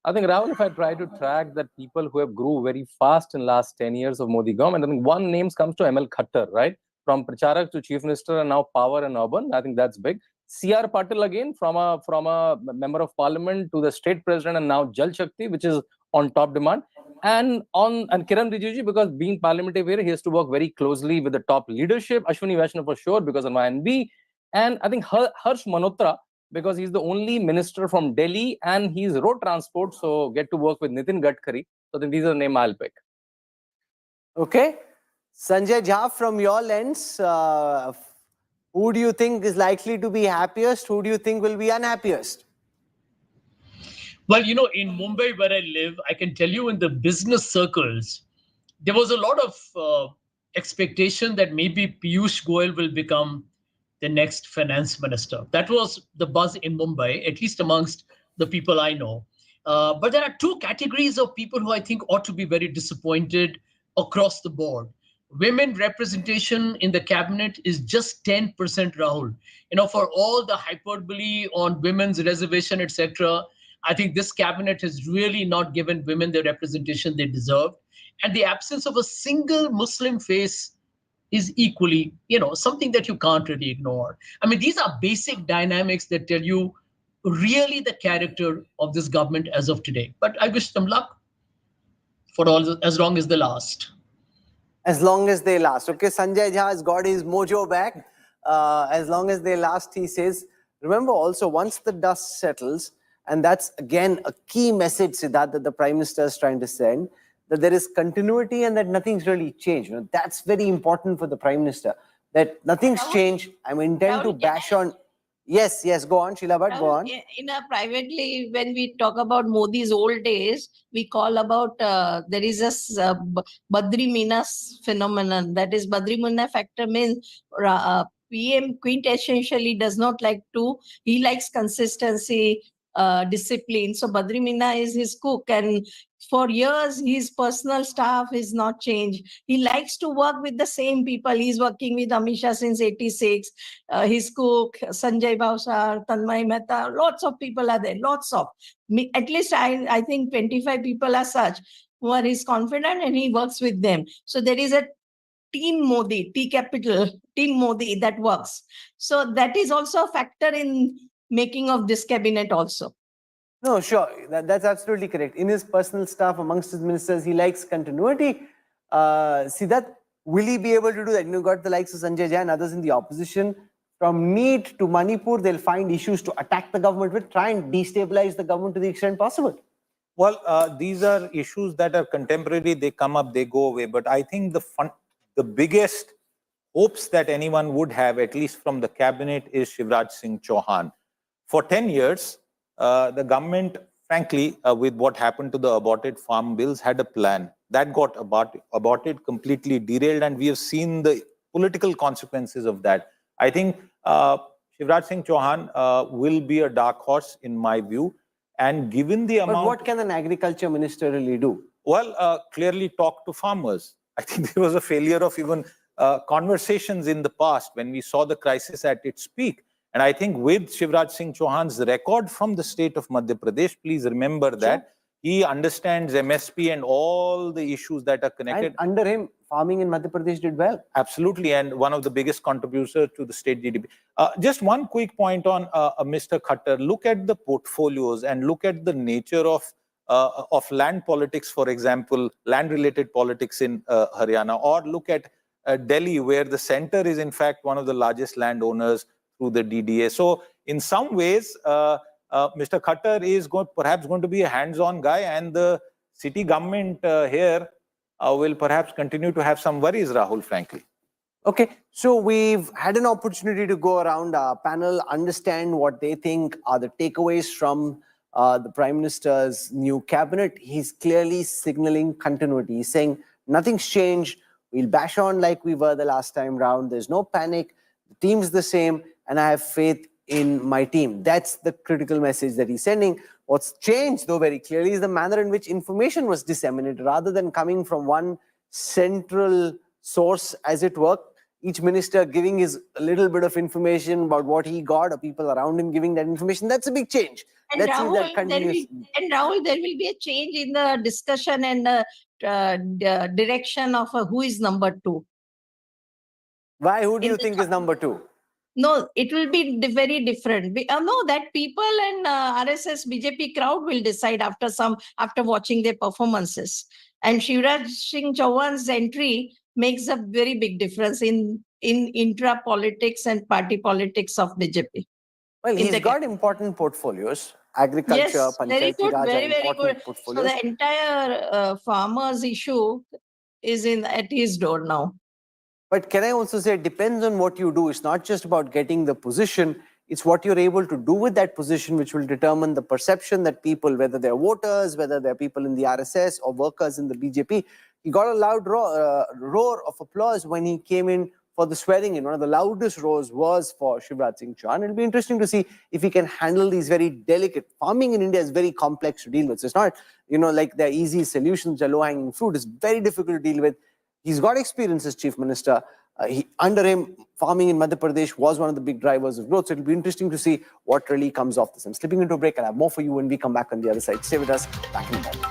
S4: I think, Rahul, if I try to track that people who have grew very fast in last 10 years of Modi government, I think one name comes to ML Khattar, right? From Pracharak to Chief Minister and now Power and Urban. I think that's big. C.R. Patil again, from a member of parliament to the state president and now Jal Shakti, which is on top demand. And Kiran Rijiju, because being parliamentary, he has to work very closely with the top leadership. Ashwini Vaishnav for sure, because of INB. And I think Harsh Malhotra, because he's the only minister from Delhi and he's road transport, so get to work with Nitin Gadkari. So then these are the names I'll pick.
S2: Okay. Sanjay Jha, from your lens, who do you think is likely to be happiest? Who do you think will be unhappiest?
S1: Well, in Mumbai where I live, I can tell you in the business circles, there was a lot of expectation that maybe Piyush Goyal will become the next finance minister. That was the buzz in Mumbai, at least amongst the people I know. But there are two categories of people who I think ought to be very disappointed across the board. Women representation in the cabinet is just 10%, Rahul. For all the hyperbole on women's reservation, etc., I think this cabinet has really not given women the representation they deserve. And the absence of a single Muslim face is equally, something that you can't really ignore. I mean, these are basic dynamics that tell you really the character of this government as of today. But I wish them luck for as long as they last.
S2: As long as they last. Okay, Sanjay Jha has got his mojo back. As long as they last, he says. Remember also, once the dust settles, and that's again a key message, Siddharth, that the Prime Minister is trying to send, that there is continuity and that nothing's really changed. That's very important for the Prime Minister, that nothing's changed. I'm intent to bash on. Yes, go on, Sheila Bhatt, go on.
S22: In a privately, when we talk about Modi's old days, we call about, there is a Badri Meena phenomenon. That is, Badri Meena factor means PM quintessentially does not like to, he likes consistency, discipline. So Badri Meena is his cook, and for years his personal staff is not changed. He likes to work with the same people. He's working with Amit Shah since 86. His cook, Sanjay Bhavsar, Tanmay Mehta, lots of people are there, lots of. At least I think 25 people are such who are his confidant, and he works with them. So there is a Team Modi, T capital, Team Modi that works. So that is also a factor in making of this cabinet also.
S2: No, sure. That's absolutely correct. In his personal staff, amongst his ministers, he likes continuity. Siddharth, will he be able to do that? Got the likes of Sanjay Jha and others in the opposition. From NEET to Manipur, they'll find issues to attack the government with, try and destabilize the government to the extent possible.
S7: Well, these are issues that are contemporary. They come up, they go away. But I think the biggest hopes that anyone would have, at least from the cabinet, is Shivraj Singh Chauhan. For 10 years, the government, frankly, with what happened to the aborted farm bills, had a plan. That got aborted, completely derailed, and we have seen the political consequences of that. I think Shivraj Singh Chauhan will be a dark horse, in my view. And given the amount...
S2: But what can an agriculture minister really do?
S7: Well, clearly talk to farmers. I think there was a failure of even conversations in the past when we saw the crisis at its peak. And I think with Shivraj Singh Chauhan's record from the state of Madhya Pradesh, please remember that he understands MSP and all the issues that are connected.
S2: And under him, farming in Madhya Pradesh did well.
S7: Absolutely, and one of the biggest contributors to the state GDP. Just one quick point on Mr. Khattar. Look at the portfolios and look at the nature of land politics, for example, land-related politics in Haryana, or look at Delhi, where the center is in fact one of the largest landowners through the DDA. So in some ways, Mr. Khattar is perhaps going to be a hands-on guy, and the city government here will perhaps continue to have some worries, Rahul, frankly.
S2: Okay, so we've had an opportunity to go around our panel, understand what they think are the takeaways from the Prime Minister's new cabinet. He's clearly signaling continuity. He's saying nothing's changed. We'll bash on like we were the last time round. There's no panic. The team's the same, and I have faith in my team. That's the critical message that he's sending. What's changed, though, very clearly is the manner in which information was disseminated. Rather than coming from one central source, as it were, each minister giving his little bit of information about what he got, or people around him giving that information. That's a big change.
S22: And
S2: Let's see if that
S22: Rahul,
S2: continues.
S22: Rahul, there will be a change in the discussion and the direction of who is number 2.
S2: Why? Who do you think is number 2?
S22: No, it will be very different. No, that people and RSS BJP crowd will decide after watching their performances. And Shivraj Singh Chauhan's entry makes a very big difference in intra politics and party politics of BJP.
S2: Well, he's got important portfolios. Agriculture,
S22: Yes, very
S2: Panchayati
S22: good,
S2: Raj are
S22: very
S2: important
S22: good. So
S2: portfolios.
S22: the entire farmers issue is at his door now.
S2: But can I also say it depends on what you do. It's not just about getting the position. It's what you're able to do with that position which will determine the perception that people, whether they're voters, whether they're people in the RSS or workers in the BJP. He got a loud roar of applause when he came in for the swearing in. One of the loudest roars was for Shivraj Singh Chauhan. It'll be interesting to see if he can handle these very delicate. Farming in India is very complex to deal with. So it's not, like the easy solutions, the low-hanging fruit. It's very difficult to deal with. He's got experience as chief minister. Under him, farming in Madhya Pradesh was one of the big drivers of growth. So it'll be interesting to see what really comes off this. I'm slipping into a break. I'll have more for you when we come back on the other side. Stay with us. Back in a moment.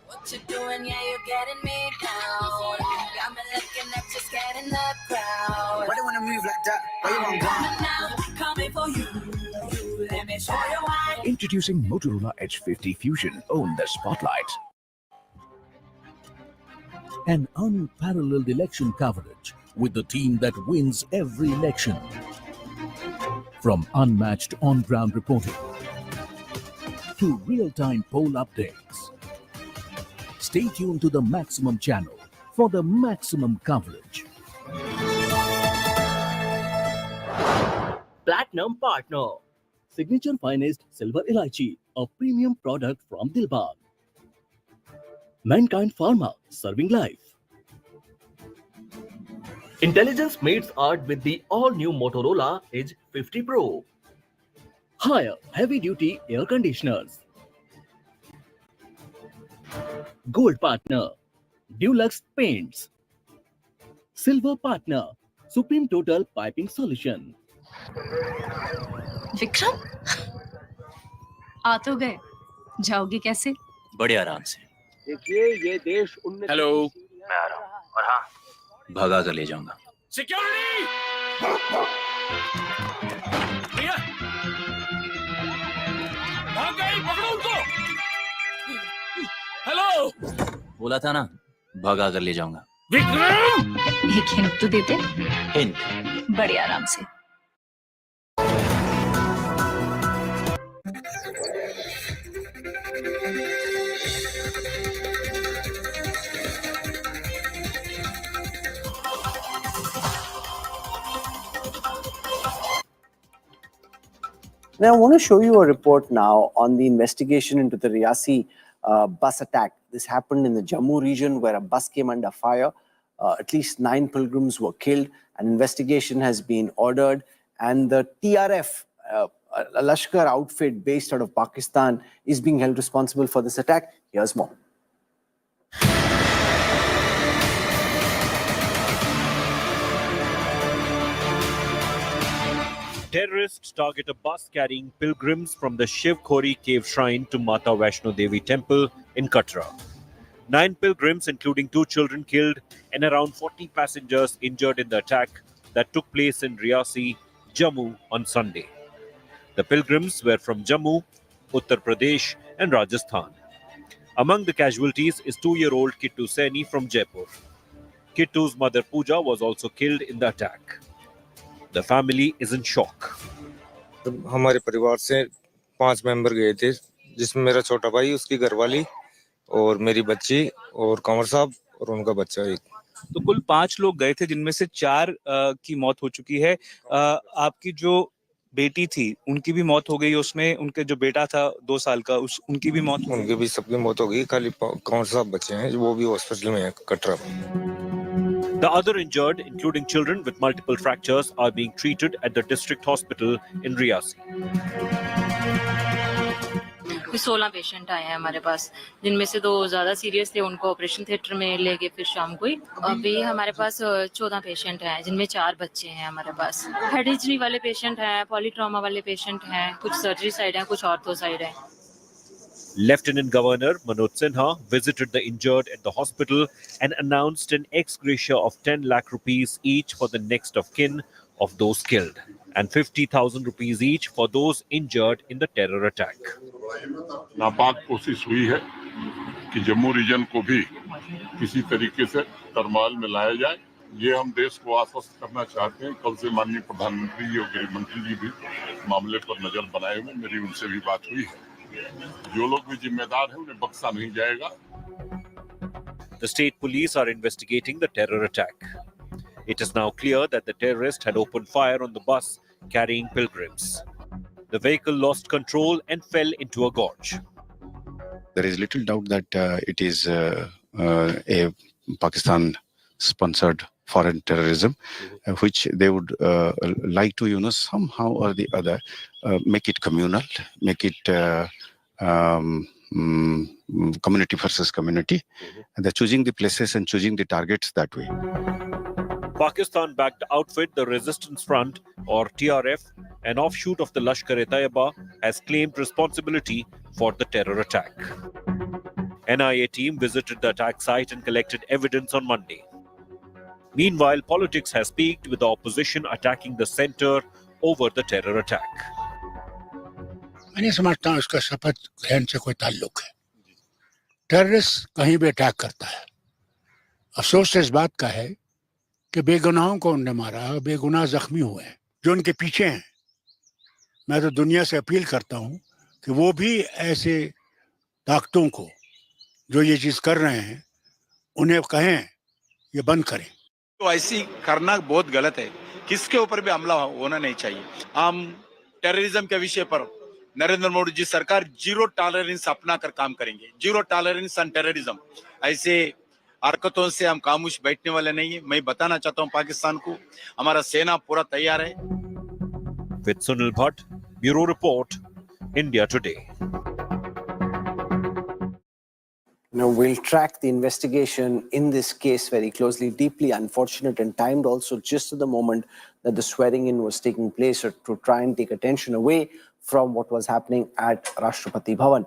S11: What you doing? Yeah, you're getting me down. Got me looking at you, scared in the crowd. Why do you wanna move like that? Why you want coming now? Coming for you. Let me show you why.
S10: Introducing Motorola H50 Fusion. Own the spotlight. An unparalleled election coverage with the team that wins every election. From unmatched on-ground reporting to real-time poll updates. Stay tuned to the Maximum channel for the maximum coverage.
S13: Platinum Partner. Signature Finest Silver Elaichi, a premium product from Dilbag. Mankind Pharma, serving life. Intelligence meets art with the all-new Motorola Edge 50 Pro. Higher heavy-duty air conditioners. Gold Partner, Dulux Paints. Silver Partner, Supreme Total Piping Solution.
S12: Vikram आ तो गए, जाओगे कैसे?
S23: बड़े आराम से।
S2: देखिए ये देश
S23: हेलो, मैं आ रहा हूँ और हाँ, भगा कर ले जाऊंगा। सिक्योरिटी! भैया, भाग गई, पकड़ो उनको! हेलो! बोला था ना, भगा कर ले जाऊंगा। विक्रम!
S12: एक हिंट तो देते?
S23: हिंट?
S12: बड़े आराम से।
S2: Now, I want to show you a report now on the investigation into the Riyasi bus attack. This happened in the Jammu region where a bus came under fire. At least 9 pilgrims were killed. An investigation has been ordered. And the TRF, a Lashkar outfit based out of Pakistan, is being held responsible for this attack. Here's more.
S24: Terrorists target a bus carrying pilgrims from the Shiv Khori cave shrine to Mata Vaishno Devi temple in Katra. 9 pilgrims, including 2 children, killed and around 40 passengers injured in the attack that took place in Riyasi, Jammu on Sunday. The pilgrims were from Jammu, Uttar Pradesh and Rajasthan. Among the casualties is 2-year-old Kittu Saini from Jaipur. Kittu's mother Pooja was also killed in the attack. The family is in shock.
S25: हमारे परिवार से 5 member गए थे जिसमें मेरा छोटा भाई उसकी घरवाली
S5: और मेरी बच्ची और कंवर साहब और उनका बच्चा एक।
S14: तो कुल 5 लोग गए थे, जिनमें से 4 की मौत हो चुकी है। आपकी जो बेटी थी उनकी भी मौत हो गई, उसमें उनके जो बेटा था 2 साल का उनकी भी मौत,
S5: उनकी भी सबकी मौत हो गई, खाली कंवर साहब बच्चे हैं वो भी हॉस्पिटल में हैं कटरा में।
S24: The other injured, including children with multiple fractures, are being treated at the district hospital in Riyasi.
S15: 16 patient आए हैं हमारे पास, जिनमें से 2 ज़्यादा सीरियस थे, उनको ऑपरेशन थिएटर में ले गए फिर शाम को ही। अभी हमारे पास 14 पेशेंट हैं, जिनमें 4 बच्चे हैं हमारे पास। हेड इंजरी वाले पेशेंट हैं, पॉलीट्रॉमा वाले पेशेंट हैं, कुछ सर्जरी साइड हैं, कुछ ऑर्थो साइड हैं।
S24: Lieutenant Governor Manoj Sinha visited the injured at the hospital and announced an ex gratia of 10 lakh rupees each for the next of kin of those killed and 50,000 rupees each for those injured in the terror attack.
S16: नापाक कोशिश हुई है कि Jammu reason को भी किसी तरीके से तरमाल में लाया जाए। ये हम देश को आश्वस्त करना चाहते हैं। कल से माननीय प्रधानमंत्री जी और गृह मंत्री जी भी मामले पर नजर बनाए हुए, मेरी उनसे भी बात हुई है। जो लोग भी जिम्मेदार हैं उन्हें बख्शा नहीं जाएगा।
S24: The state police are investigating the terror attack. It is now clear that the terrorist had opened fire on the bus carrying pilgrims. The vehicle lost control and fell into a gorge.
S25: There is little doubt that it is a Pakistan-sponsored foreign terrorism, which they would like to, somehow or the other, make it communal, make it community versus community, and they're choosing the places and choosing the targets that way.
S24: Pakistan-backed outfit, the Resistance Front, or TRF, an offshoot of the Lashkar-e-Taiba, has claimed responsibility for the terror attack. NIA team visited the attack site and collected evidence on Monday. Meanwhile, politics has peaked with the opposition attacking the center over the terror attack.
S26: मैं नहीं समझता हूँ इसका शपथ ग्रहण से कोई ताल्लुक है। टेररिस्ट कहीं भी अटैक करता है। अफसोस इस बात का है कि बेगुनाहों को उन्होंने मारा, बेगुनाह जख्मी हुए हैं जो उनके पीछे हैं। मैं तो दुनिया से अपील करता हूँ कि वो भी ऐसे ताकतों को जो ये चीज कर रहे हैं उन्हें कहें ये बंद करें।
S19: तो ऐसी करना बहुत गलत है, किसके ऊपर भी हमला होना नहीं चाहिए। हम टेररिज्म के विषय पर नरेंद्र मोदी जी सरकार 0 टॉलरेंस अपना कर काम करेंगे। 0 टॉलरेंस ऑन टेररिज्म। ऐसे हरकतों से हम खामोश बैठने वाले नहीं है। मैं बताना चाहता हूँ पाकिस्तान को, हमारा सेना पूरा तैयार है।
S24: With Sunil Bhatt, Bureau Report, India Today.
S2: We'll track the investigation in this case very closely. Deeply unfortunate and timed also just at the moment that the swearing in was taking place, or to try and take attention away from what was happening at Rashtrapati Bhavan.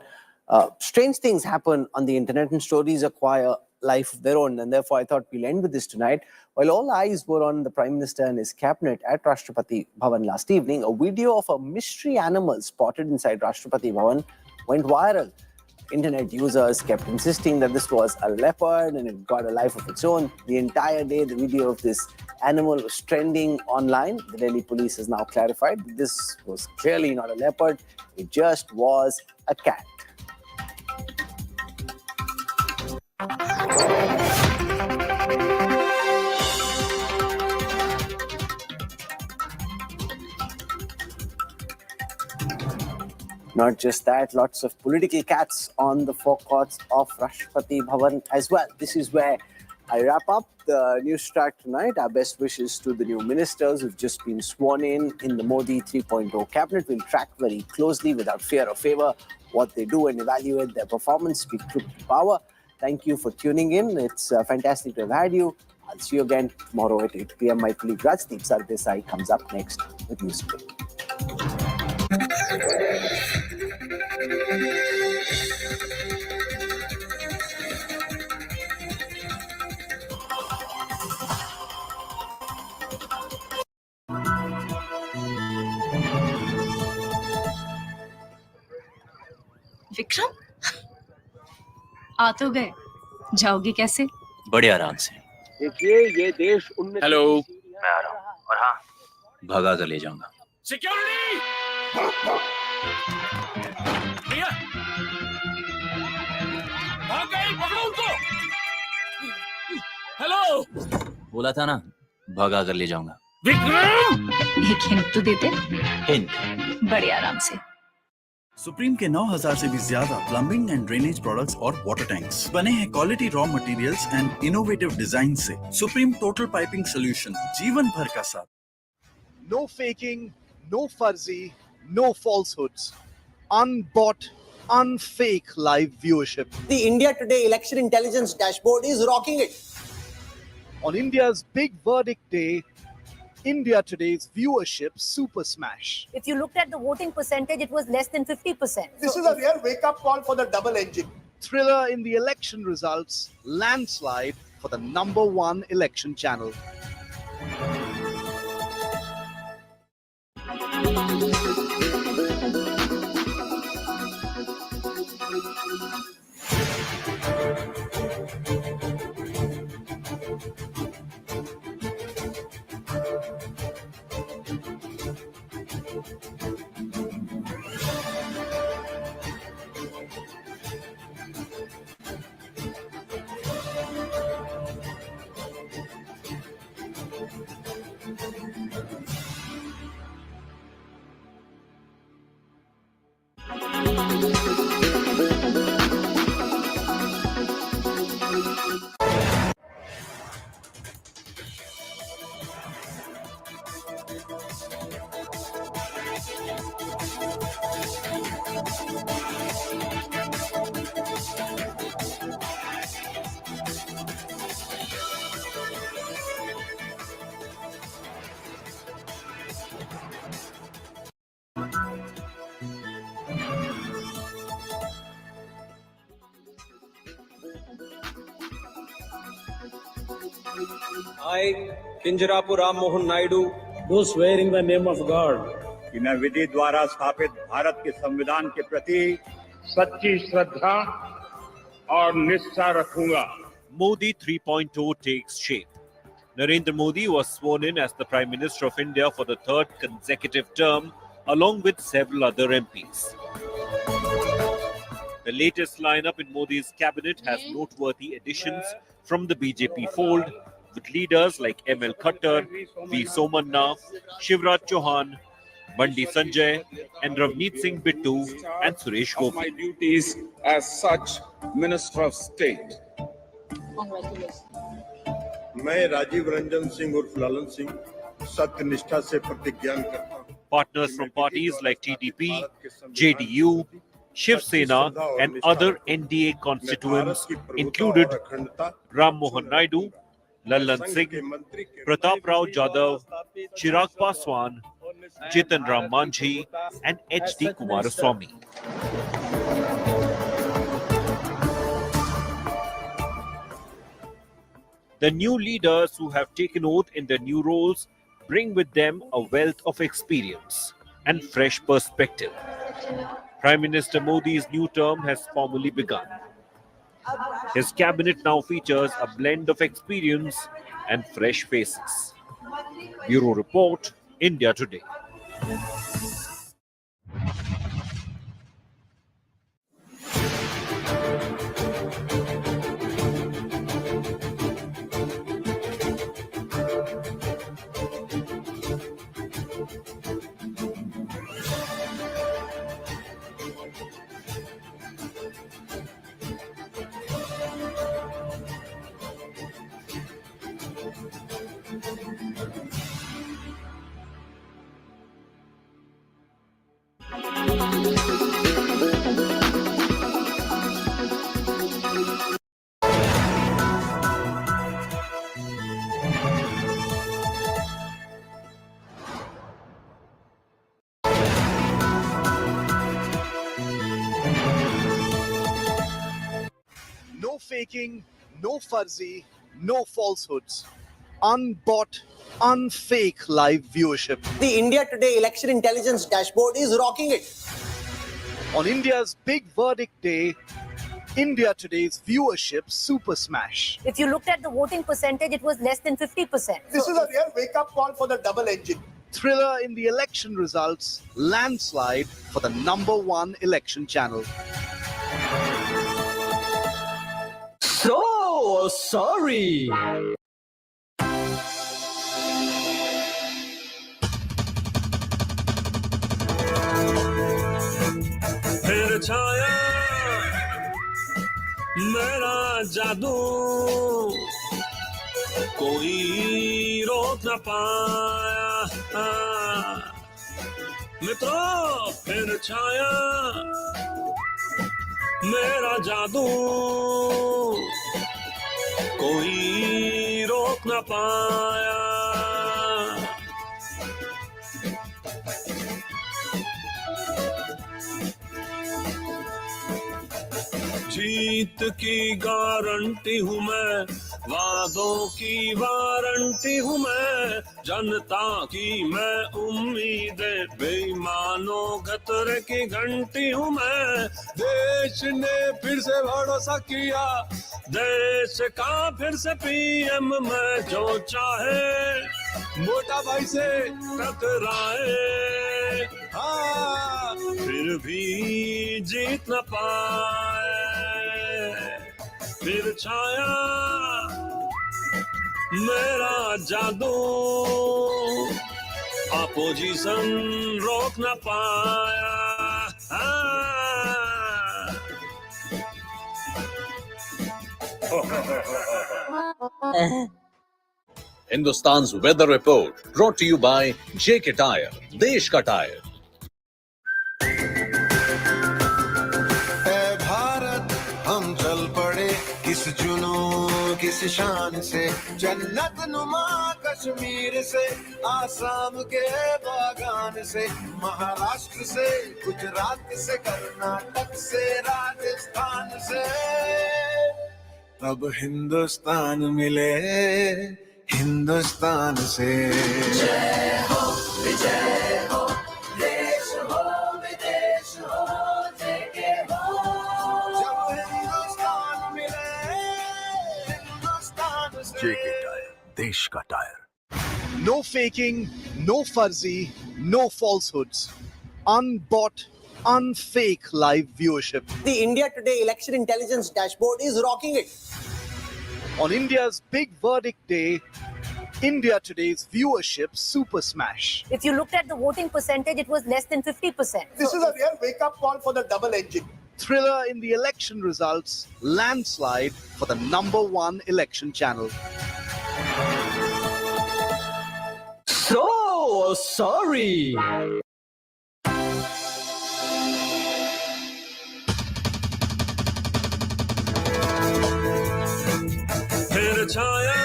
S2: Strange things happen on the internet and stories acquire life of their own, and therefore I thought we'll end with this tonight. While all eyes were on the Prime Minister and his cabinet at Rashtrapati Bhavan last evening, a video of a mystery animal spotted inside Rashtrapati Bhavan went viral. Internet users kept insisting that this was a leopard and it got a life of its own. The entire day, the video of this animal was trending online. The Delhi police has now clarified that this was clearly not a leopard. It just was a cat. Not just that, lots of political cats on the forecourts of Rashtrapati Bhavan as well. This is where I wrap up the news track tonight. Our best wishes to the new ministers who've just been sworn in the Modi 3.0 cabinet. We'll track very closely, without fear or favor, what they do and evaluate their performance, speak truth to power. Thank you for tuning in. It's fantastic to have had you. I'll see you again tomorrow at 8 p.m. My colleague Rajdeep Sardesai comes up next with News Today.
S12: Vikram, आ तो गए, जाओगे कैसे?
S23: बड़े आराम से।
S27: देखिए ये देश
S23: हेलो, मैं आ रहा हूँ, और हाँ, भगा कर ले जाऊंगा।
S24: Security! भाग
S13: हेलो
S23: बोला था ना भगा कर ले जाऊंगा।
S13: विक्रम
S12: एक हिंट तो देते।
S23: हिंट
S12: बड़े आराम से।
S3: सुप्रीम के 9000 से भी ज्यादा प्लम्बिंग एंड ड्रेनेज प्रोडक्ट्स और वाटर टैंक्स बने हैं quality raw materials and innovative design से। सुप्रीम टोटल पाइपिंग सॉल्यूशन, जीवन भर का साथ।
S6: No faking, no fuzzy, no falsehoods. Unbought, unfake live viewership.
S2: The India Today election intelligence dashboard is rocking it.
S6: On India's big verdict day, India Today's viewership super smash.
S8: If you looked at the voting percentage, it was less than 50%.
S6: This is a real wake-up call for the double engine. Thriller in the election results, landslide for the #1 election channel.
S9: I, Kinjarapu Ram Mohan Naidu,
S17: do swear in the name of God
S9: कि मैं विधि द्वारा स्थापित भारत के संविधान के प्रति सच्ची श्रद्धा और निष्ठा रखूंगा।
S24: Modi 3.0 takes shape. Narendra Modi was sworn in as the Prime Minister of India for the third consecutive term, along with several other MPs. The latest lineup in Modi's cabinet has noteworthy additions from the BJP fold, with leaders like M.L. Khattar, V. Somanna, Shivraj Chauhan, Bandi Sanjay, and Ravneet Singh Bittu and Suresh Gopi.
S9: My duties as such Minister of State. मैं राजीव रंजन सिंह उर्फ लालन सिंह सत्य निष्ठा से प्रतिज्ञान करता हूं।
S24: Partners from parties like TDP, JDU, Shiv Sena, and other NDA constituents included Ram Mohan Naidu, Lallan Singh, Pratap Rao Jadhav, Chirag Paswan, Jitan Ram Manjhi, and H.D. Kumaraswamy. The new leaders who have taken oath in their new roles bring with them a wealth of experience and fresh perspective. Prime Minister Modi's new term has formally begun. His cabinet now features a blend of experience and fresh faces. Bureau Report, India Today.
S6: No faking, no fuzzy, no falsehoods. Unbought, unfake live viewership.
S2: The India Today election intelligence dashboard is rocking it.
S6: On India's big verdict day, India Today's viewership super smash.
S8: If you looked at the voting percentage, it was less than 50%.
S6: This is a real wake-up call for the double engine. Thriller in the election results, landslide for the #1 election channel.
S18: So,
S13: sorry.
S1: फिर छाया मेरा जादू, कोई रोक न पाया। मित्रों, फिर छाया मेरा जादू, कोई रोक न पाया। जीत की गारंटी हूँ मैं, वादों की वारंटी हूँ मैं, जनता की मैं उम्मीदें, बेईमानों खतरे की घंटी हूँ मैं। देश ने फिर से भरोसा किया, देश का फिर से पीएम मैं, जो चाहे मोटा भाई से टकराए, हाँ फिर भी जीत न पाए। फिर छाया मेरा जादू, अपोजिशन रोक न पाया।
S4: Hindustan's weather report brought to you by JK Tyre, देश का टायर।
S7: ऐ भारत हम चल पड़े किस जुनून किस शान से, जन्नत नुमा कश्मीर से, आसाम के बागान से, महाराष्ट्र से, गुजरात से, कर्नाटक से, राजस्थान से, अब हिंदुस्तान मिले हिंदुस्तान से।
S11: जय हो विजय हो, देश हो विदेश हो, जेके हो।
S7: जब हिंदुस्तान मिले हिंदुस्तान से।
S6: JK Tyre, देश का tyre. No faking, no fuzzy, no falsehoods. Unbought, unfake live viewership.
S2: The India Today election intelligence dashboard is rocking it.
S6: On India's big verdict day, India Today's viewership super smash.
S8: If you looked at the voting percentage, it was less than 50%.
S6: This is a real wake-up call for the double engine. Thriller in the election results, landslide for the #1 election channel.
S13: So sorry.
S1: फिर छाया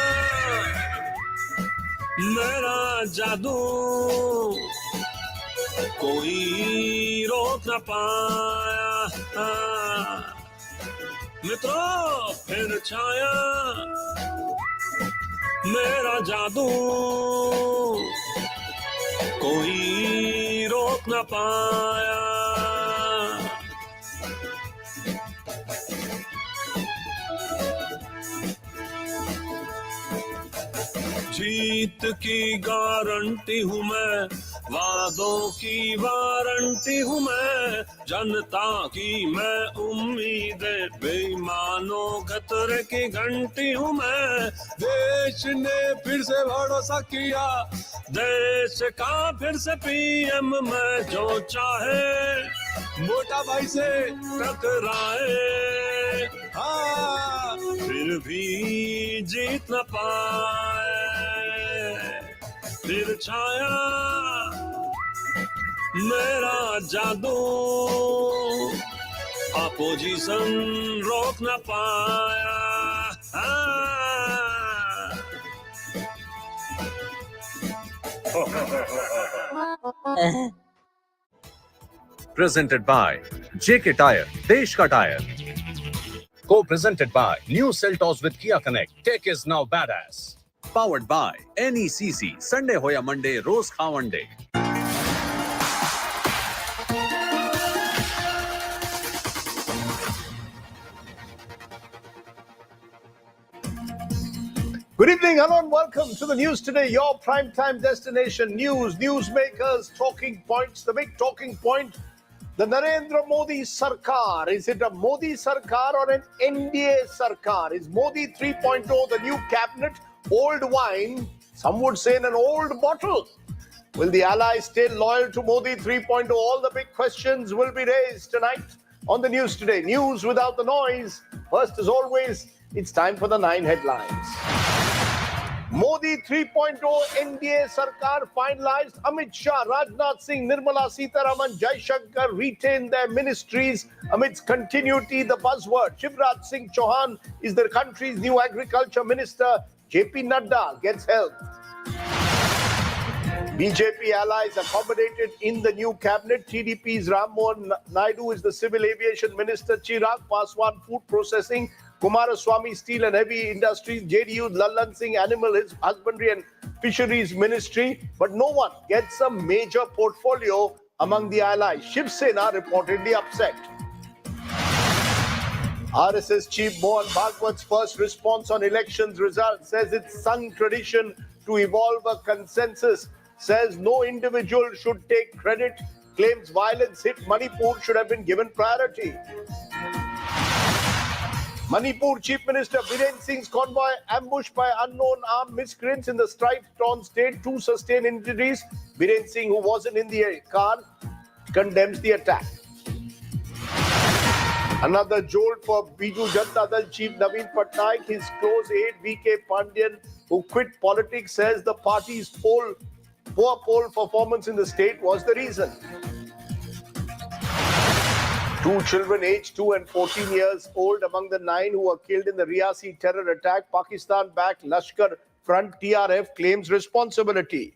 S1: मेरा जादू, कोई रोक न पाया। मित्रों, फिर छाया मेरा जादू, कोई रोक न पाया। जीत की गारंटी हूँ मैं, वादों की वारंटी हूँ मैं, जनता की मैं उम्मीदें, बेईमानों खतरे की घंटी हूँ मैं। देश ने फिर से भरोसा किया, देश का फिर से पीएम मैं, जो चाहे मोटा भाई से टकराए, हाँ फिर भी जीत न पाए। फिर छाया मेरा जादू, अपोजिशन रोक न पाया।
S4: Presented by JK Tyre, देश का tyre. Co-presented by New Seltos with Kia Connect. Tech is now badass. Powered by NECC. Sunday हो या Monday, रोज खा one day.
S6: Good evening, hello and welcome to the News Today, your primetime destination. News, newsmakers, talking points. The big talking point The Narendra Modi Sarkar, is it a Modi Sarkar or an NDA Sarkar? Is Modi 3.0 the new cabinet? Old wine, some would say in an old bottle. Will the allies stay loyal to Modi 3.0? All the big questions will be raised tonight on the news today. News without the noise. First, as always, it's time for the 9 headlines. Modi 3.0 NDA Sarkar finalized. Amit Shah, Rajnath Singh, Nirmala Sitharaman, Jai Shankar retain their ministries amidst continuity. The buzzword. Shivraj Singh Chauhan is the country's new agriculture minister. JP Nadda gets help. BJP allies accommodated in the new cabinet. TDP's Ram Mohan Naidu is the civil aviation minister. Chirag Paswan, food processing. Kumaraswamy, steel and heavy industries. JDU, Lallan Singh, animal husbandry and fisheries ministry. But no one gets a major portfolio among the allies. Shiv Sena reportedly upset. RSS chief Mohan Bhagwat's first response on elections results says it's Sangh tradition to evolve a consensus. Says no individual should take credit. Claims violence hit Manipur should have been given priority. Manipur Chief Minister Biren Singh's convoy ambushed by unknown armed miscreants in the strife-torn state. 2 sustained injuries. Biren Singh, who wasn't in the car, condemns the attack. Another jolt for Biju Janata Dal Chief Naveen Patnaik. His close aide V.K. Pandyan, who quit politics, says the party's poor poll performance in the state was the reason. 2 children aged 2 and 14 years old among the 9 who were killed in the Riyasi terror attack. Pakistan-backed Lashkar Front TRF claims responsibility.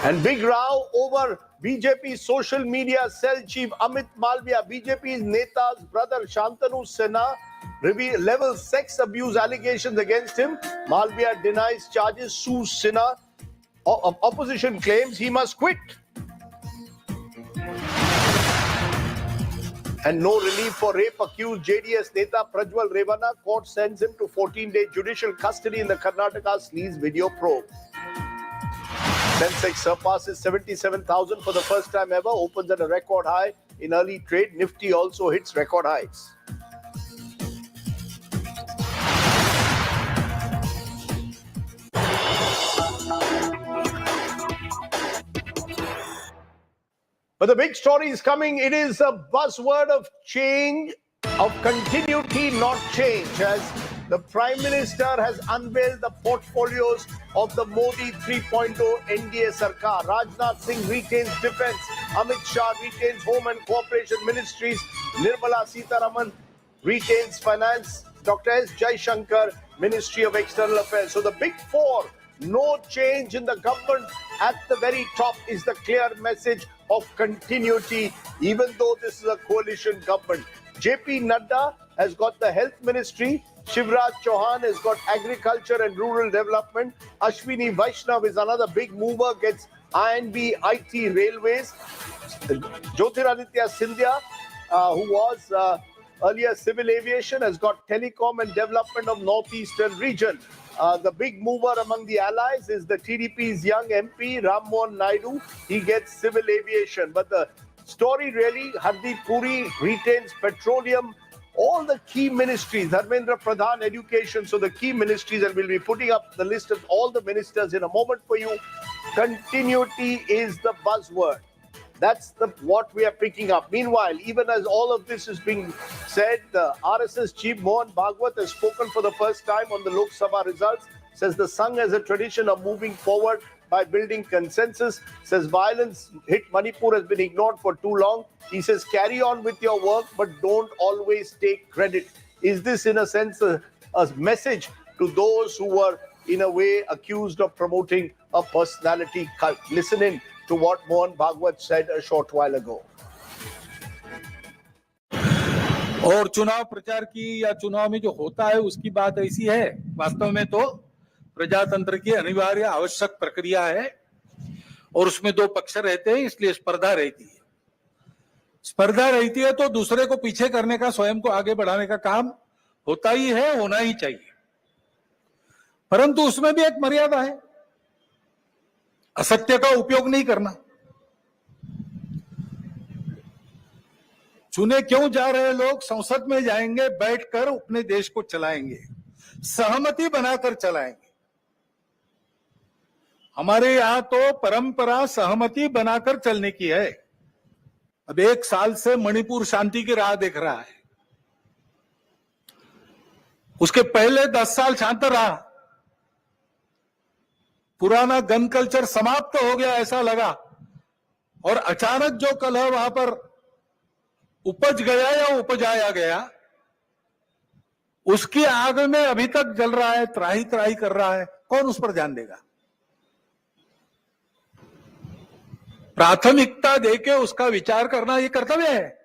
S6: And big row over BJP social media cell chief Amit Malviya. BJP's Neta's brother Shantanu Sinha levels sex abuse allegations against him. Malviya denies charges, sues Sinha. Opposition claims he must quit. And no relief for rape-accused JDS Neta Prajwal Revana. Court sends him to 14-day judicial custody in the Karnataka sleaze video probe. Sensex surpasses 77,000 for the first time ever, opens at a record high in early trade. Nifty also hits record highs. But the big story is coming. It is a buzzword of change, of continuity, not change, as the Prime Minister has unveiled the portfolios of the Modi 3.0 NDA Sarkar. Rajnath Singh retains defense. Amit Shah retains home and cooperation ministries. Nirmala Sitharaman retains finance. Dr. S. Jai Shankar, Ministry of External Affairs. So the big 4, no change in the government. At the very top is the clear message of continuity, even though this is a coalition government. JP Nadda has got the health ministry. Shivraj Chauhan has got agriculture and rural development. Ashwini Vaishnav is another big mover, gets INB, IT, railways. Jyotiraditya Scindia, who was earlier civil aviation, has got telecom and development of northeastern region. The big mover among the allies is the TDP's young MP, Ram Mohan Naidu. He gets civil aviation. But the story really, Hardeep Puri retains petroleum, all the key ministries, Dharmendra Pradhan, education. So the key ministries, and we'll be putting up the list of all the ministers in a moment for you. Continuity is the buzzword. That's what we are picking up. Meanwhile, even as all of this is being said, the RSS chief Mohan Bhagwat has spoken for the first time on the Lok Sabha results. Says the Sangh has a tradition of moving forward by building consensus. Says violence hit Manipur has been ignored for too long. He says carry on with your work, but don't always take credit. Is this in a sense a message to those who were in a way accused of promoting a personality cult? Listen in to what Mohan Bhagwat said a short while ago.
S5: और चुनाव प्रचार की या चुनाव में जो होता है उसकी बात ऐसी है, वास्तव में तो प्रजातंत्र की अनिवार्य आवश्यक प्रक्रिया है और उसमें 2 पक्ष रहते हैं, इसलिए स्पर्धा रहती है। स्पर्धा रहती है तो दूसरे को पीछे करने का, स्वयं को आगे बढ़ाने का काम होता ही है, होना ही चाहिए, परंतु उसमें भी एक मर्यादा है। असत्य का उपयोग नहीं करना। चुने क्यों जा रहे लोग संसद में जाएंगे, बैठकर अपने देश को चलाएंगे, सहमति बनाकर चलाएंगे। हमारे यहां तो परंपरा सहमति बनाकर चलने की है। अब 1 साल से मणिपुर शांति की राह देख रहा है, उसके पहले 10 साल शांत रहा, पुराना गन कल्चर समाप्त हो गया ऐसा लगा, और अचानक जो कलह वहां पर उपज गया या उपजाया गया, उसकी आग में अभी तक जल रहा है, त्राही त्राही कर रहा है। कौन उस पर ध्यान देगा? प्राथमिकता देके उसका विचार करना ये कर्तव्य है।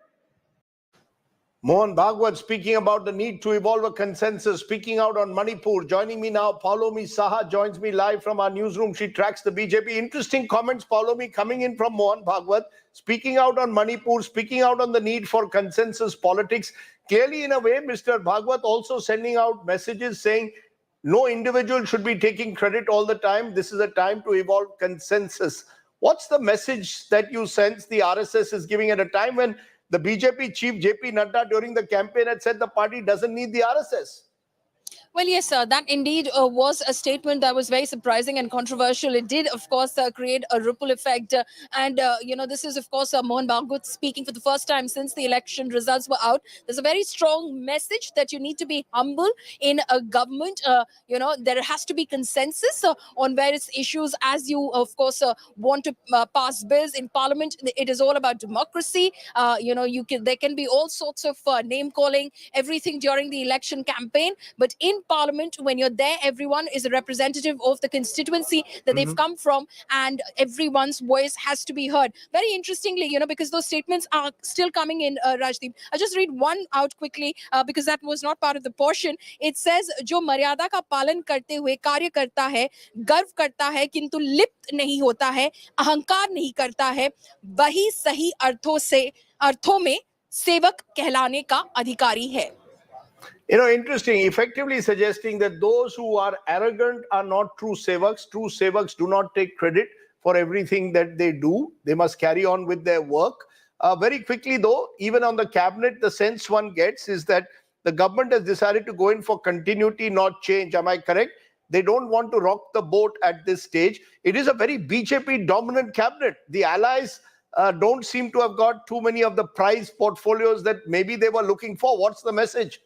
S6: Mohan Bhagwat speaking about the need to evolve a consensus, speaking out on Manipur. Joining me now, Paulomi Saha joins me live from our newsroom. She tracks the BJP. Interesting comments, Paulomi, coming in from Mohan Bhagwat, speaking out on Manipur, speaking out on the need for consensus politics. Clearly, in a way, Mr. Bhagwat also sending out messages saying no individual should be taking credit all the time. This is a time to evolve consensus. What's the message that you sense the RSS is giving at a time when the BJP chief JP Nadda during the campaign had said the party doesn't need the RSS?
S10: Well, yes, that indeed was a statement that was very surprising and controversial. It did, of course, create a ripple effect. This is, of course, Mohan Bhagwat speaking for the first time since the election results were out. There's a very strong message that you need to be humble in a government. There has to be consensus on various issues as you, of course, want to pass bills in parliament. It is all about democracy. There can be all sorts of name calling, everything during the election campaign. But in Parliament, when you're there, everyone is a representative of the constituency that they've come from, and everyone's voice has to be heard. Very interestingly, because those statements are still coming in, Rajdeep. I'll just read one out quickly because that was not part of the portion. It says, "जो मर्यादा का पालन करते हुए कार्य करता है, गर्व करता है, किंतु लिप्त नहीं होता है, अहंकार नहीं करता है, वही सही अर्थों में सेवक कहलाने का अधिकारी है."
S6: Interesting, effectively suggesting that those who are arrogant are not true sevaks. True sevaks do not take credit for everything that they do. They must carry on with their work. Very quickly, though, even on the cabinet, the sense one gets is that the government has decided to go in for continuity, not change. Am I correct? They don't want to rock the boat at this stage. It is a very BJP dominant cabinet. The allies don't seem to have got too many of the prize portfolios that maybe they were looking for. What's the message?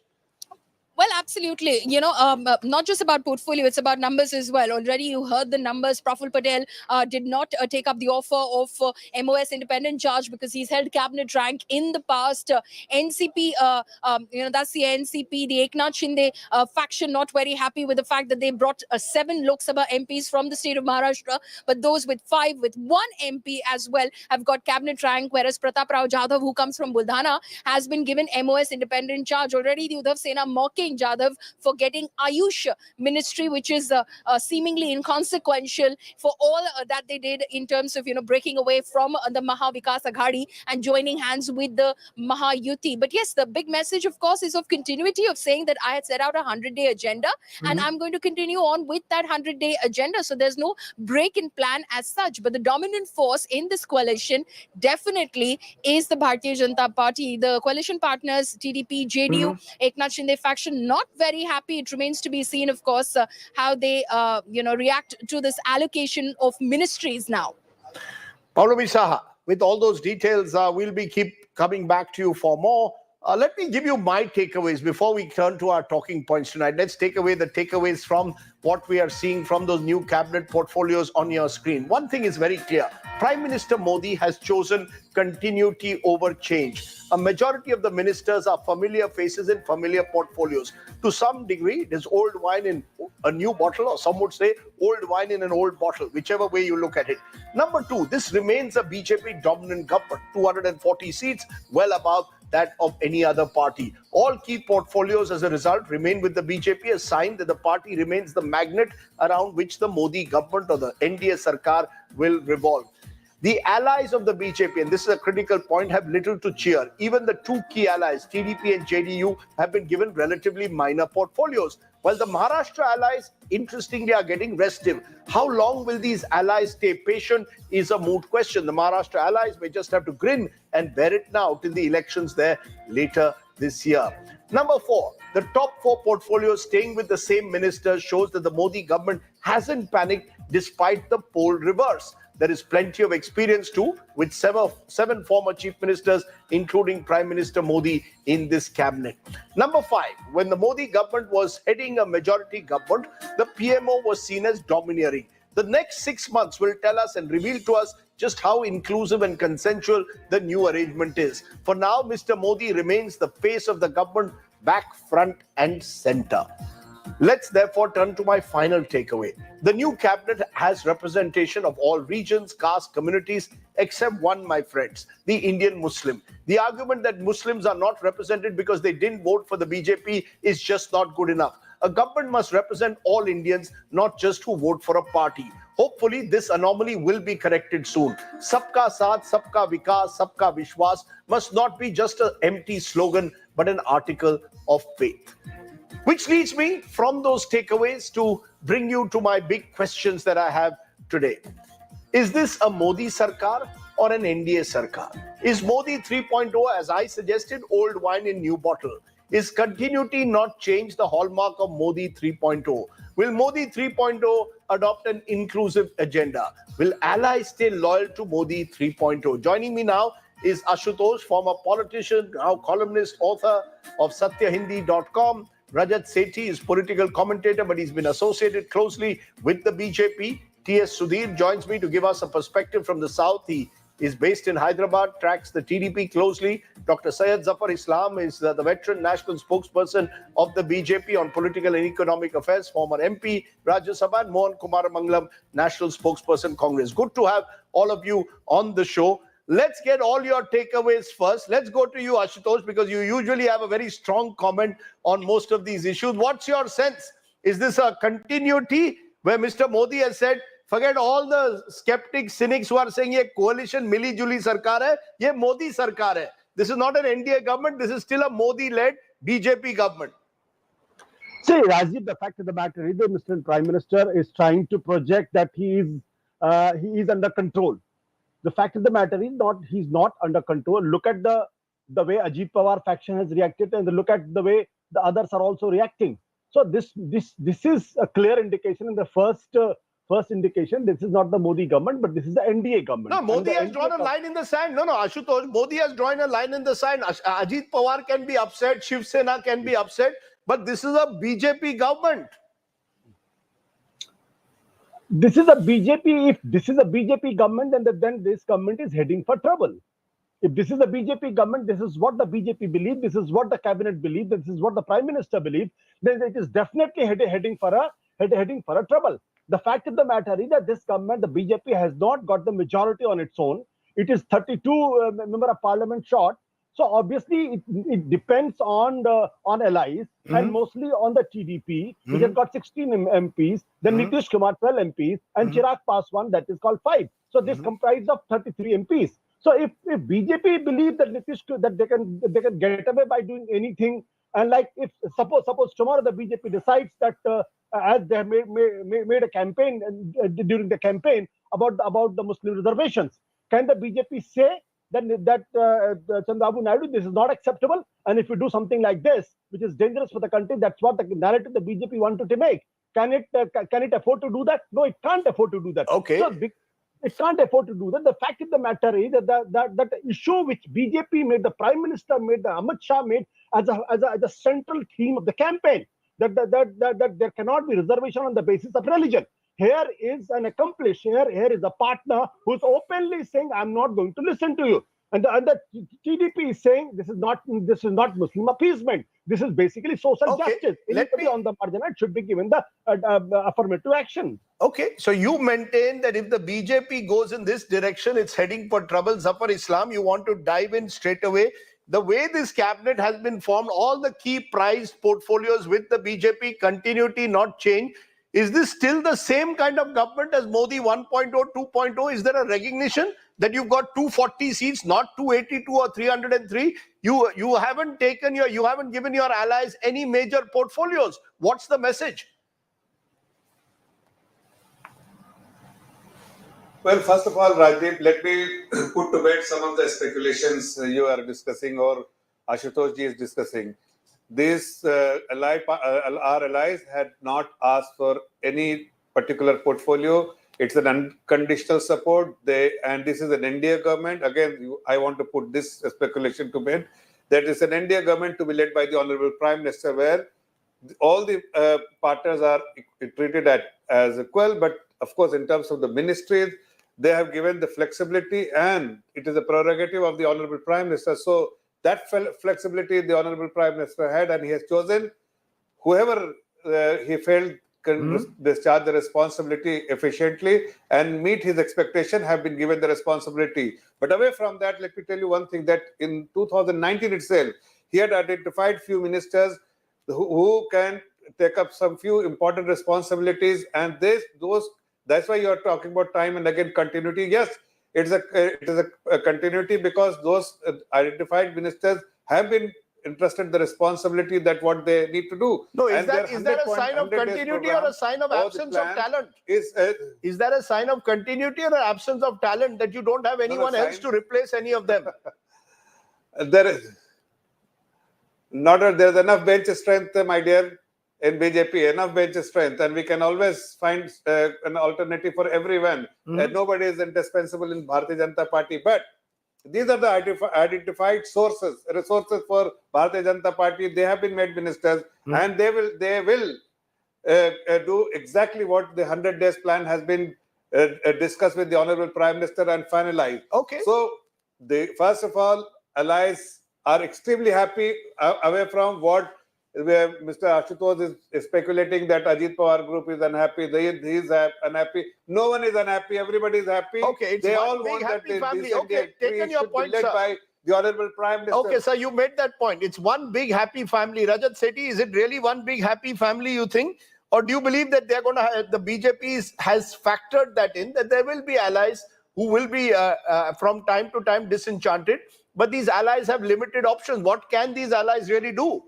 S10: Well, absolutely. Not just about portfolio, it's about numbers as well. Already you heard the numbers. Praful Patel did not take up the offer of MOS independent charge because he's held cabinet rank in the past. NCP, that's the NCP, the Eknath Shinde faction, not very happy with the fact that they brought 7 Lok Sabha MPs from the state of Maharashtra, but those with 5, with 1 MP as well, have got cabinet rank, whereas Pratap Rao Jadhav, who comes from Buldhana, has been given MOS independent charge. Already the Uddhav Sena mocking Jadhav for getting Ayush ministry, which is seemingly inconsequential for all that they did in terms of breaking away from the Maha Vikas Aghadi and joining hands with the Maha Yuti. But yes, the big message, of course, is of continuity, of saying that I had set out a 100-day agenda and I'm going to continue on with that 100-day agenda. So there's no break in plan as such. But the dominant force in this coalition definitely is the Bharatiya Janata Party. The coalition partners, TDP, JDU, Eknath Shinde faction, not very happy. It remains to be seen, of course, how they react to this allocation of ministries now.
S6: Paulomi Saha, with all those details, we'll be keep coming back to you for more. Let me give you my takeaways before we turn to our talking points tonight. Let's take away the takeaways from what we are seeing from those new cabinet portfolios on your screen. One thing is very clear. Prime Minister Modi has chosen continuity over change. A majority of the ministers are familiar faces in familiar portfolios. To some degree, it is old wine in a new bottle, or some would say old wine in an old bottle, whichever way you look at it. Number 2, this remains a BJP dominant government, 240 seats, well above that of any other party. All key portfolios as a result remain with the BJP, a sign that the party remains the magnet around which the Modi government or the NDA Sarkar will revolve. The allies of the BJP, and this is a critical point, have little to cheer. Even the 2 key allies, TDP and JDU, have been given relatively minor portfolios. While the Maharashtra allies, interestingly, are getting restive. How long will these allies stay patient is a moot question. The Maharashtra allies may just have to grin and bear it now till the elections there later this year. Number 4, the top 4 portfolios staying with the same ministers shows that the Modi government hasn't panicked despite the poll reverse. There is plenty of experience too, with 7 former chief ministers, including Prime Minister Modi, in this cabinet. Number 5, when the Modi government was heading a majority government, the PMO was seen as domineering. The next 6 months will tell us and reveal to us just how inclusive and consensual the new arrangement is. For now, Mr. Modi remains the face of the government, back, front and center. Let's therefore turn to my final takeaway. The new cabinet has representation of all regions, castes, communities, except one, my friends, the Indian Muslim. The argument that Muslims are not represented because they didn't vote for the BJP is just not good enough. A government must represent all Indians, not just who vote for a party. Hopefully, this anomaly will be corrected soon. Sabka Saath, Sabka Vikas, Sabka Vishwas must not be just an empty slogan, but an article of faith. Which leads me from those takeaways to bring you to my big questions that I have today. Is this a Modi Sarkar or an NDA Sarkar? Is Modi 3.0, as I suggested, old wine in new bottle? Is continuity not change the hallmark of Modi 3.0? Will Modi 3.0 adopt an inclusive agenda? Will allies stay loyal to Modi 3.0? Joining me now is Ashutosh, former politician, now columnist, author of satyahindi.com. Rajat Sethi is political commentator, but he's been associated closely with the BJP. T.S. Sudhir joins me to give us a perspective from the South. He is based in Hyderabad, tracks the TDP closely. Dr. Syed Zafar Islam is the veteran national spokesperson of the BJP on political and economic affairs, former MP, Rajya Sabha, and Mohan Kumaramangalam, national spokesperson, Congress. Good to have all of you on the show. Let's get all your takeaways first. Let's go to you, Ashutosh, because you usually have a very strong comment on most of these issues. What's your sense? Is this a continuity where Mr. Modi has said, forget all the skeptics, cynics who are saying ye coalition mili-juli sarkar hai, ye Modi sarkar hai. This is not an NDA government. This is still a Modi-led BJP government.
S14: See, Rajiv, the fact of the matter is that Mr. Prime Minister is trying to project that he is under control. The fact of the matter is he's not under control. Look at the way Ajit Pawar faction has reacted, and look at the way the others are also reacting. So this is a clear indication. In the first indication, this is not the Modi government, but this is the NDA government.
S6: No, Modi has drawn a line in the sand. No, Ashutosh, Modi has drawn a line in the sand. Ajit Pawar can be upset, Shiv Sena can be upset, but this is a BJP government.
S14: This is a BJP. If this is a BJP government, then this government is heading for trouble. If this is a BJP government, this is what the BJP believes, this is what the cabinet believes, this is what the Prime Minister believes, then it is definitely heading for a trouble. The fact of the matter is that this government, the BJP, has not got the majority on its own. It is 32 member of parliament short. So obviously it depends on allies and mostly on the TDP, which has got 16 MPs, then Nitish Kumar 12 MPs, and Chirag Paswan, that is called 5. So this comprises of 33 MPs. So if BJP believes that that they can get away by doing anything, and like if suppose tomorrow the BJP decides that as they have made a campaign during the campaign about the Muslim reservations, can the BJP say that Chandrababu Naidu, this is not acceptable, and if you do something like this, which is dangerous for the country, that's what the narrative the BJP wanted to make. Can it afford to do that? No, it can't afford to do that.
S6: Okay.
S14: So it can't afford to do that. The fact of the matter is that issue which BJP made, the Prime Minister made, the Amit Shah made as a central theme of the campaign, that there cannot be reservation on the basis of religion. Here is an accomplice. Here is a partner who's openly saying, "I'm not going to listen to you." And the TDP is saying, "This is not Muslim appeasement. This is basically social justice. Anybody on the marginal should be given the affirmative action."
S6: Okay, so you maintain that if the BJP goes in this direction, it's heading for trouble. Zafar Islam, you want to dive in straight away. The way this cabinet has been formed, all the key prized portfolios with the BJP, continuity, not change. Is this still the same kind of government as Modi 1.0, 2.0? Is there a recognition that you've got 240 seats, not 282 or 303. You haven't given your allies any major portfolios. What's the message?
S15: Well, first of all, Rajdeep, let me put to bed some of the speculations you are discussing or Ashutosh ji is discussing. These our allies had not asked for any particular portfolio. It's an unconditional support. And this is an NDA government. Again, I want to put this speculation to bed. That is an NDA government to be led by the Honorable Prime Minister, where all the partners are treated as equal. But of course, in terms of the ministries, they have given the flexibility, and it is a prerogative of the Honorable Prime Minister. So that flexibility the Honorable Prime Minister had, and he has chosen whoever he felt can discharge the responsibility efficiently and meet his expectation, have been given the responsibility. But away from that, let me tell you one thing, that in 2019 itself, he had identified few ministers who can take up some few important responsibilities, and that's why you are talking about time and again continuity. Yes, it is a continuity because those identified ministers have been entrusted the responsibility that what they need to do.
S6: No, is that a sign of continuity or a sign of absence of talent? Is that a sign of continuity or an absence of talent that you don't have anyone else to replace any of them?
S15: There's enough bench strength, my dear, in BJP, enough bench strength, and we can always find an alternative for everyone. Nobody is indispensable in Bharatiya Janata Party, but these are the identified resources for Bharatiya Janata Party. They have been made ministers, and they will do exactly what the 100 days plan has been discussed with the Honorable Prime Minister and finalized.
S6: Okay.
S15: So, first of all, allies are extremely happy away from what Mr. Ashutosh is speculating that Ajit Pawar group is unhappy. He is unhappy. No one is unhappy. Everybody is happy.
S6: Okay, it's
S15: they
S6: one
S15: all
S6: big
S15: want
S6: happy
S15: that
S6: family.
S15: this
S6: Okay, taken your point,
S15: led
S6: sir.
S15: by the Honorable Prime Minister.
S6: Okay, sir, you made that point. It's one big happy family. Rajat Sethi, is it really one big happy family, you think? Or do you believe that they're going to the BJP has factored that in, that there will be allies who will be from time to time disenchanted, but these allies have limited options. What can these allies really do?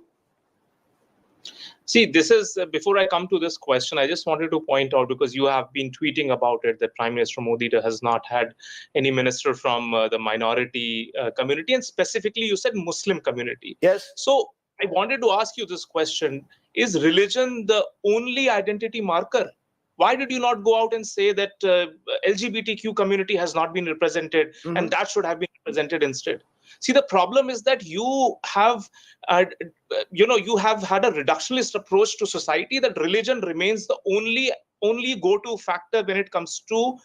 S16: See, this is, before I come to this question, I just wanted to point out, because you have been tweeting about it, that Prime Minister Modi has not had any minister from the minority community, and specifically you said Muslim community.
S6: Yes.
S16: So I wanted to ask you this question. Is religion the only identity marker? Why did you not go out and say that LGBTQ community has not been represented and that should have been represented instead? See, the problem is that you have, you have had a reductionist approach to society, that religion remains the only go-to factor when it comes to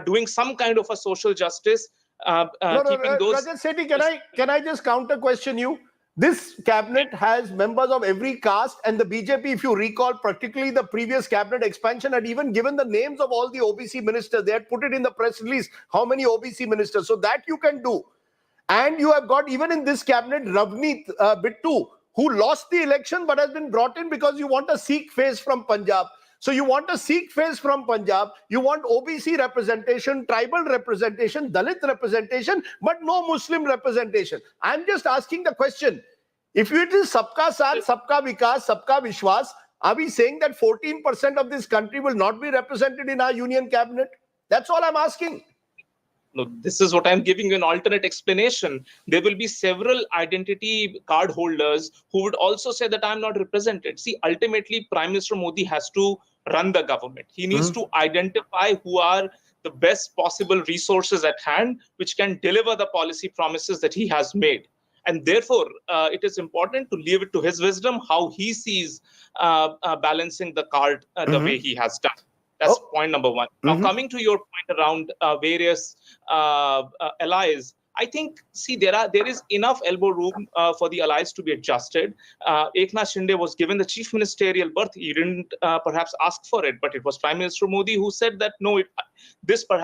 S16: doing some kind of a social justice.
S6: Rajat Sethi, can I just counter question you? This cabinet has members of every caste, and the BJP, if you recall, particularly the previous cabinet expansion, had even given the names of all the OBC ministers. They had put it in the press release, how many OBC ministers. So that you can do. And you have got, even in this cabinet, Ravneet Bittu, who lost the election but has been brought in because you want a Sikh face from Punjab. So you want a Sikh face from Punjab, you want OBC representation, tribal representation, Dalit representation, but no Muslim representation. I'm just asking the question, if it is Sabka Saath, Sabka Vikas, Sabka Vishwas, are we saying that 14% of this country will not be represented in our union cabinet? That's all I'm asking.
S16: No, this is what I'm giving you an alternate explanation. There will be several identity card holders who would also say that I'm not represented. See, ultimately, Prime Minister Modi has to run the government. He needs to identify who are the best possible resources at hand, which can deliver the policy promises that he has made. And therefore, it is important to leave it to his wisdom how he sees balancing the card the way he has done. That's point number one. Now, coming to your point around various allies, I think, see, there is enough elbow room for the allies to be adjusted. Eknath Shinde was given the chief ministerial berth. He didn't perhaps ask for it, but it was Prime Minister Modi who said that, no, this perhaps